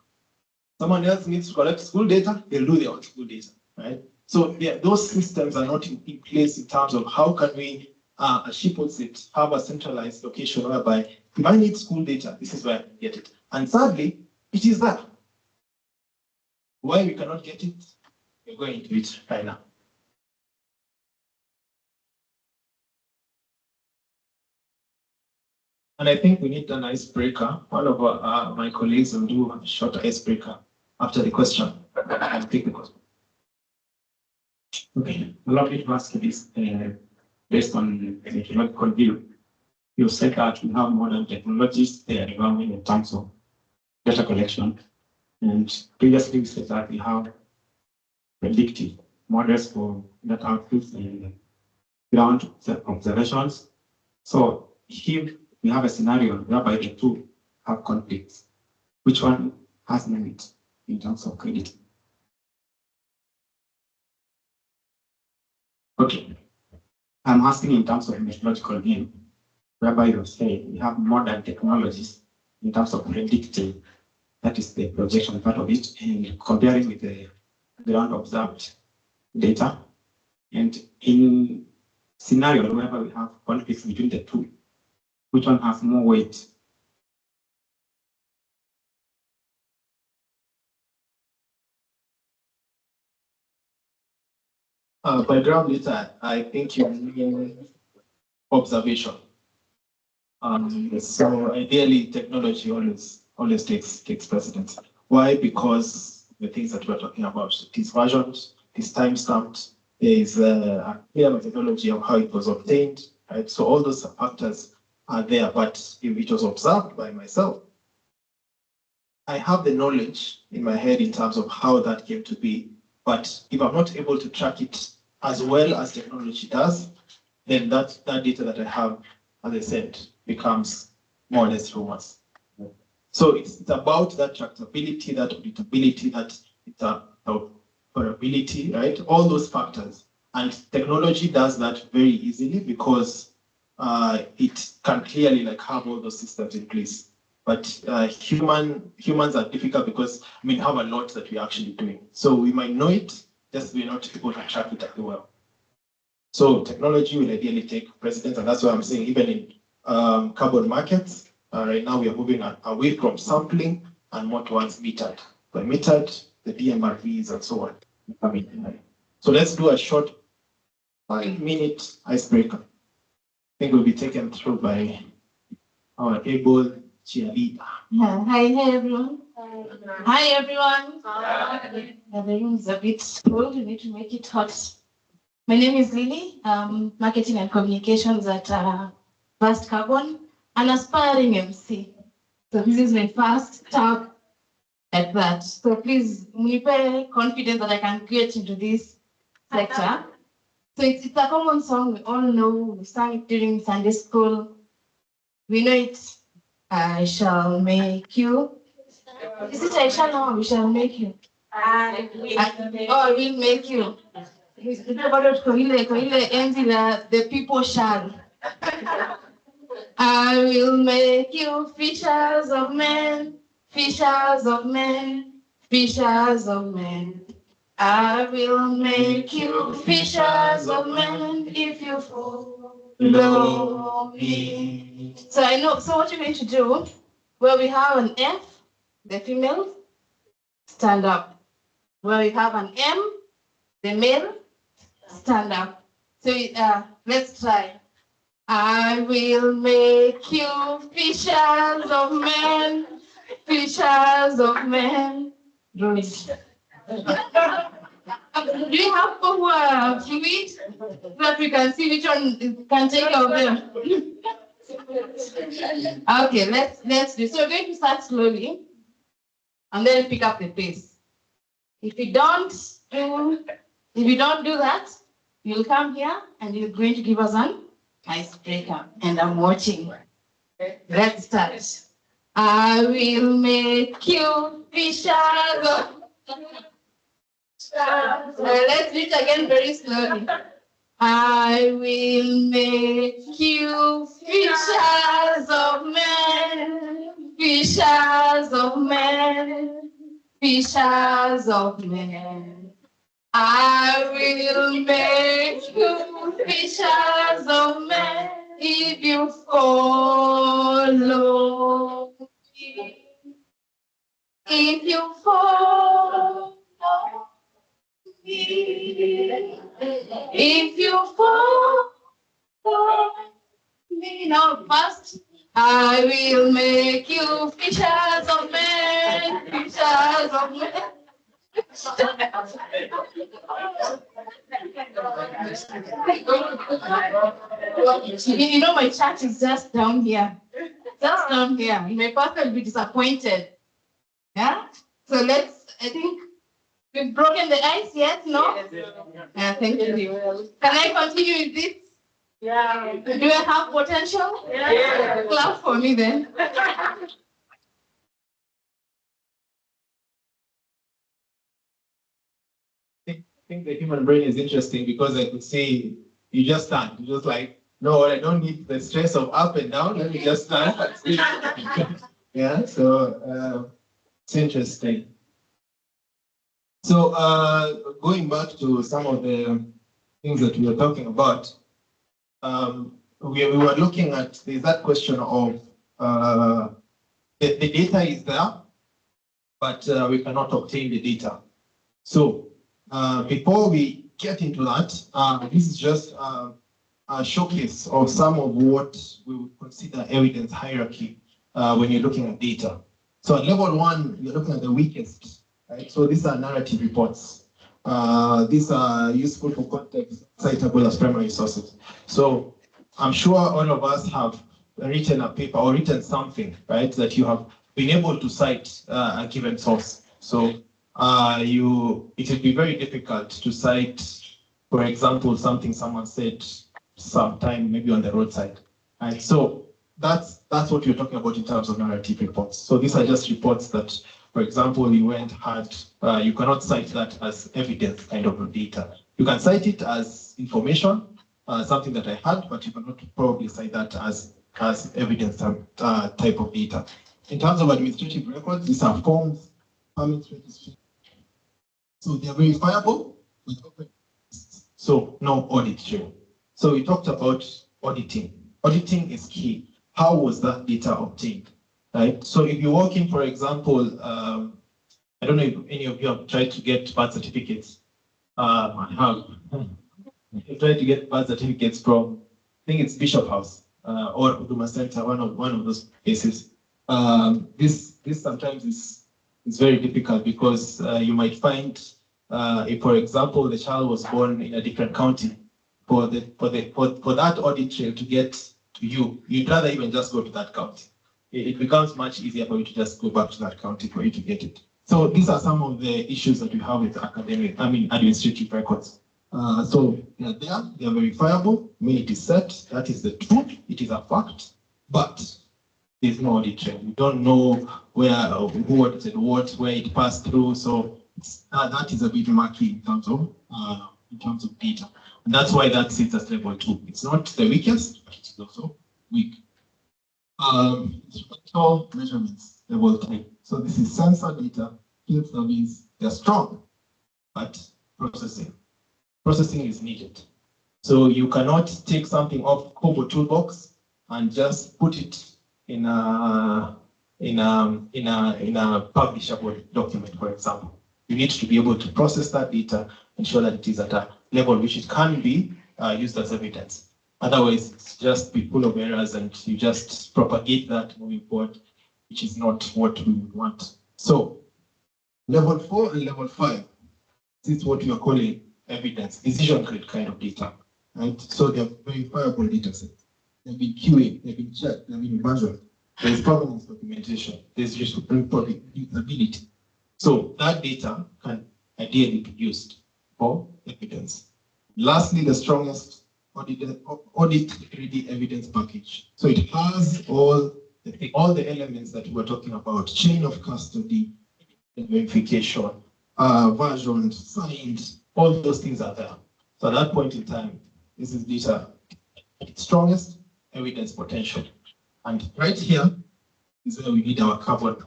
Someone else needs to collect school data, they'll do their own school data, right? So those systems are not in place in terms of how can we, as she puts it, have a centralized location whereby if I need school data, this is where I can get it. And sadly, it is there. Why we cannot get it? We're going into it right now. And I think we need an icebreaker. One of my colleagues will do a short icebreaker after the question. I'll take the question. Okay, allow me to ask you this based on the technological view. You said that we have modern technologies evolving in terms of data collection. And previously we said that we have predictive models for data outputs and ground observations. So if we have a scenario whereby the two have conflicts, which one has merit in terms of credit? Okay, I'm asking in terms of methodological view, whereby you say we have modern technologies in terms of predicting, that is the projection part of it, and comparing with the ground observed data. And in scenario whereby we have conflicts between the two, which one has more weight? By ground data, I think you mean observation. So ideally, technology always takes precedence. Why? Because the things that we're talking about, it is versioned, it is time-stamped, there is a clear methodology of how it was obtained, right? So all those factors are there, but if it was observed by myself, I have the knowledge in my head in terms of how that came to be, but if I'm not able to track it as well as technology does, then that data that I have, as I said, becomes more or less rumors. So it's about that tractability, that auditability, that interoperability, right? All those factors. And technology does that very easily because it can clearly have all those systems in place. But humans are difficult because we have a lot that we're actually doing. So we might know it, just we're not able to track it as well. So technology will ideally take precedence, and that's why I'm saying even in carbon markets, right now we are moving away from sampling and more towards metered. By metered, the DMRVs and so on. So let's do a short 5-minute icebreaker. I think we'll be taken through by our able cheerleader. Hi everyone. Hi everyone. Hi. The room is a bit cold. We need to make it hot. My name is Lily. Marketing and communications at Vast Carbon, an aspiring MC. So this is my first talk at that. So please, be confident that I can get into this sector. So it's a common song we all know. We sang it during Sunday school. We know it. I shall make you Is it I shall or we shall make you? I will make you. The people shall. I will make you fishers of men, fishers of men, fishers of men. I will make you fishers of men if you follow me. So I know, so what you're going to do, where we have an F, the female, stand up. Where we have an M, the male, stand up. So let's try. I will make you fishers of men, fishers of men. Do you have fluid that we can see which one can take care of them? Okay, let's do. So we're going to start slowly and then pick up the pace. If you don't do that, you'll come here and you're going to give us an icebreaker, and I'm watching. Let's start. I will make you fishers of. Let's do it again very slowly. I will make you fishers of men, fishers of men, fishers of men. I will make you fishers of men if you follow me. If you follow me, if you follow me, now fast. I will make you fishers of men, fishers of men. You know, my chat is just down here. Just down here. You may possibly be disappointed. Yeah? So I think we've broken the ice yet, no? Yeah, thank you. Can I continue with this? Yeah. Do I have potential? Yeah. Clap for me then. I think the human brain is interesting because I could see you just stand. You're just like, no, I don't need the stress of up and down. Let me just stand. Yeah, so it's interesting. So going back to some of the things that we were talking about, we were looking at that question of the data is there, but we cannot obtain the data. So before we get into that, this is just a showcase of some of what we would consider evidence hierarchy when you're looking at data. So at level 1, you're looking at the weakest, right? So these are narrative reports. These are useful for context, citable as primary sources. So I'm sure all of us have written a paper or written something, right, that you have been able to cite a given source. So it would be very difficult to cite, for example, something someone said sometime maybe on the roadside. And so that's what we're talking about in terms of narrative reports. So these are just reports that, for example, you cannot cite that as evidence kind of data. You can cite it as information, something that I had, but you cannot probably cite that as evidence type of data. In terms of administrative records, these are forms, permits, registry. So they're verifiable, so no audit trail. So we talked about auditing. Auditing is key. How was that data obtained, right? So if you're working, for example, I don't know if any of you have tried to get birth certificates. I have. You've tried to get birth certificates from, I think it's Bishop House or Huduma Center, one of those places. This sometimes is very difficult because you might find, if, for example, the child was born in a different county, for that audit trail to get to you, you'd rather even just go to that county. It becomes much easier for you to just go back to that county for you to get it. So these are some of the issues that we have with administrative records. So they're there, they're verifiable, mean it is set, that is the truth, it is a fact, but there's no audit trail. We don't know where, who audited what, where it passed through. So that is a bit murky in terms of data. And that's why that sits at level 2. It's not the weakest, but it's also weak. Instrumental measurements, level 3. So this is sensor data, field surveys, they're strong, but processing is needed. So you cannot take something off Kobo toolbox and just put it in a publishable document, for example. You need to be able to process that data, ensure that it is at a level which it can be used as evidence. Otherwise, it's just be full of errors and you just propagate that moving forward, which is not what we would want. So level 4 and level 5, this is what we are calling evidence, decision grade kind of data. And so they are verifiable data sets. They've been QA, they've been checked, they've been versioned. There's provenance documentation, there's reproducibility. So that data can ideally be used for evidence. Lastly, the strongest audit-ready evidence package. So it has all the elements that we were talking about: chain of custody, verification, version, signed, all those things are there. So at that point in time, this is data, its strongest evidence potential. And right here is where we need our carbon,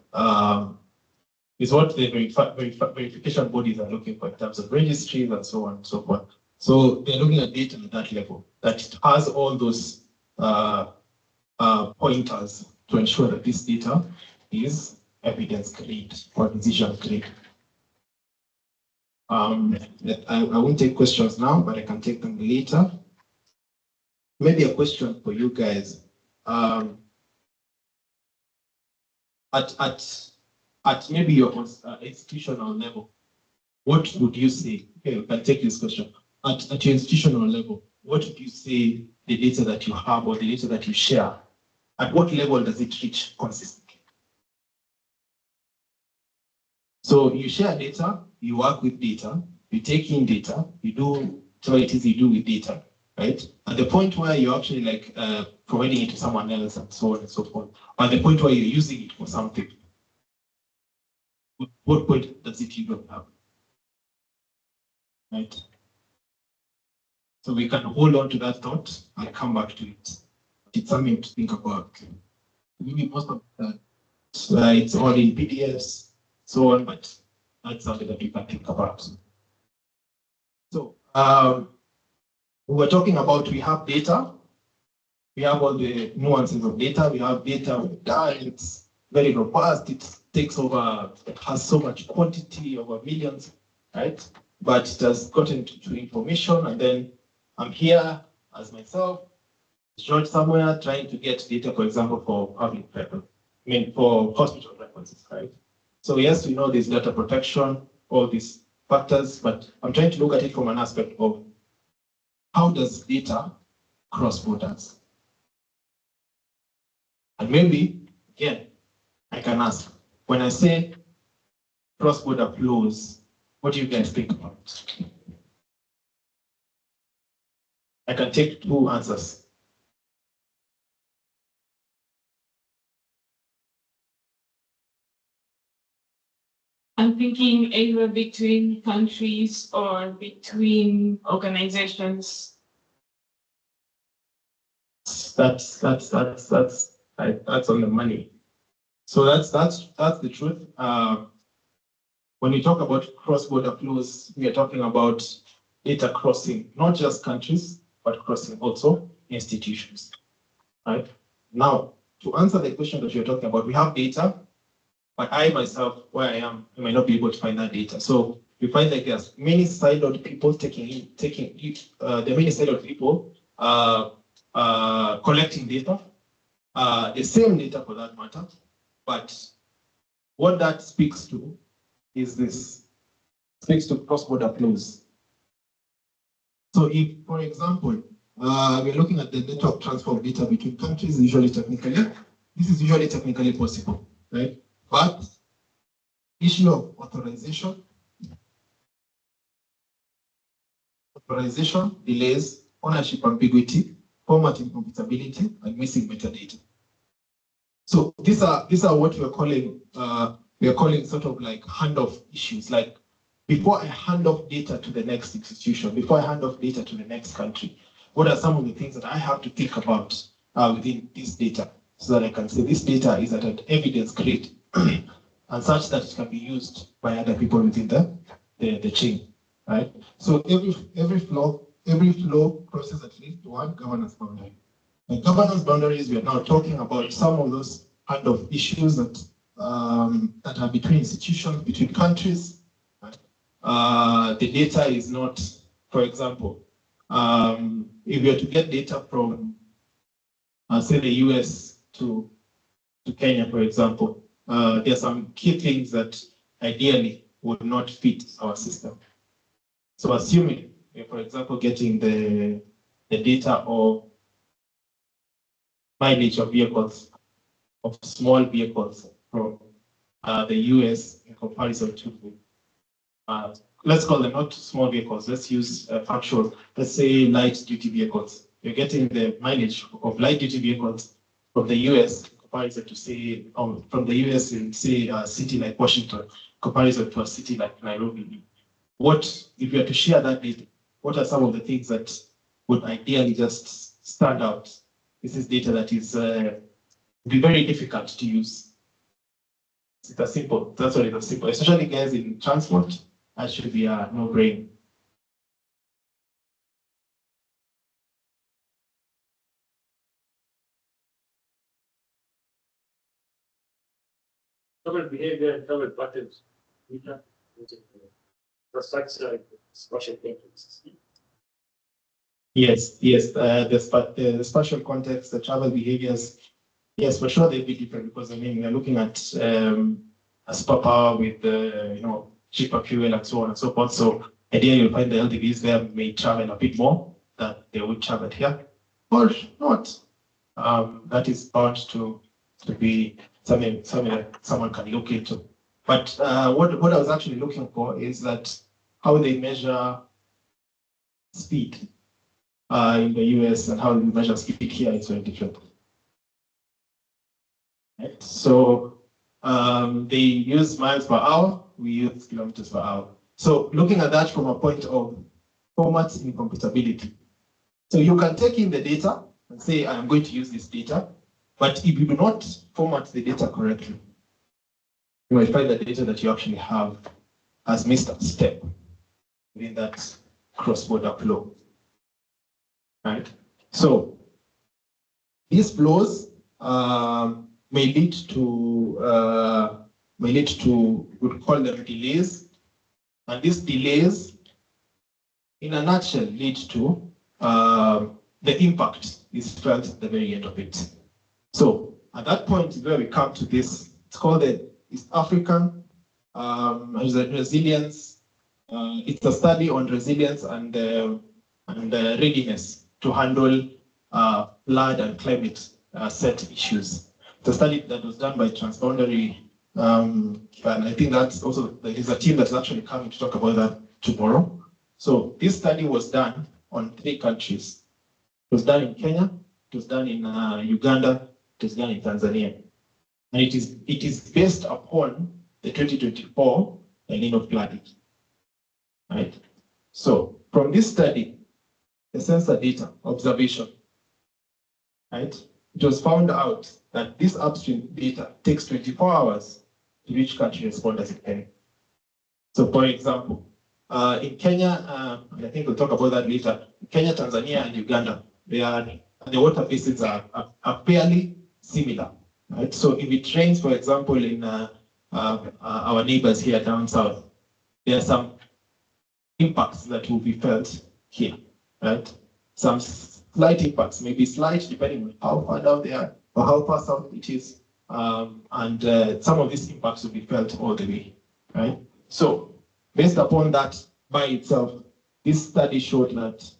is what the verification bodies are looking for in terms of registries and so on and so forth. So they're looking at data at that level, that it has all those pointers to ensure that this data is evidence grade or decision grade. I won't take questions now, but I can take them later. Maybe a question for you guys. At maybe your institutional level, what would you say? Okay, you can take this question. At your institutional level, what would you say the data that you have or the data that you share, at what level does it reach consistently? So you share data, you work with data, you take in data, you do what it is you do with data, right? At the point where you're actually like providing it to someone else and so on and so forth, or at the point where you're using it for something, what point does it even have? Right? So we can hold on to that thought and come back to it. It's something to think about. Maybe most of that, it's all in PDFs, so on, but that's something that you can think about. So we were talking about, we have data, we have all the nuances of data, we have data, it's very robust, it has so much quantity, over millions, right? But it has gotten to information, and then I'm here as myself, George somewhere, trying to get data, for example, for public record, for hospital records, right? So yes, we know there's data protection, all these factors, but I'm trying to look at it from an aspect of how does data cross borders? And maybe, again, I can ask, when I say cross-border flows, what do you guys think about? I can take 2 answers. I'm thinking either between countries or between organizations. That's on the money. So that's the truth. When we talk about cross-border flows, we are talking about data crossing, not just countries, but crossing also institutions. Right? Now, to answer the question that you're talking about, we have data, but I myself, where I am, I might not be able to find that data. So we find that there's many siloed people there are many siloed people collecting data, the same data for that matter, but what that speaks to is this, speaks to cross-border flows. So if, for example, we're looking at the network transfer of data between countries, this is usually technically possible, right? But issue of authorization, delays, ownership ambiguity, format incompatibility, and missing metadata. So these are what we are calling sort of like handoff issues. Like before I hand off data to the next institution, before I hand off data to the next country, what are some of the things that I have to think about within this data, so that I can say this data is at an evidence grade and such that it can be used by other people within the chain, right? So every flow process that leads to one governance boundary. The governance boundaries, we are now talking about some of those kind of issues that are between institutions, between countries. Right? The data is not, for example, if we are to get data from, say, the US to Kenya, for example, there are some key things that ideally would not fit our system. So assuming, for example, getting the data of mileage of vehicles, of small vehicles from the US in comparison to, let's call them not small vehicles, let's use factual, let's say light duty vehicles. You're getting the mileage of light duty vehicles from the US in comparison to, say, from the US in, say, a city like Washington, comparison to a city like Nairobi. What, if you are to share that data, what are some of the things that would ideally just stand out? This is data that is be very difficult to use. It's a simple, that's what it's simple, especially guys in transport, that should be a no-brainer. Covered behavior and covered patterns. Infrastructure, spatial context. Yes, the spatial context, the travel behaviors, yes, for sure they'll be different, because I mean we're looking at a superpower with cheaper fuel and so on and so forth. So ideally you'll find the LDVs there may travel a bit more than they would travel here, or not. That is bound to be something someone can look into. But what I was actually looking for is that how they measure speed in the US and how they measure speed here is very different. Right? So they use miles per hour, we use kilometers per hour. So looking at that from a point of format incompatibility. So you can take in the data and say, I'm going to use this data, but if you do not format the data correctly, you might find the data that you actually have has missed a step within that cross-border flow. Right? So these flows may lead to we'd call them delays, and these delays, in a nutshell, lead to the impact is felt at the very end of it. So at that point is where we come to this. It's called the East African resilience. It's a study on resilience and readiness to handle flood and climate set issues. It's a study that was done by Transboundary, and I think that's also, there is a team that's actually coming to talk about that tomorrow. So this study was done on 3 countries. It was done in Kenya, it was done in Uganda, it was done in Tanzania. And it is based upon the 2024 El Nino flooding. Right? So from this study, the sensor data observation, right? It was found out that this upstream data takes 24 hours to reach country responders in Kenya. So for example, in Kenya, and I think we'll talk about that later, in Kenya, Tanzania, and Uganda, the water basins are fairly similar. Right? So if it rains, for example, in our neighbors here down south, there are some impacts that will be felt here, right? Some slight impacts, maybe slight, depending on how far down they are or how far south it is. And some of these impacts will be felt all the way, right? So based upon that by itself, this study showed that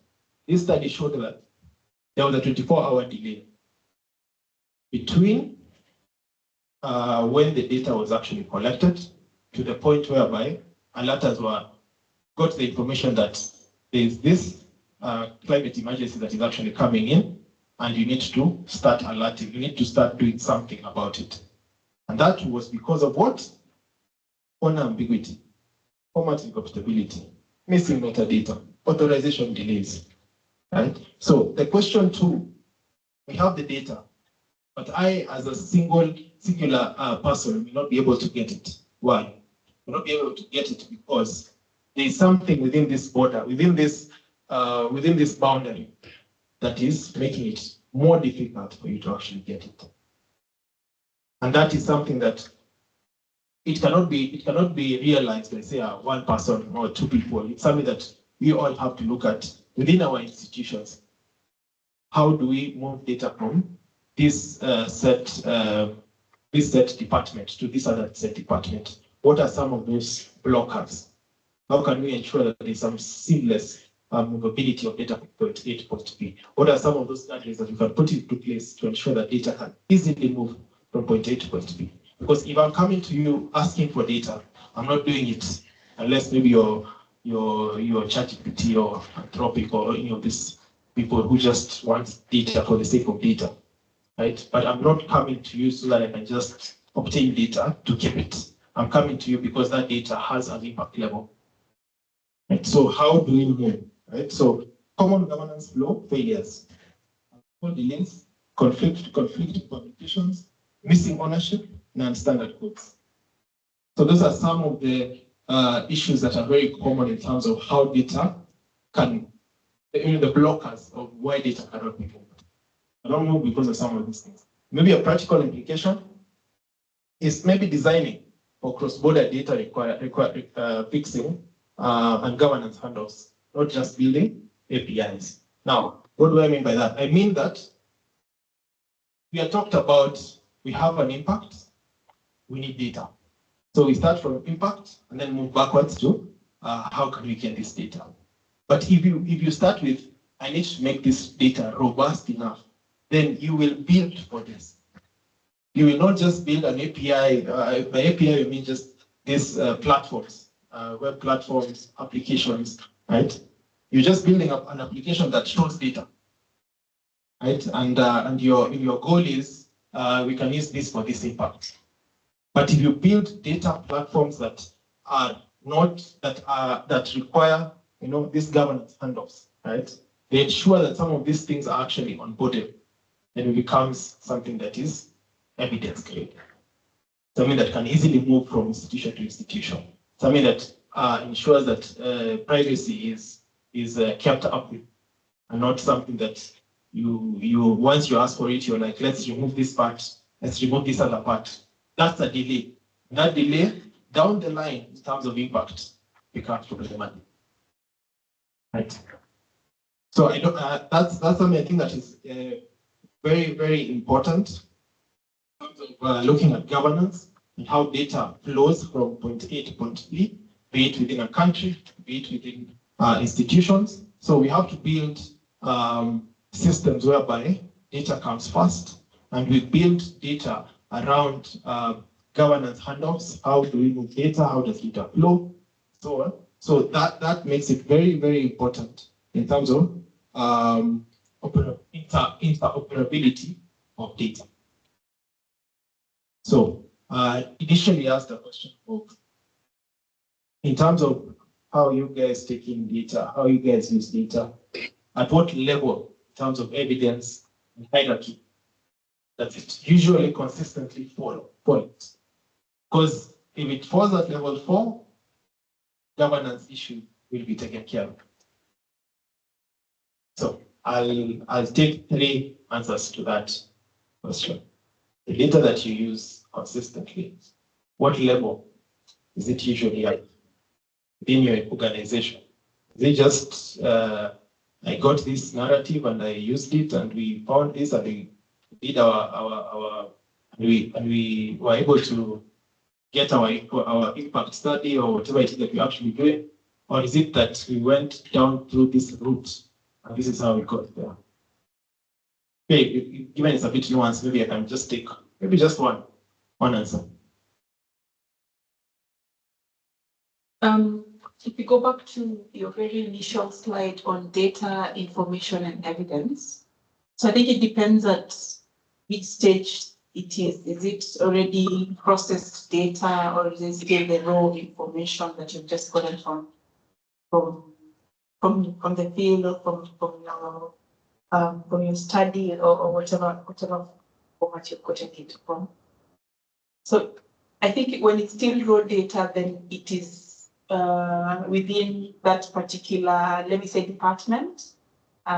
there was a 24-hour delay between when the data was actually collected to the point whereby alerters got the information that there is this climate emergency that is actually coming in, and you need to start alerting, you need to start doing something about it. And that was because of what? Owner ambiguity, format incompatibility, missing metadata, authorization delays, right? So the question 2, we have the data, but I, as a singular person, will not be able to get it. Why? Will not be able to get it because there is something within this border, within this boundary, that is making it more difficult for you to actually get it. And that is something that it cannot be realized by, say, one person or 2 people. It's something that we all have to look at within our institutions. How do we move data from this set department to this other set department? What are some of those blockers? How can we ensure that there's some seamless movability of data from point A to point B? What are some of those guidelines that we can put into place to ensure that data can easily move from point A to point B? Because if I'm coming to you asking for data, I'm not doing it unless maybe you're ChatGPT or Anthropic or any of these people who just want data for the sake of data, right? But I'm not coming to you so that I can just obtain data to keep it. I'm coming to you because that data has an impact level. Right? So how do we move? Right? So common governance flow failures, delays, conflict communications, missing ownership, non-standard codes. So those are some of the issues that are very common in terms of how data can, the blockers of why data cannot be moved. I don't move because of some of these things. Maybe a practical implication is maybe designing for cross-border data fixing and governance handles, not just building APIs. Now, what do I mean by that? I mean that we are talked about, we have an impact, we need data. So we start from impact and then move backwards to how can we get this data. But if you start with, I need to make this data robust enough, then you will build for this. You will not just build an API. By API, I mean just these platforms, web platforms, applications, right? You're just building up an application that shows data, right? And your goal is we can use this for this impact. But if you build data platforms that are not that require these governance handoffs, right? They ensure that some of these things are actually onboarded, and it becomes something that is evidence-based, something that can easily move from institution to institution, something that ensures that privacy is kept up with, and not something that you once you ask for it, you're like, let's remove this part, let's remove this other part. That's a delay. That delay down the line in terms of impact becomes problematic. Right. So I don't. That's something I think that is very, very important in terms of looking at governance and how data flows from point A to point B, be it within a country, be it within institutions. So we have to build systems whereby data comes first, and we build data around governance handoffs. How do we move data? How does data flow? So on. So that makes it very, very important in terms of interoperability of data. So initially asked the question of, in terms of how you guys take in data, how you guys use data, at what level in terms of evidence and hierarchy does it usually consistently fall? Because if it falls at level 4, governance issue will be taken care of. So I'll take 3 answers to that question. The data that you use consistently, what level is it usually at within your organization? Is it just I got this narrative and I used it and we found this and we did we were able to get our impact study or whatever it is that we're actually doing? Or is it that we went down through this route and this is how we got there? Okay, given it's a bit nuanced, maybe I can just take maybe just one answer. If we go back to your very initial slide on data, information, and evidence, So I think it depends at which stage it is. Is it already processed data or is it still the raw information that you've just gotten from the field or from your study or whatever format you've gotten it from? So I think when it's still raw data, then it is within that particular, let me say, department,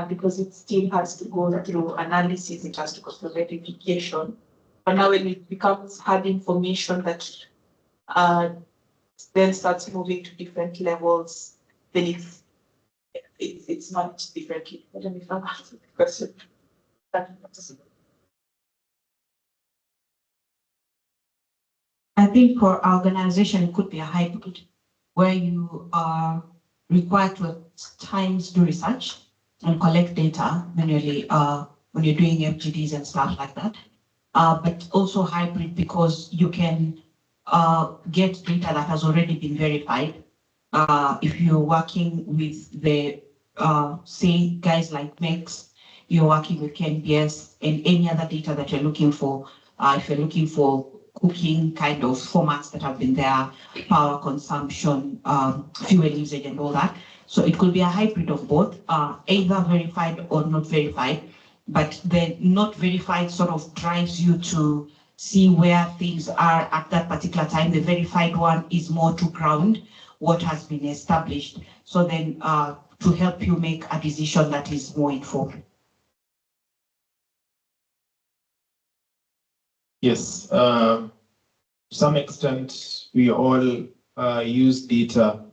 because it still has to go through analysis, it has to go through verification. But now when it becomes hard information that then starts moving to different levels, then it's managed differently. I don't know if I'm answering the question. I think for organization, it could be a hybrid where you are required to at times do research and collect data manually when you're doing FGDs and stuff like that. But also hybrid because you can get data that has already been verified. If you're working with the, say, guys like MEX, you're working with KNBS and any other data that you're looking for. If you're looking for cooking kind of formats that have been there, power consumption, fuel usage and all that. So it could be a hybrid of both, either verified or not verified, but the not verified sort of drives you to see where things are at that particular time. The verified one is more to ground what has been established. So then to help you make a decision that is more informed. Yes, to some extent, we all use data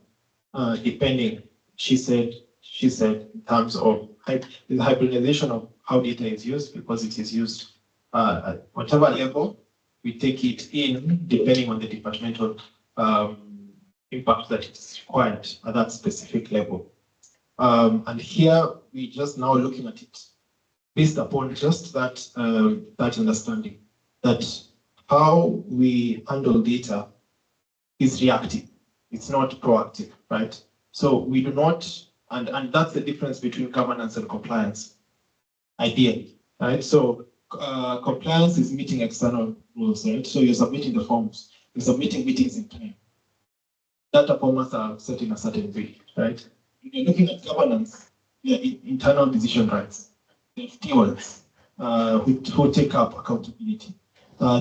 depending, she said, in terms of the hybridization of how data is used, because it is used at whatever level we take it in, depending on the departmental impact that is required at that specific level. And here we just now looking at it based upon just that that understanding that how we handle data is reactive. It's not proactive, right? So we do not, and that's the difference between governance and compliance, ideally, right? So compliance is meeting external rules, right? So you're submitting the forms, you're submitting meetings in time. Data formats are set in a certain way, right? When you're looking at governance, there are internal decision rights. There are stewards who take up accountability.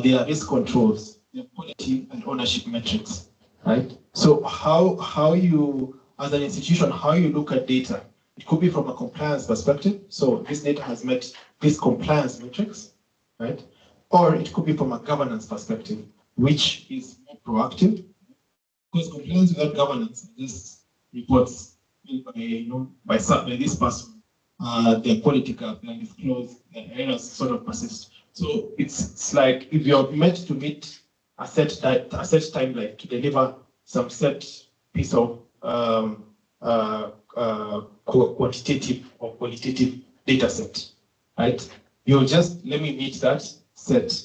There are risk controls, there are quality and ownership metrics, right? So how you, as an institution, how you look at data, it could be from a compliance perspective. So this data has met these compliance metrics, right? Or it could be from a governance perspective, which is more proactive. Because compliance without governance just reports by this person, their quality gap, their disclosed, their errors sort of persist. So it's like if you're meant to meet a set timeline to deliver some set piece of quantitative or qualitative data set, right? You just let me meet that set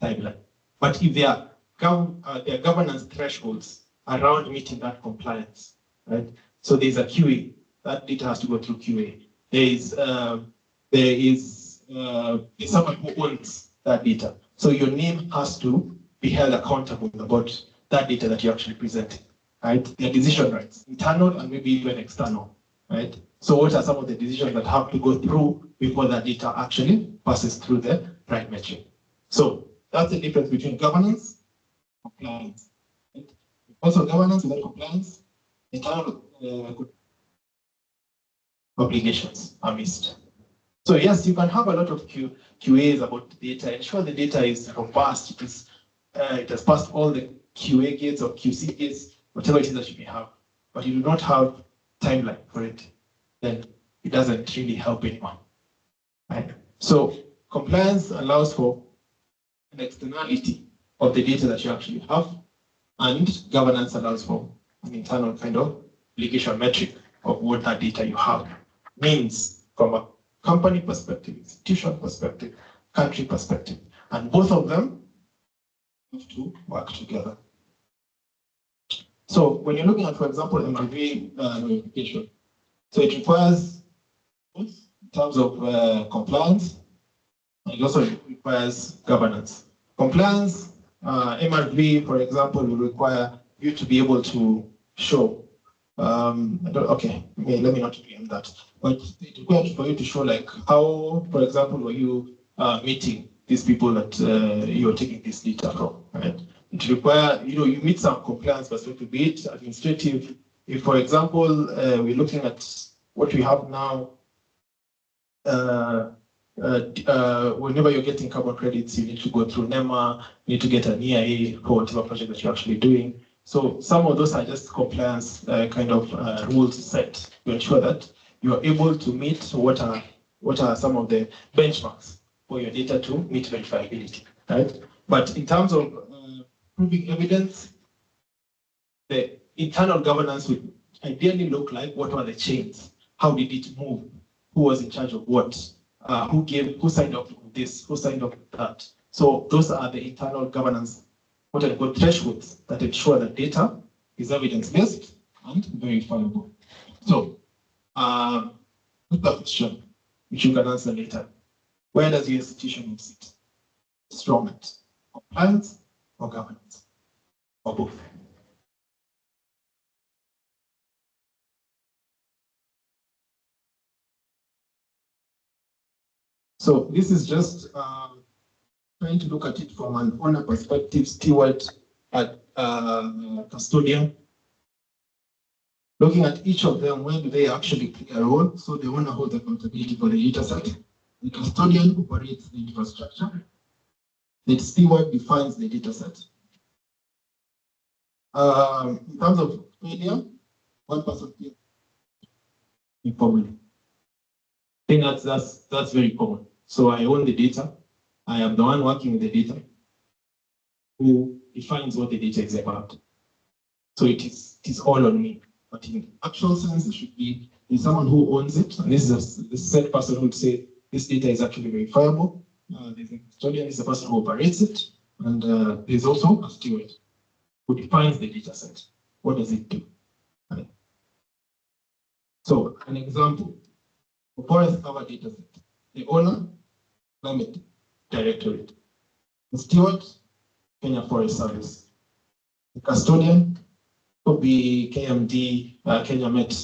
timeline. But if there are governance thresholds around meeting that compliance, right? So there's a QA. That data has to go through QA. There is someone who owns that data. So your name has to be held accountable about that data that you're actually presenting, right? There are decision rights, internal and maybe even external, right? So what are some of the decisions that have to go through before that data actually passes through the right metric? So that's the difference between governance and compliance. Right? Also, governance without compliance, internal obligations are missed. So yes, you can have a lot of QAs about the data. Ensure the data is robust. It has passed all the QA gates or QC gates, whatever it is that you may have. But you do not have timeline for it, then it doesn't really help anyone. Right? So compliance allows for an externality of the data that you actually have, and governance allows for an internal kind of obligation metric of what that data you have means from a company perspective, institution perspective, country perspective. And both of them have to work together. So when you're looking at, for example, MRV notification, so it requires both in terms of compliance It also requires governance. Compliance, MRV, for example, will require you to be able to show. Okay, let me not preempt that. But it requires for you to show like how, for example, were you meeting these people that you're taking this data from, right? It requires, you meet some compliance perspective, be it administrative. If, for example, we're looking at what we have now, whenever you're getting carbon credits, you need to go through NEMA, you need to get an EIA for whatever project that you're actually doing. So some of those are just compliance kind of rules set to ensure that you are able to meet what are some of the benchmarks for your data to meet verifiability, right? But in terms of proving evidence, the internal governance would ideally look like what were the chains, how did it move, who was in charge of what, who signed up with this, who signed up with that. So those are the internal governance, what I call thresholds that ensure that data is evidence-based and verifiable. So, the question, which you can answer later, where does your institution sit? Strongment, compliance, or governance, or both? So this is just trying to look at it from an owner perspective, steward, custodian. Looking at each of them, when do they actually play a role? So the owner holds accountability for the data set. The custodian operates the infrastructure. The steward defines the data set. In terms of failure, one person probably. I think that's very common. So I own the data. I am the one working with the data who defines what the data is about. So it is all on me. But in actual sense, it should be someone who owns it. And this is the said person who would say this data is actually verifiable. The custodian is the person who operates it. And there's also a steward who defines the data set. What does it do? Right. So an example, for forest cover data set, the owner, Climate Directorate. The steward, Kenya Forest Service. The custodian could be KMD, Kenya Met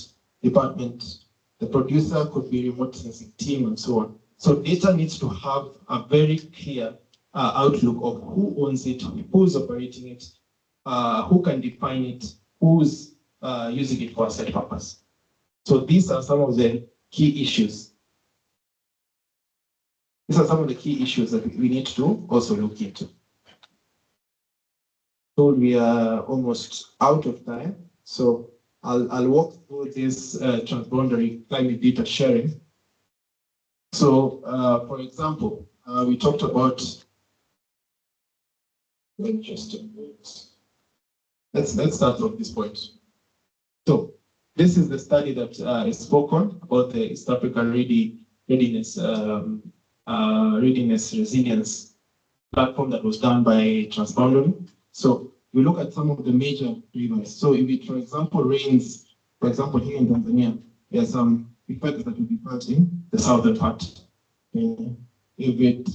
Department. The producer could be remote sensing team and so on. So data needs to have a very clear outlook of who owns it, who's operating it, who can define it, who's using it for a set purpose. So these are some of the key issues. These are some of the key issues that we need to also look into. So we are almost out of time. So I'll walk through this transboundary climate data sharing. So for example, we talked about, let's start from this point. So this is the study that is spoken about the East African readiness resilience platform that was done by Transboundary. So we look at some of the major rivers. So if it, for example, rains, for example, here in Tanzania, there are some effects that will be felt in the southern part. If it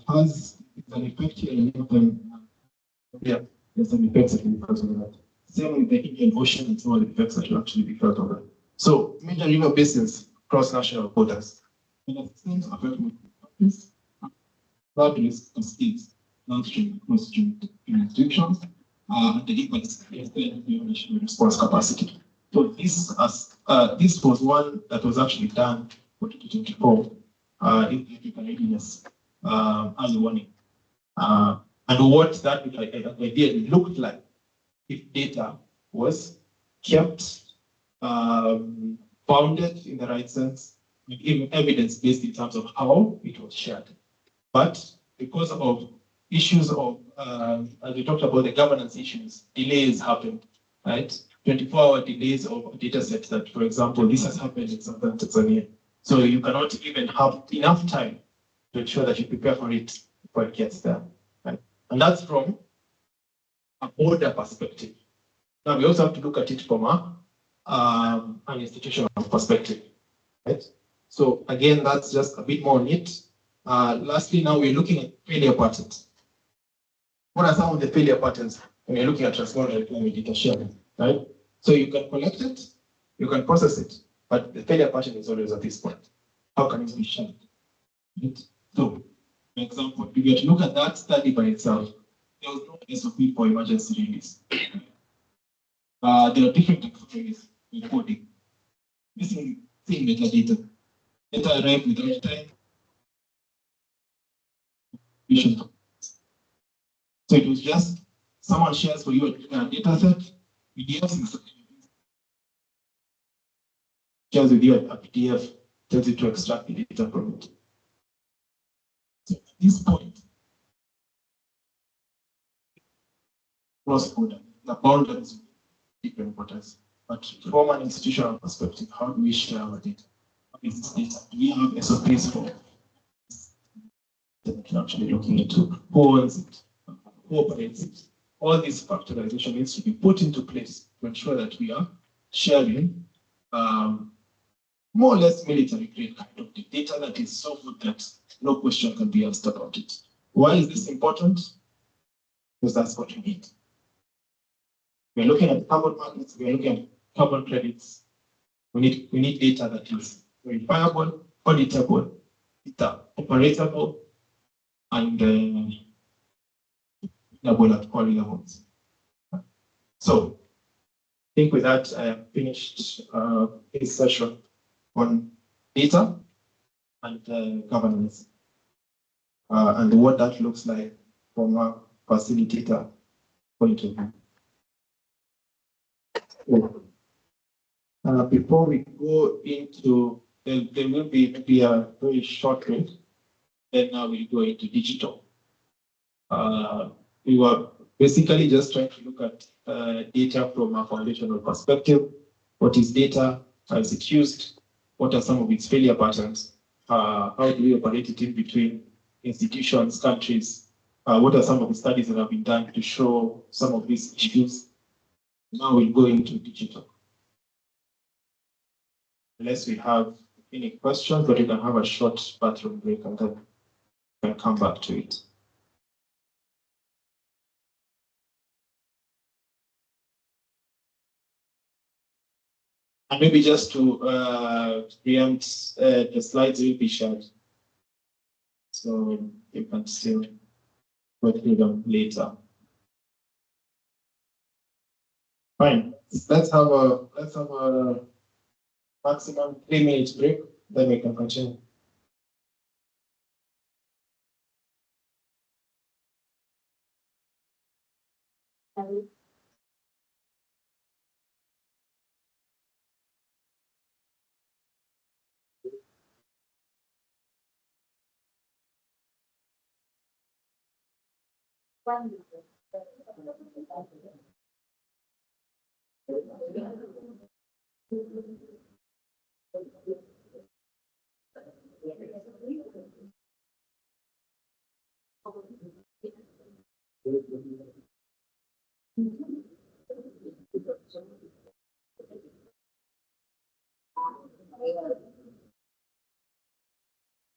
has an effect here in northern, there's some effects that will be felt on that. Same with the Indian Ocean and some of the effects that will actually be felt on that. So major river basins cross national borders. And at the same affect flood risk cascades downstream across jurisdictions and the impacts national response capacity. So this was one that was actually done for 2024 in the African readiness early warning. And what that ideally looked like if data was kept bounded in the right sense, even evidence-based in terms of how it was shared. But because of issues of, as we talked about the governance issues, delays happened, right? 24-hour delays of data sets that, for example, this has happened in southern Tanzania. So you cannot even have enough time to ensure that you prepare for it before it gets there, right? And that's from a border perspective. Now we also have to look at it from an institutional perspective, right? So again, that's just a bit more neat. Lastly, now we're looking at failure patterns. What are some of the failure patterns when you're looking at transboundary climate data sharing, right? So you can collect it, you can process it, but the failure pattern is always at this point. How can it be shared? Right? So, for example, if you were to look at that study by itself, there was no SOP for emergency release. There are different taxonomies in coding. Missing metadata. Data arrived without time. So it was just someone shares for you a data set, PDFs, shares with you a PDF, tells you to extract the data from it. So at this point, cross-border, the boundaries of different borders. But from an institutional perspective, how do we share our data? What is this data? Do we have SOPs for that we can actually looking into? Who owns it? Who operates it? All this factorization needs to be put into place to ensure that we are sharing more or less military grade kind of data that is so good that no question can be asked about it. Why is this important? Because that's what we need. We're looking at carbon markets, we're looking at carbon credits. We need data that is verifiable, auditable, operatable, and double at all levels. So I think with that, I have finished this session on data and governance and what that looks like from a facilitator point of view. Before we go into, there will be a very short break, then now we'll go into digital. We were basically just trying to look at data from a foundational perspective. What is data? How is it used? What are some of its failure patterns? How do we operate it in between institutions, countries? What are some of the studies that have been done to show some of these issues? Now we'll go into digital. Unless we have any questions, but we can have a short bathroom break and then we can come back to it. And maybe just to preempt, the slides will be shared. So you can still go through them later. Fine. Let's have a maximum 3 minutes break, then we can continue.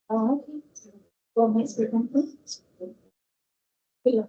Oh, okay. Well, next weekend, please. Yeah.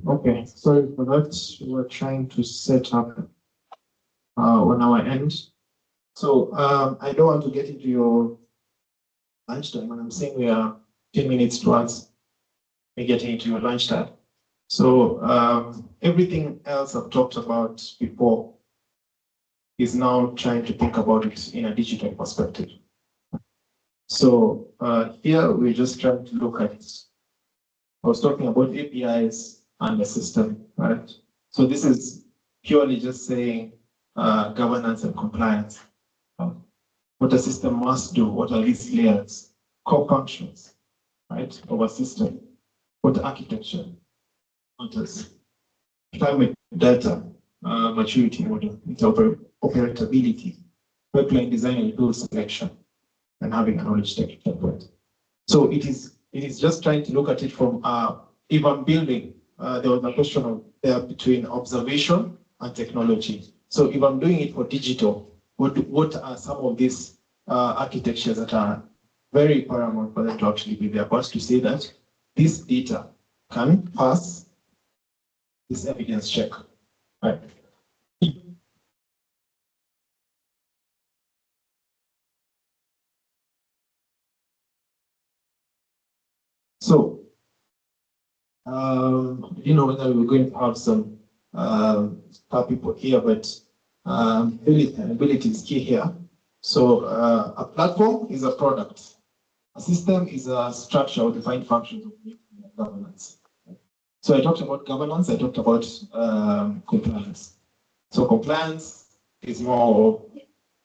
Okay, sorry for that. We're trying to set up on our end. So I don't want to get into your lunchtime, and I'm saying we are 10 minutes towards me getting into your lunchtime. So everything else I've talked about before is now trying to think about it in a digital perspective. So here we're just trying to look at it. I was talking about APIs and the system, right? So this is purely just saying governance and compliance. What a system must do, what are these layers, core functions, right, of a system, what architecture matters, climate data, maturity model, interoperability, pipeline design and tool selection, and having a knowledge technical point. So it is just trying to look at it from if I'm building, there was a question of there between observation and technology. So if I'm doing it for digital, what are some of these architectures that are very paramount for them to actually be there? First, to say that this data can pass this evidence check, right? So, you know whether we're going to have some people here, but ability is key here. So a platform is a product. A system is a structure or defined functions of governance. So I talked about governance, I talked about compliance. So compliance is more of,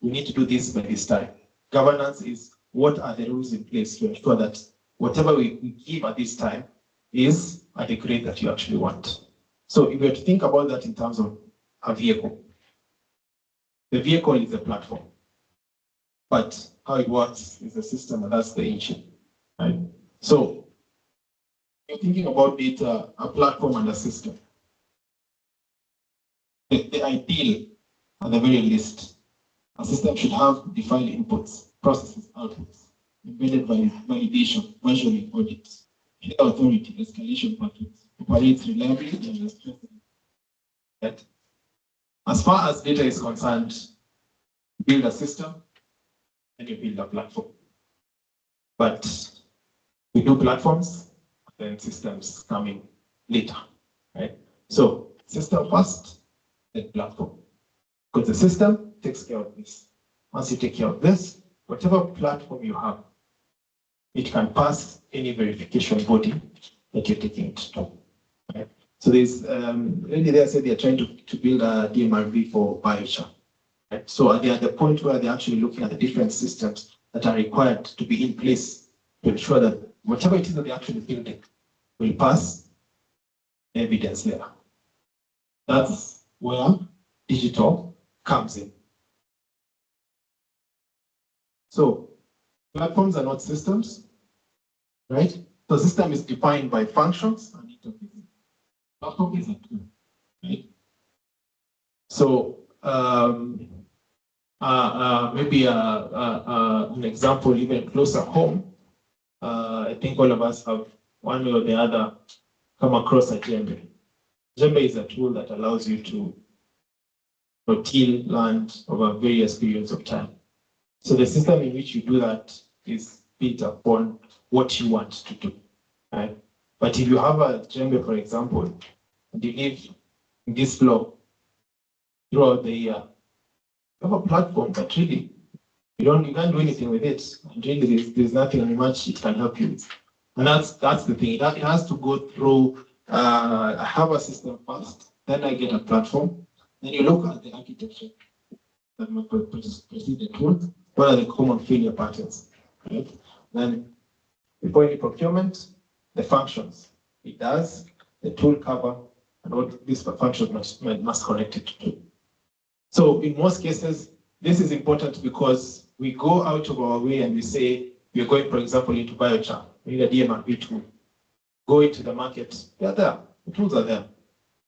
we need to do this by this time. Governance is what are the rules in place to ensure that whatever we give at this time is at the grade that you actually want. So if we were to think about that in terms of a vehicle, the vehicle is a platform, but how it works is the system, and that's the engine, right? So you're thinking about data, a platform and a system. The ideal, at the very least, a system should have defined inputs, processes, outputs, embedded validation, measuring audits, clear authority, escalation patterns, operates reliably and responsibly. Right? As far as data is concerned, build a system and you build a platform. But we do platforms, then systems coming later, right? So system first, then platform. Because the system takes care of this. Once you take care of this, whatever platform you have, it can pass any verification body that you're taking it to. Right? So there's really they said they're trying to build a DMRV for biochar. Right? So they're at the point where they're actually looking at the different systems that are required to be in place to ensure that whatever it is that they're actually building will pass evidence there. That's where digital comes in. So platforms are not systems, right? So system is defined by functions and interfaces. Platform is a tool, right? So maybe an example even closer home. I think all of us have one way or the other come across a Jembe. Jembe is a tool that allows you to till land over various periods of time. So the system in which you do that is built upon what you want to do, right? But if you have a Jembe, for example, and you live in this floor throughout the year, you have a platform, but really you can't do anything with it. And really there's nothing much it can help you with. And that's the thing. It has to go through I have a system first, then I get a platform, then you look at the architecture that might precede the tool. What are the common failure patterns? Right? Then before any procurement, the functions it does, the tool cover, and what this function must connect it to. So in most cases, this is important because we go out of our way and we say we're going, for example, into biochar. We need a DMRV tool. Go into the market, they're there. The tools are there.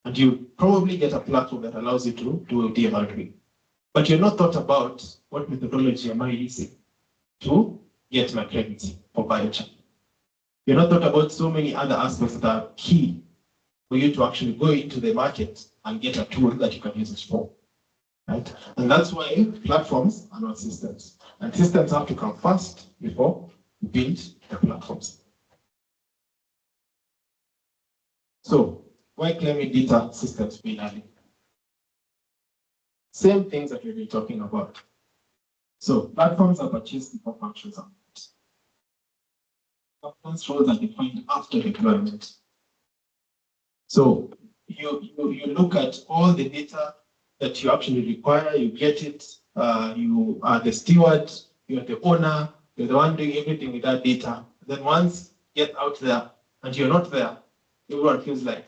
And you probably get a platform that allows you to do a DMRV. But you're not thought about what methodology am I using to get my credits for biochar. You're not thought about so many other aspects that are key for you to actually go into the market and get a tool that you can use it for. Right? And that's why platforms are not systems. And systems have to come first before you build the platforms. So why claiming data systems be learning? Same things that we've been talking about. So platforms are purchased before functions are built. Governance roles are defined after deployment. So you look at all the data that you actually require, you get it, you are the steward, you're the owner, you're the one doing everything with that data. Then once you get out there and you're not there, everyone feels like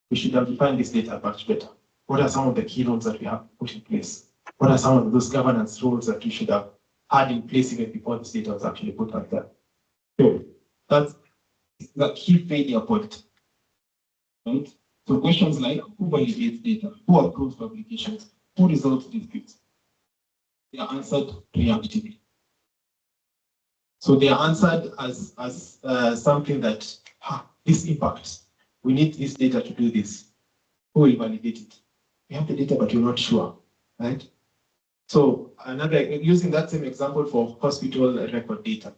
we should have defined this data much better. What are some of the key roles that we have put in place? What are some of those governance rules that we should have had in place even before this data was actually put out there? So that's the key failure point. Right? So questions like who validates data, who approves publications, who resolves disputes, they are answered reactively. So they are answered as something that this impacts. We need this data to do this. Who will validate it? We have the data, but we're not sure, right? So another, using that same example for hospital record data.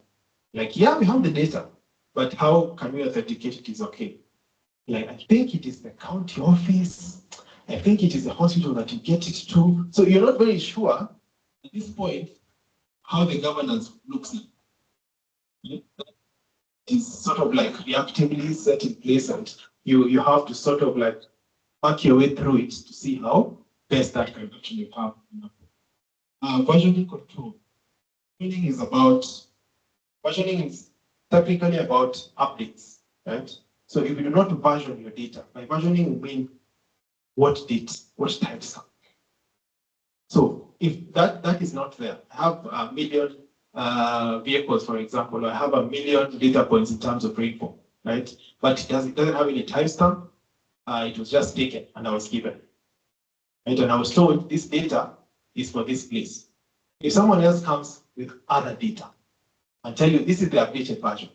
Like, yeah, we have the data, but how can we authenticate it is okay? Like, I think it is the county office. I think it is the hospital that you get it to. So you're not very sure at this point how the governance looks like. It's sort of like reactively set in place, and you have to sort of like work your way through it to see how best that can actually happen. Versioning control. Versioning is technically about updates, right? So if you do not version your data, by versioning we mean what date, what timestamp. So if that is not there, I have a million vehicles, for example, or I have a million data points in terms of rainfall, right? But it doesn't have any timestamp. It was just taken and I was given. Right? And I was told this data is for this place. If someone else comes with other data and tell you this is the updated version,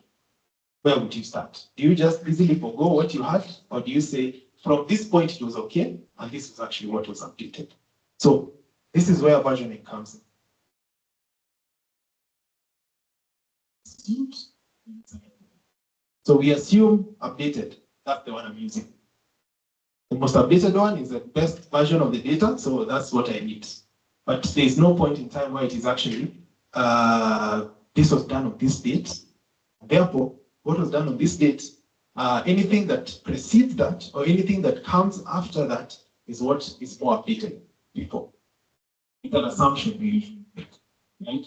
where would you start? Do you just easily forgo what you had? Or do you say, from this point it was okay, and this is actually what was updated? So this is where versioning comes in. So we assume updated, that's the one I'm using. The most updated one is the best version of the data, so that's what I need. But there's no point in time where it is actually, this was done on this date. Therefore, what was done on this date, anything that precedes that or anything that comes after that is what is more updated before. It's an assumption we usually make, right?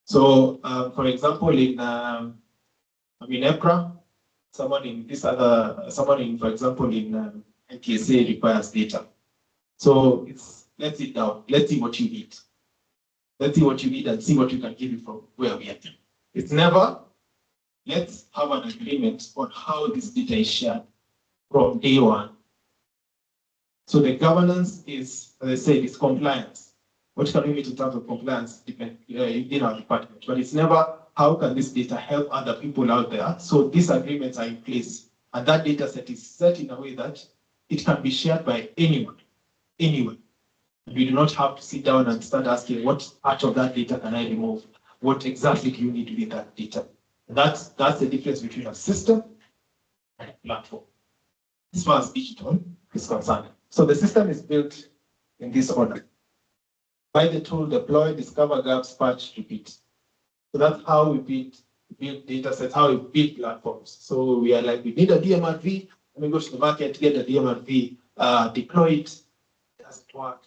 So, for example, in EPRA, someone for example, in NTSA requires data. So let's sit down, let's see what you need. Let's see what you need and see what you can give you from where we are. It's never, let's have an agreement on how this data is shared from day one. So the governance is, as I said, it's compliance. What can we mean in terms of compliance in our department? But it's never, how can this data help other people out there? So these agreements are in place. And that data set is set in a way that it can be shared by anyone, anywhere. We do not have to sit down and start asking what part of that data can I remove? What exactly do you need within that data? That's the difference between a system and a platform, as far as digital is concerned. So the system is built in this order. Buy the tool, deploy, discover gaps, patch, repeat. So that's how we build data sets, how we build platforms. So we are like, we need a DMRV, let me go to the market, get a DMRV, deploy it, doesn't work.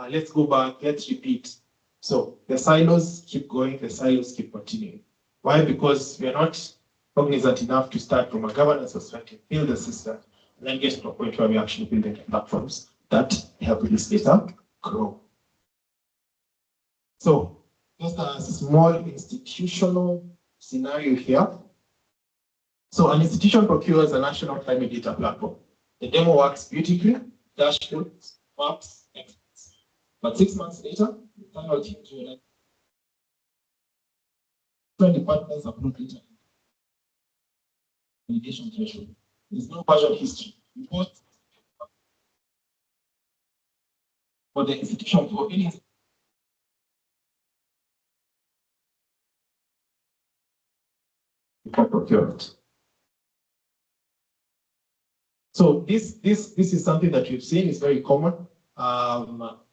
Let's go back, let's repeat. So the silos keep going, the silos keep continuing. Why? Because we are not cognizant enough to start from a governance perspective, build a system, and then get to a point where we actually build the platforms that help this data grow. So just a small institutional scenario here. So an institution procures a national climate data platform. The demo works beautifully, dashboards, maps, experts. But 6 months later, the final team realized different departments upload data validation threshold. There's no version history. Report for the institution for any for procurement. So this is something that we've seen is very common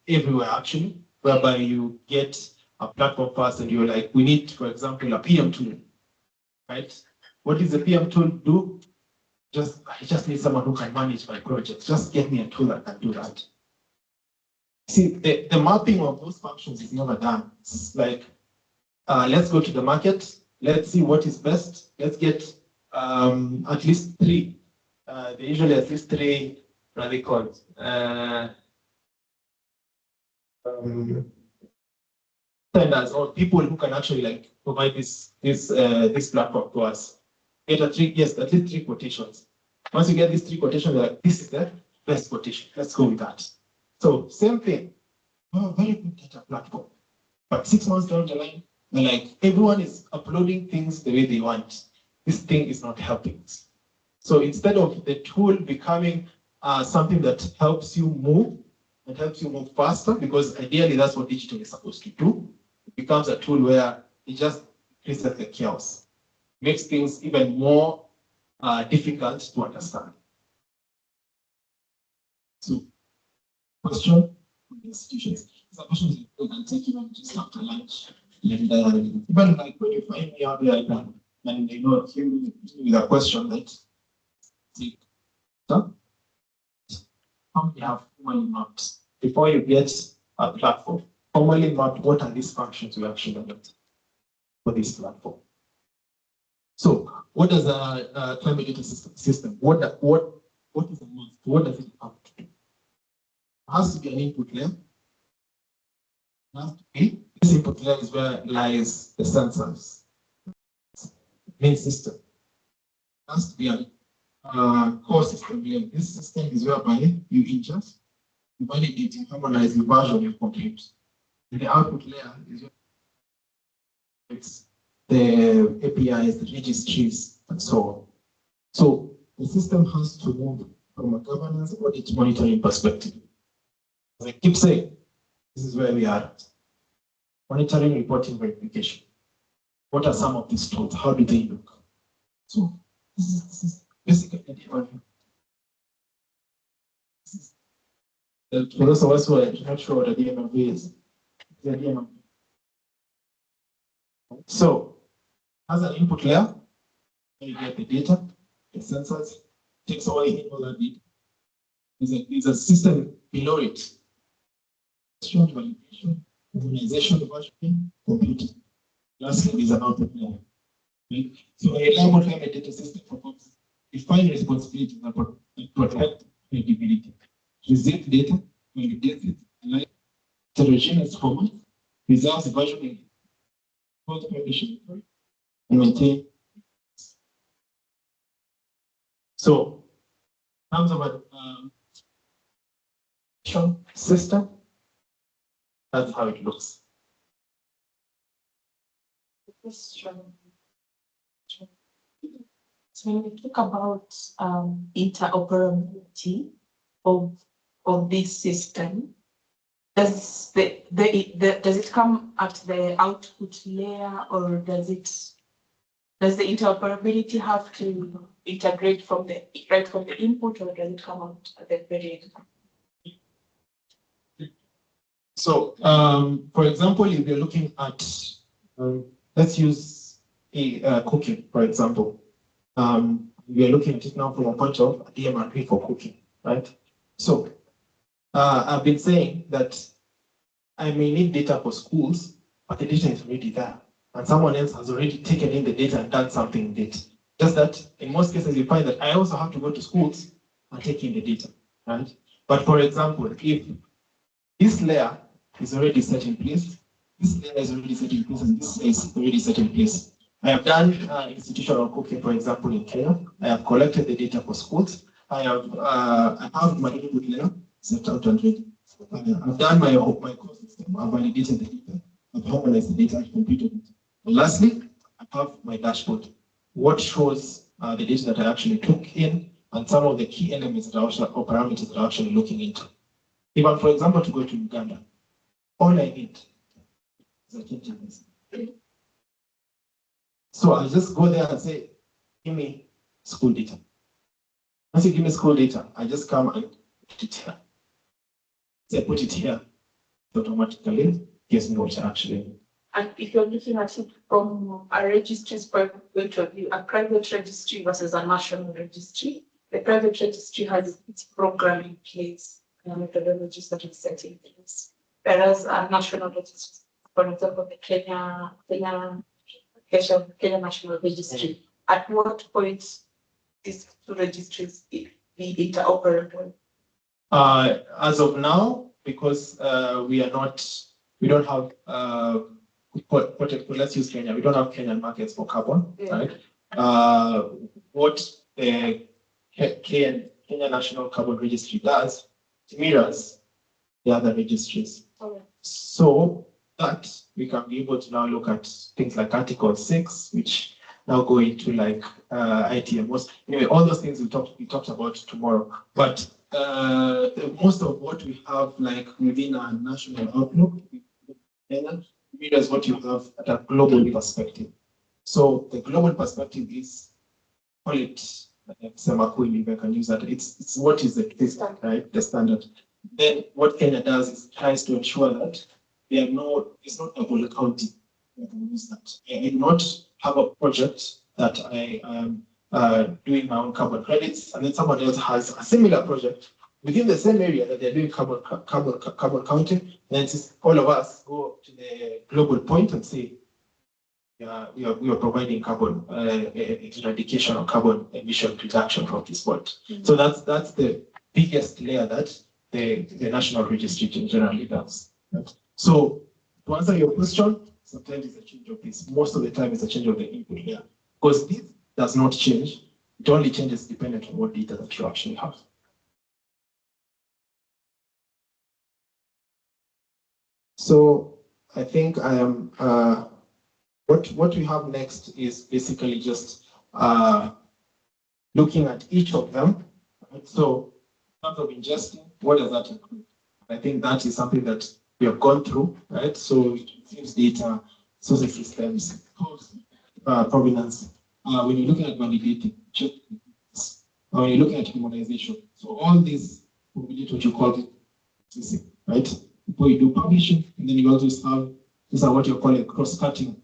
everywhere actually, whereby you get a platform first and you're like, we need, for example, a PM tool, right? What does the PM tool do? I just need someone who can manage my project. Just get me a tool that can do that. See, the mapping of those functions is never done. It's like, let's go to the market. Let's see what is best. Let's get at least 3. They usually at least 3, what are they called? Vendors or people who can actually like provide this platform to us. Get at least 3 quotations. Once you get these 3 quotations, you're like, this is the best quotation. Let's go with that. So same thing. Very good data platform. But 6 months down the line, they're like, everyone is uploading things the way they want. This thing is not helping us. So instead of the tool becoming something that helps you move and helps you move faster, because ideally that's what digital is supposed to do, it becomes a tool where it just creates the chaos, makes things even more difficult to understand. So, question from the institutions. It's a question you can take even just after lunch. And even like when you find me out there and you know him with a question that how many have formally mapped before you get a platform? Formally mapped, what are these functions we actually need for this platform? So, what does a climate data system? What is the most? What does it have to do? It has to be an input layer. It has to be, this input layer is where lies the sensors, main system. It has to be a core system layer. This system is whereby you ingest, you validate, you harmonize, you version, you compute. And the output layer is where it's the APIs, the registries, and so on. So the system has to move from a governance audit monitoring perspective. As I keep saying, this is where we are at. Monitoring, reporting, verification. What are some of these tools? How do they look? So this is basically the DMRV. For those of us who are not sure what a DMRV is, the DMRV. So, as an input layer, you get the data, the sensors, takes away all that data. There's a system below it. Validation, organization, versioning, computing. Lastly, there's an output layer. Okay? So a reliable climate data system performs define responsibilities and protect credibility. Receive data, validate it, analyze heterogeneous format, preserves versioning, publishing, and maintain. So, in terms of a system, that's how it looks. Question. So when we talk about interoperability of this system, does does it come at the output layer, or does the interoperability have to integrate from the input, or does it come out at the very end? So, for example, if you're looking at, let's use cooking, for example. We are looking at it now from a point of a DMRP for cooking, right? So, I've been saying that I may need data for schools, but the data is already there. And someone else has already taken in the data and done something with it. Just that in most cases, you find that I also have to go to schools and take in the data, right? But for example, if this layer is already set in place, this layer is already set in place, and this is already set in place. I have done institutional cooking, for example, in Kenya. I have collected the data for schools. I have my input layer set out and ready. I've done my core system. I've validated the data. I've harmonized the data. I've completed it. And lastly, I have my dashboard. What shows the data that I actually took in and some of the key elements that are actually, or parameters that I'm actually looking into. If I'm, for example, to go to Uganda, all I need is a change in this. So I'll just go there and say, give me school data. Once you give me school data, I just come and put it here. So I put it here, it automatically gives me what I actually need. And if you're looking at it from a registry's point of view, a private registry versus a national registry, the private registry has its program in place and methodologies that it's set in place. Whereas a national registry, for example, the Kenya National Registry, at what point these two registries be interoperable? As of now, because we don't have, let's use Kenya. We don't have Kenyan markets for carbon, right? What the Kenya National Carbon Registry does, it mirrors the other registries. So that we can be able to now look at things like Article 6, which now go into like ITMOs. Anyway, all those things we talked about tomorrow. But most of what we have like within our national outlook mirrors what you have at a global perspective. So the global perspective is, call it Semakui, if I can use that. It's what is the standard, right? The standard. Then what Kenya does is tries to ensure that it's not double accounting. I can use that. I do not have a project that I am doing my own carbon credits, and then someone else has a similar project within the same area that they're doing carbon counting. Then it's all of us go to the global point and say, we are providing carbon eradication or carbon emission reduction from this point. So that's the biggest layer that the national registry generally does. Right? So to answer your question, sometimes it's a change of this. Most of the time it's a change of the input layer. Because this does not change. It only changes dependent on what data that you actually have. So I think I am what we have next is basically just looking at each of them. Right? So in terms of ingesting, what does that include? I think that is something that we have gone through, right? So it includes data, source systems, provenance. When you're looking at validating, when you're looking at harmonization, so all these will be what you call it, right? Before you do publishing, and then you also have, these are what you call a cross-cutting,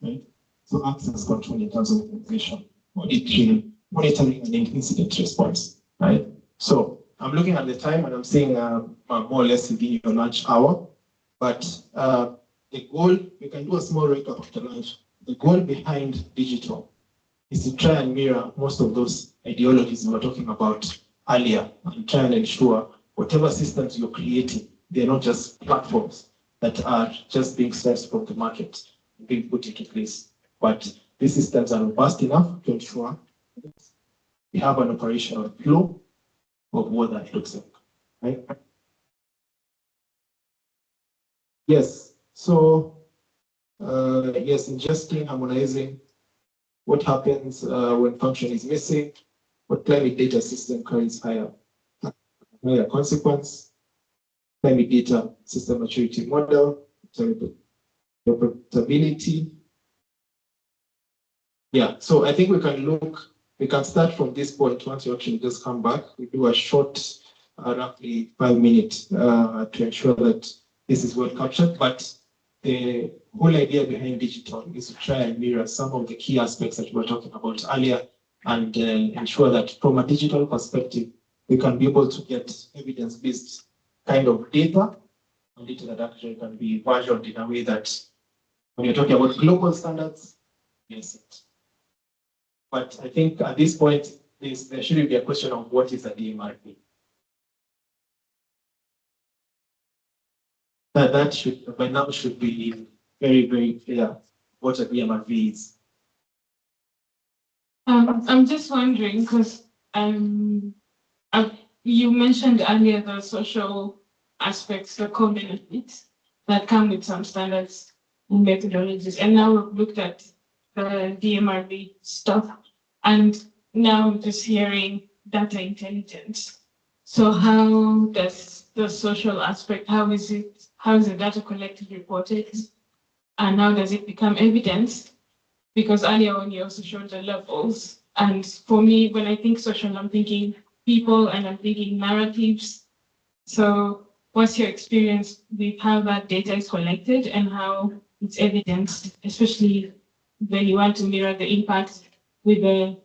right? So access control in terms of organization, monitoring, and incident response, right? So I'm looking at the time and I'm saying more or less within your lunch hour, but the goal, we can do a small recap after lunch. The goal behind digital is to try and mirror most of those ideologies we were talking about earlier and try and ensure whatever systems you're creating, they're not just platforms that are just being sourced from the market, being put into place, but these systems are robust enough to ensure we have an operational flow of what that looks like, right? Yes, so yes, ingesting, harmonizing, what happens when function is missing, what climate data system carries higher consequence, climate data system maturity model, interpretability. Yeah, so I think we can start from this point once you actually just come back. We do a short, roughly 5 minutes to ensure that this is well captured, but the whole idea behind digital is to try and mirror some of the key aspects that we were talking about earlier and ensure that from a digital perspective, we can be able to get evidence-based kind of data, and data that actually can be versioned in a way that when you're talking about global standards, yes. But I think at this point, there shouldn't be a question of what is a DMRV. That should, by now, should be very, very clear what a DMRV is. I'm just wondering, because you mentioned earlier the social aspects, the core benefits that come with some standards and methodologies. And now we've looked at the DMRV stuff, and now we're just hearing data intelligence. So how does the social aspect, how is the data collected, reported, and how does it become evidence? Because earlier on you also showed the levels. And for me, when I think social, I'm thinking people and I'm thinking narratives. So what's your experience with how that data is collected and how it's evidenced, especially when you want to mirror the impact with the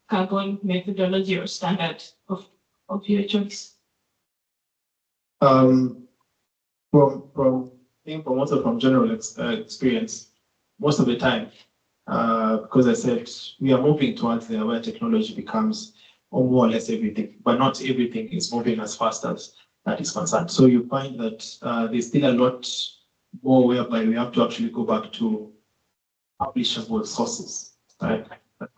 carbon methodology or standard of your choice? From also from general experience, most of the time, because I said we are moving towards there where technology becomes more or less everything, but not everything is moving as fast as that is concerned. So you find that there's still a lot more whereby we have to actually go back to publishable sources, right?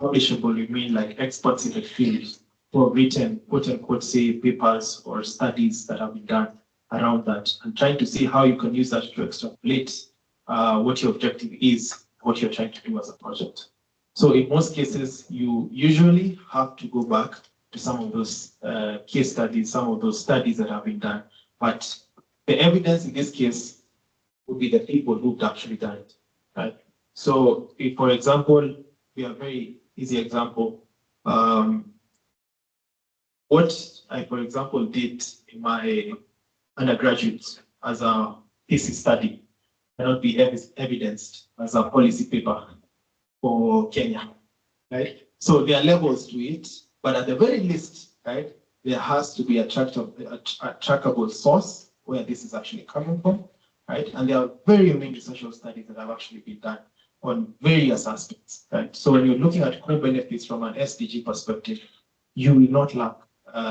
Publishable, we mean like experts in the field who have written, quote unquote, say papers or studies that have been done around that, and trying to see how you can use that to extrapolate what your objective is, what you're trying to do as a project. So in most cases, you usually have to go back to some of those case studies, some of those studies that have been done. But the evidence in this case would be the people who've actually done it, right? So if, for example, we have a very easy example. What I, for example, did in my undergraduate as a thesis study cannot be evidenced as a policy paper for Kenya, right? So there are levels to it, but at the very least, right, there has to be a trackable source where this is actually coming from, right? And there are very many social studies that have actually been done on various aspects, right? So when you're looking at core benefits from an SDG perspective, you will not lack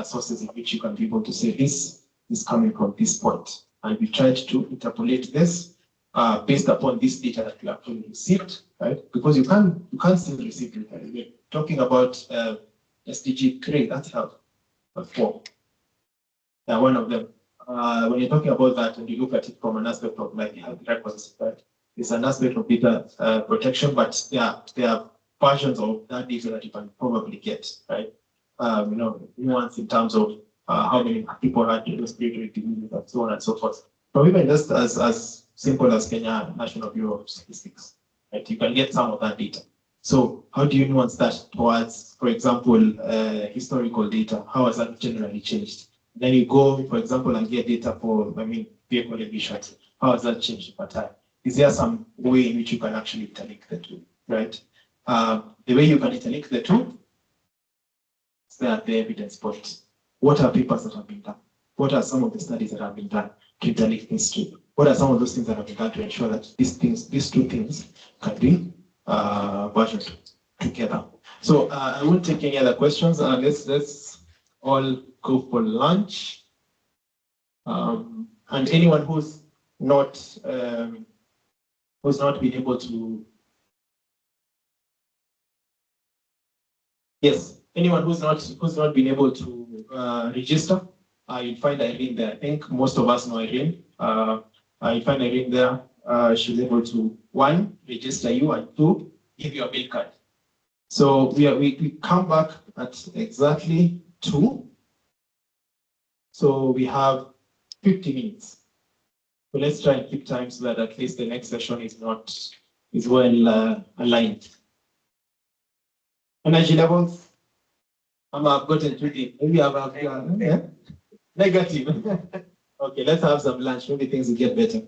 sources in which you can be able to say this is coming from this point. And we tried to interpolate this based upon this data that we actually received, right? Because you can't still receive data. We're talking about SDG 3, that's health, 4. One of them. When you're talking about that and you look at it from an aspect of like health records, right? It's an aspect of data protection, but there are versions of that data that you can probably get, right? Nuance in terms of how many people had respiratory diseases and so on and so forth. From even just as simple as Kenya National Bureau of Statistics, right? You can get some of that data. So how do you nuance that towards, for example, historical data? How has that generally changed? Then you go, for example, and get data for, vehicle emissions. How has that changed over time? Is there some way in which you can actually interlink the two, right? The way you can interlink the two is there the evidence point. What are papers that have been done? What are some of the studies that have been done to interlink these two? What are some of those things that have been done to ensure that these two things can be versioned together? So I won't take any other questions. Let's all go for lunch. And anyone who's not been able to, yes, anyone who's not been able to register, you'll find Irene there. I think most of us know Irene. You'll find Irene there. She's able to, 1, register you, and 2, give you a bill card. So we come back at exactly 2. So we have 50 minutes. So let's try and keep time so that at least the next session is well aligned. Energy levels. I've gotten too deep. Maybe I've negative. Okay, let's have some lunch. Maybe things will get better.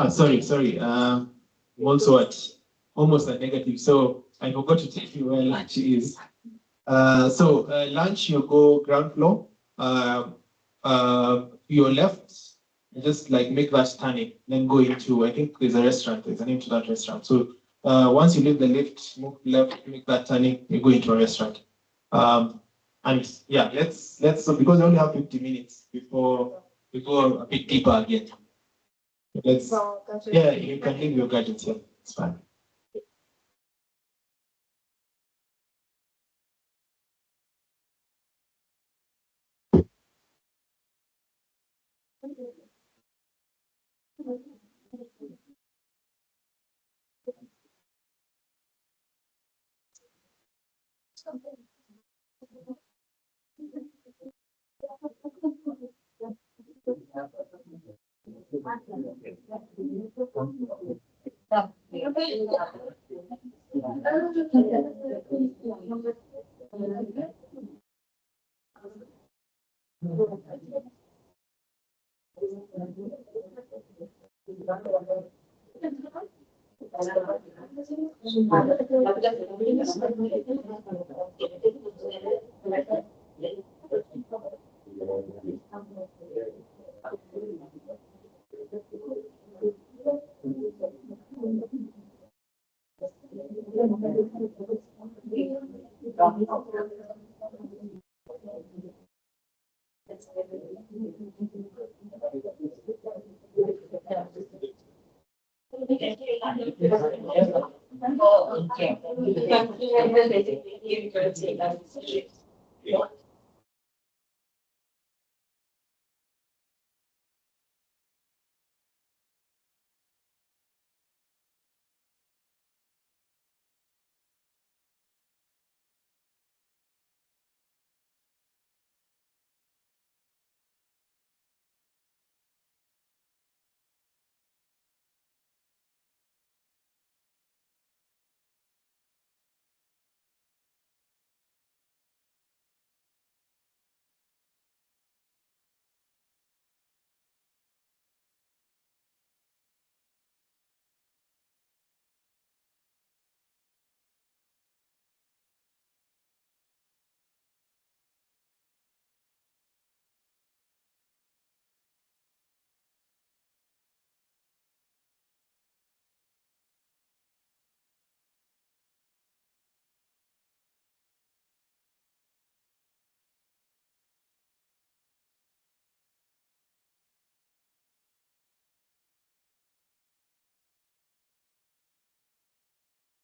Sorry. I'm also at almost a negative, so I forgot to tell you where lunch is. Lunch, you go ground floor. Your left, just like make that turning, then go into, I think there's a restaurant, there's a name to that restaurant. So once you leave the lift, move left, make that turning, you go into a restaurant. And yeah, let's so because we only have 50 minutes before we go a bit deeper again. Yeah, you can leave your gadgets here. It's fine.